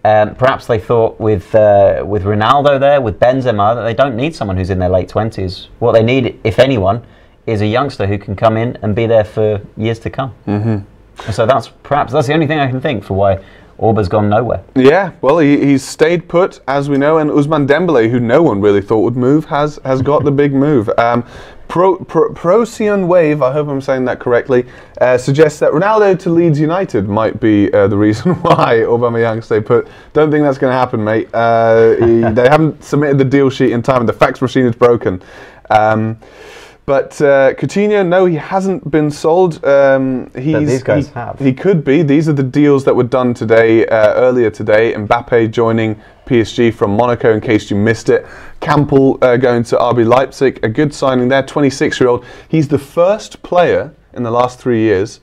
Perhaps they thought with Ronaldo there, with Benzema, that they don't need someone who's in their late 20s. What they need, if anyone, is a youngster who can come in and be there for years to come. So that's the only thing I can think for why Auba's gone nowhere. Yeah, well, he's stayed put, as we know, and Ousmane Dembele, who no one really thought would move, has got the big move. Procyon Wave, I hope I'm saying that correctly, suggests that Ronaldo to Leeds United might be the reason why Aubameyang stay put. Don't think that's going to happen, mate. They haven't submitted the deal sheet in time, and the fax machine is broken. But Coutinho, no, he hasn't been sold. But these guys have. He could be. These are the deals that were done today, earlier today. Mbappe joining PSG from Monaco, in case you missed it. Campbell going to RB Leipzig, a good signing there, 26-year-old. He's the first player in the last 3 years,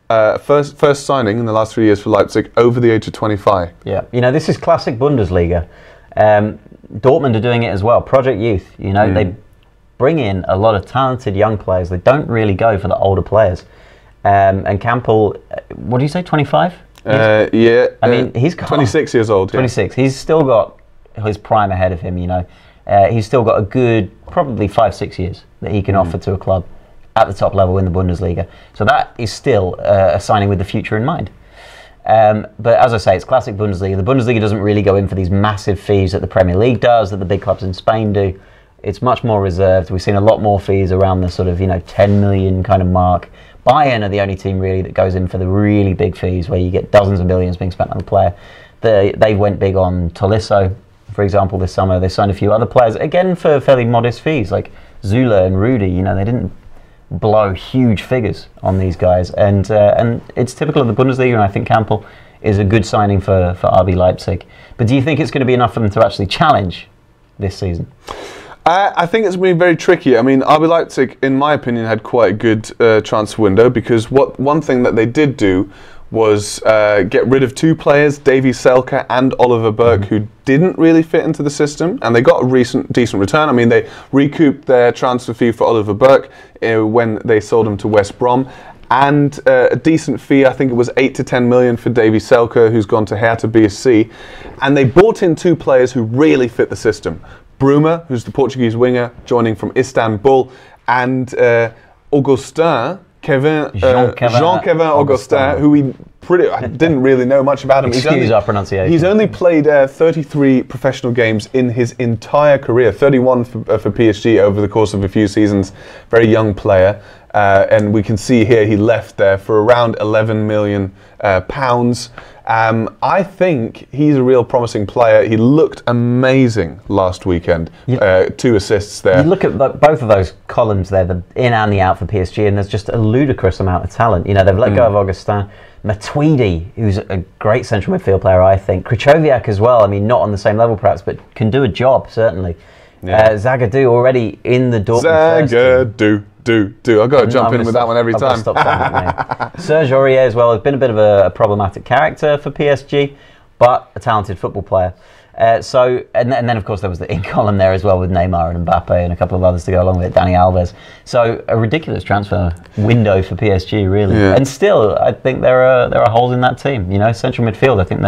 first signing in the last 3 years for Leipzig over the age of 25. Yeah, you know, this is classic Bundesliga. Dortmund are doing it as well. Project Youth, they bring in a lot of talented young players. They don't really go for the older players. And Campbell, what do you say, 25? Yeah. I mean, he's got 26 years old. 26. Yeah. He's still got his prime ahead of him, He's still got a good, probably 5-6 years that he can offer to a club at the top level in the Bundesliga. So that is still a signing with the future in mind. But as I say, it's classic Bundesliga. The Bundesliga doesn't really go in for these massive fees that the Premier League does, that the big clubs in Spain do. It's much more reserved. We've seen a lot more fees around the sort of 10 million kind of mark. Bayern are the only team really that goes in for the really big fees where you get dozens of millions being spent on a player. They went big on Tolisso, for example, this summer. They signed a few other players, again for fairly modest fees, like Zula and Rudy. They didn't blow huge figures on these guys. And it's typical of the Bundesliga, and I think Campbell is a good signing for RB Leipzig. But do you think it's going to be enough for them to actually challenge this season? I think it's going to be very tricky. I mean, RB Leipzig, in my opinion, had quite a good transfer window, because one thing that they did do was get rid of two players, Davy Selke and Oliver Burke, who didn't really fit into the system, and they got a decent return. I mean, they recouped their transfer fee for Oliver Burke when they sold him to West Brom, and a decent fee, I think it was 8 to 10 million for Davy Selke, who's gone to Hertha BSC, and they bought in two players who really fit the system. Bruma, who's the Portuguese winger, joining from Istanbul, and Jean-Kevin Augustin, who I didn't really know much about him. Excuse our pronunciation. He's only played 33 professional games in his entire career, 31 for PSG over the course of a few seasons. Very young player. And we can see here he left there for around 11 million pounds. I think he's a real promising player. He looked amazing last weekend. 2 assists there. You look at both of those columns there, the in and the out for PSG, and there's just a ludicrous amount of talent. They've let go of Augustin. Matuidi, who's a great central midfield player, I think. Krychowiak as well. I mean, not on the same level perhaps, but can do a job, certainly. Zagadou already in the Dortmund Zagadou. I've got to jump in with that one every time. Stop saying that name. Serge Aurier as well has been a bit of a problematic character for PSG, but a talented football player. And then of course there was the in column there as well with Neymar and Mbappe and a couple of others to go along with it, Dani Alves. So a ridiculous transfer window for PSG, really. Yeah. And still, I think there are holes in that team. Central midfield, I think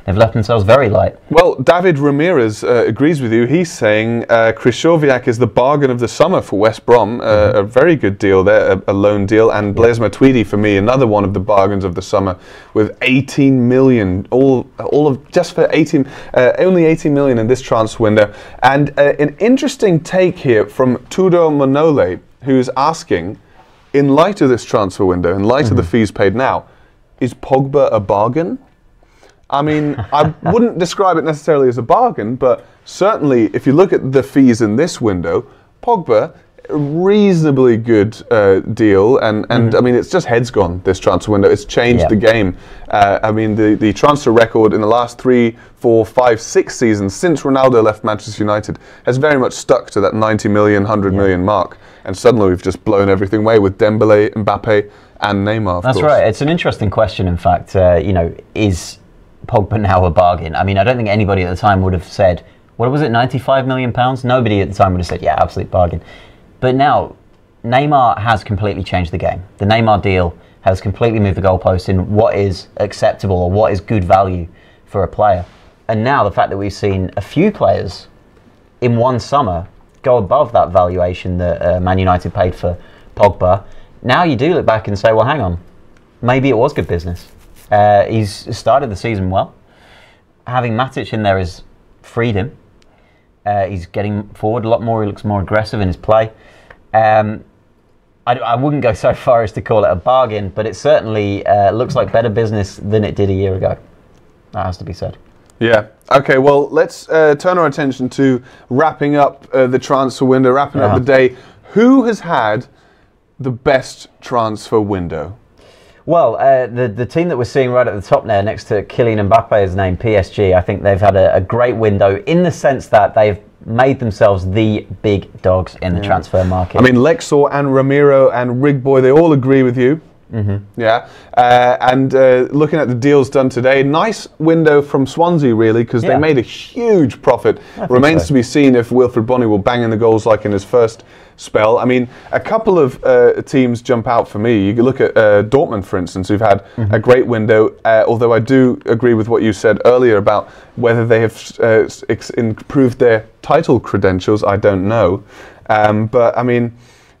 they've left themselves very light. Well, David Ramirez agrees with you. He's saying Krychowiak is the bargain of the summer for West Brom. A very good deal there, a loan deal. And Blaise Matuidi, for me, another one of the bargains of the summer, with 18 million, all of just for 18. Only 18 million in this transfer window. And an interesting take here from Tudor Manole, who's asking, in light of this transfer window, in light of the fees paid now, is Pogba a bargain? I mean, I wouldn't describe it necessarily as a bargain, but certainly if you look at the fees in this window, Pogba, a reasonably good deal, and I mean, it's just heads gone, this transfer window. It's changed the game. I mean, the transfer record in the last 3, 4, 5, 6 seasons since Ronaldo left Manchester United has very much stuck to that 90 million, 100 million mark, and suddenly we've just blown everything away with Dembele, Mbappe and Neymar, of course. That's right. It's an interesting question, in fact. Is Pogba now a bargain? I mean, I don't think anybody at the time would have said, what was it, 95 million pounds? Nobody at the time would have said, yeah, absolute bargain. But now, Neymar has completely changed the game. The Neymar deal has completely moved the goalpost in what is acceptable or what is good value for a player. And now the fact that we've seen a few players in one summer go above that valuation that Man United paid for Pogba, now you do look back and say, well, hang on, maybe it was good business. He's started the season well. Having Matic in there has freed him. He's getting forward a lot more. He looks more aggressive in his play. I wouldn't go so far as to call it a bargain, but it certainly looks like better business than it did a year ago. That has to be said. Yeah. Okay, well, let's turn our attention to wrapping up the transfer window, wrapping up the day. Who has had the best transfer window? Well, the team that we're seeing right at the top there, next to Kylian Mbappe's name, PSG, I think they've had a great window in the sense that they've made themselves the big dogs in the transfer market. I mean, Lexor and Ramiro and Rigboy, they all agree with you. Yeah, and looking at the deals done today, nice window from Swansea really, because they made a huge profit. Remains to be seen if Wilfred Bonney will bang in the goals like in his first spell. I mean, a couple of teams jump out for me. You can look at Dortmund, for instance, who've had a great window, although I do agree with what you said earlier about whether they have improved their title credentials. I don't know. But, I mean,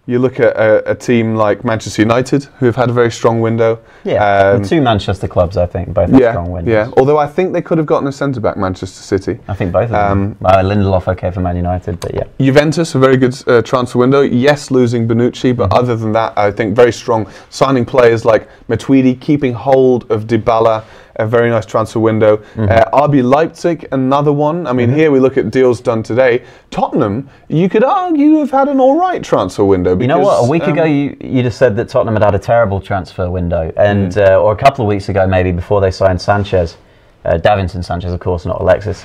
you look at a team like Manchester United, who have had a very strong window. Yeah, the two Manchester clubs, I think, both have strong windows. Yeah, although I think they could have gotten a centre-back, Manchester City. I think both of them. Lindelof, okay for Man United, but yeah. Juventus, a very good transfer window. Yes, losing Bonucci, but other than that, I think very strong. Signing players like Matuidi, keeping hold of Dybala, a very nice transfer window. RB Leipzig, another one. I mean, here we look at deals done today. Tottenham, you could argue, have had an all right transfer window. Because, you know what? A week ago, you just said that Tottenham had a terrible transfer window, and or a couple of weeks ago, maybe before they signed Sanchez, Davinson Sanchez, of course, not Alexis.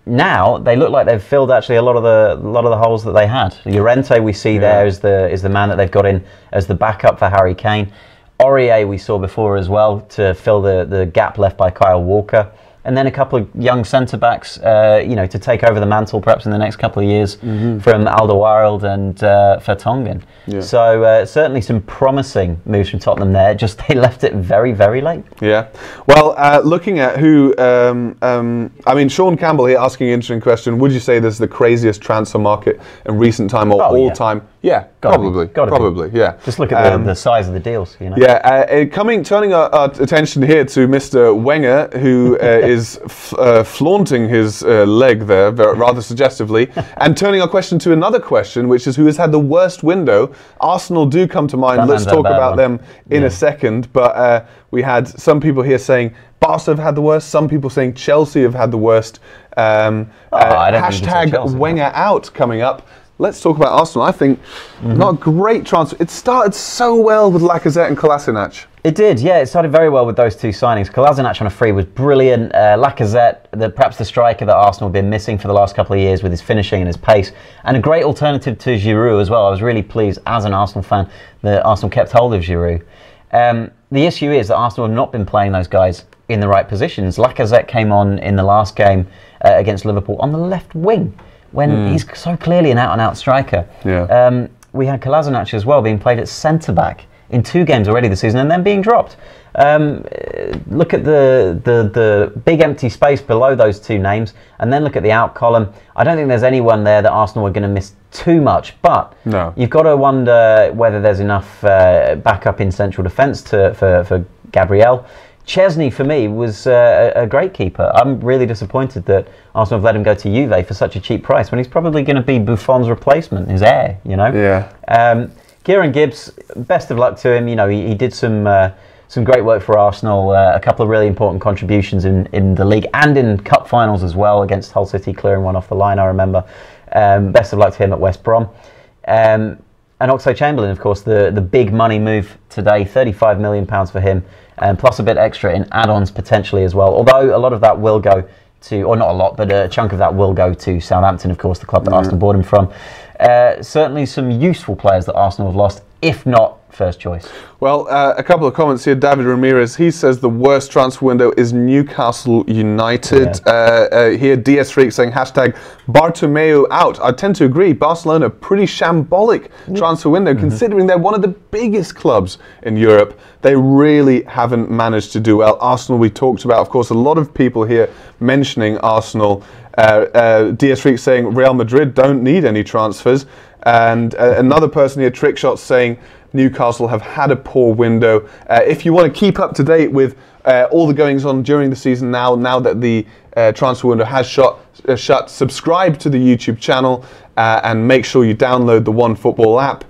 Now they look like they've filled actually a lot of the holes that they had. Llorente, we see there is the man that they've got in as the backup for Harry Kane. Aurier we saw before as well to fill the gap left by Kyle Walker, and then a couple of young centre backs, to take over the mantle perhaps in the next couple of years from Alderweireld and Vertonghen. Yeah. So certainly some promising moves from Tottenham there. Just they left it very, very late. Yeah. Well, looking at who, I mean, Sean Campbell here asking an interesting question. Would you say this is the craziest transfer market in recent time or all time? Yeah, probably. Yeah. Just look at the size of the deals. You know. Yeah. Turning our attention here to Mr. Wenger, who is flaunting his leg there rather suggestively, and turning our question to another question, which is who has had the worst window. Arsenal do come to mind. Let's talk about them in a second. But we had some people here saying Barca have had the worst. Some people saying Chelsea have had the worst. Hashtag Wenger out coming up. Let's talk about Arsenal. I think not a great transfer. It started so well with Lacazette and Kolasinac. It did, yeah. It started very well with those two signings. Kolasinac on a free was brilliant. Lacazette, perhaps the striker that Arsenal have been missing for the last couple of years with his finishing and his pace, and a great alternative to Giroud as well. I was really pleased as an Arsenal fan that Arsenal kept hold of Giroud. The issue is that Arsenal have not been playing those guys in the right positions. Lacazette came on in the last game against Liverpool on the left wing, when he's so clearly an out-and-out striker. Yeah. We had Kolasinac as well being played at centre-back in 2 games already this season and then being dropped. Look at the big empty space below those 2 names and then look at the out column. I don't think there's anyone there that Arsenal are going to miss too much, but you've got to wonder whether there's enough backup in central defence for Gabriel. Chesney, for me, was a great keeper. I'm really disappointed that Arsenal have let him go to Juve for such a cheap price when he's probably going to be Buffon's replacement, his heir, you know? Yeah. Kieran Gibbs, best of luck to him. You know, he did some great work for Arsenal, a couple of really important contributions in the league and in cup finals as well against Hull City, clearing one off the line, I remember. Best of luck to him at West Brom. And Oxlade-Chamberlain, of course, the big money move today, £35 million for him. Plus a bit extra in add-ons potentially as well. Although a lot of that will go to, or not a lot, but a chunk of that will go to Southampton, of course, the club that Arsenal bought him from. Certainly some useful players that Arsenal have lost, if not first choice. Well, a couple of comments here. David Ramirez, he says the worst transfer window is Newcastle United. Here, DS Freak saying hashtag Bartomeu out. I tend to agree. Barcelona, pretty shambolic transfer window, considering they're one of the biggest clubs in Europe. They really haven't managed to do well. Arsenal, we talked about, of course, a lot of people here mentioning Arsenal. DS Freak saying Real Madrid don't need any transfers. And another person here, Trickshot, saying Newcastle have had a poor window. If you want to keep up to date with all the goings on during the season now that the transfer window has shut, subscribe to the YouTube channel and make sure you download the Onefootball app.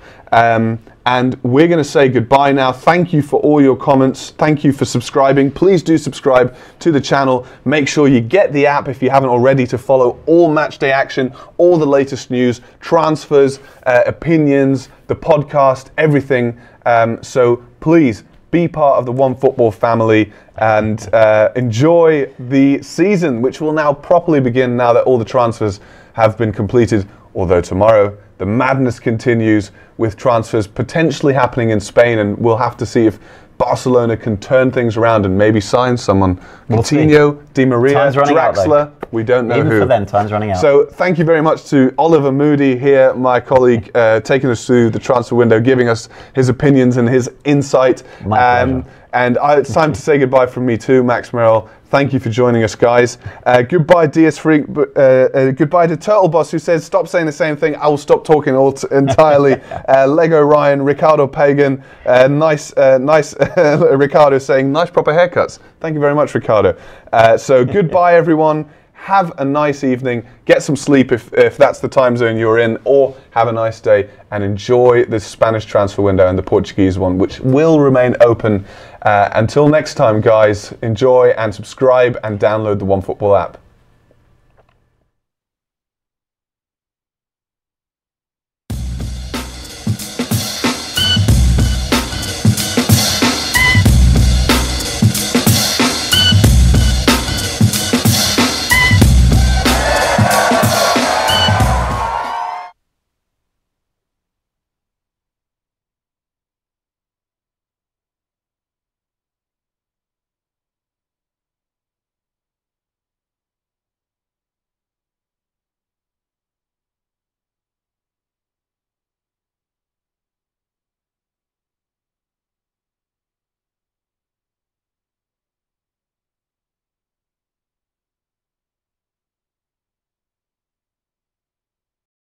And we're going to say goodbye now. Thank you for all your comments. Thank you for subscribing. Please do subscribe to the channel. Make sure you get the app if you haven't already to follow all matchday action, all the latest news, transfers, opinions, the podcast, everything. So please be part of the Onefootball family and enjoy the season, which will now properly begin now that all the transfers have been completed. Although tomorrow the madness continues with transfers potentially happening in Spain, and we'll have to see if Barcelona can turn things around and maybe sign someone. We'll see. Coutinho, Di Maria, Time's running out, Draxler, we don't know Even who. for them, time's running out. So thank you very much to Oliver Moody here, my colleague, taking us through the transfer window, giving us his opinions and his insight. My pleasure. And it's time to say goodbye from me too, Max Merrill. Thank you for joining us, guys. Goodbye, DS Freak. Goodbye to Turtle Boss, who says, stop saying the same thing. I will stop talking entirely. Lego Ryan, Ricardo Pagan. Nice Ricardo saying, nice proper haircuts. Thank you very much, Ricardo. So goodbye, everyone. Have a nice evening. Get some sleep if that's the time zone you're in, or have a nice day and enjoy the Spanish transfer window and the Portuguese one, which will remain open. Until next time, guys, enjoy and subscribe and download the Onefootball app.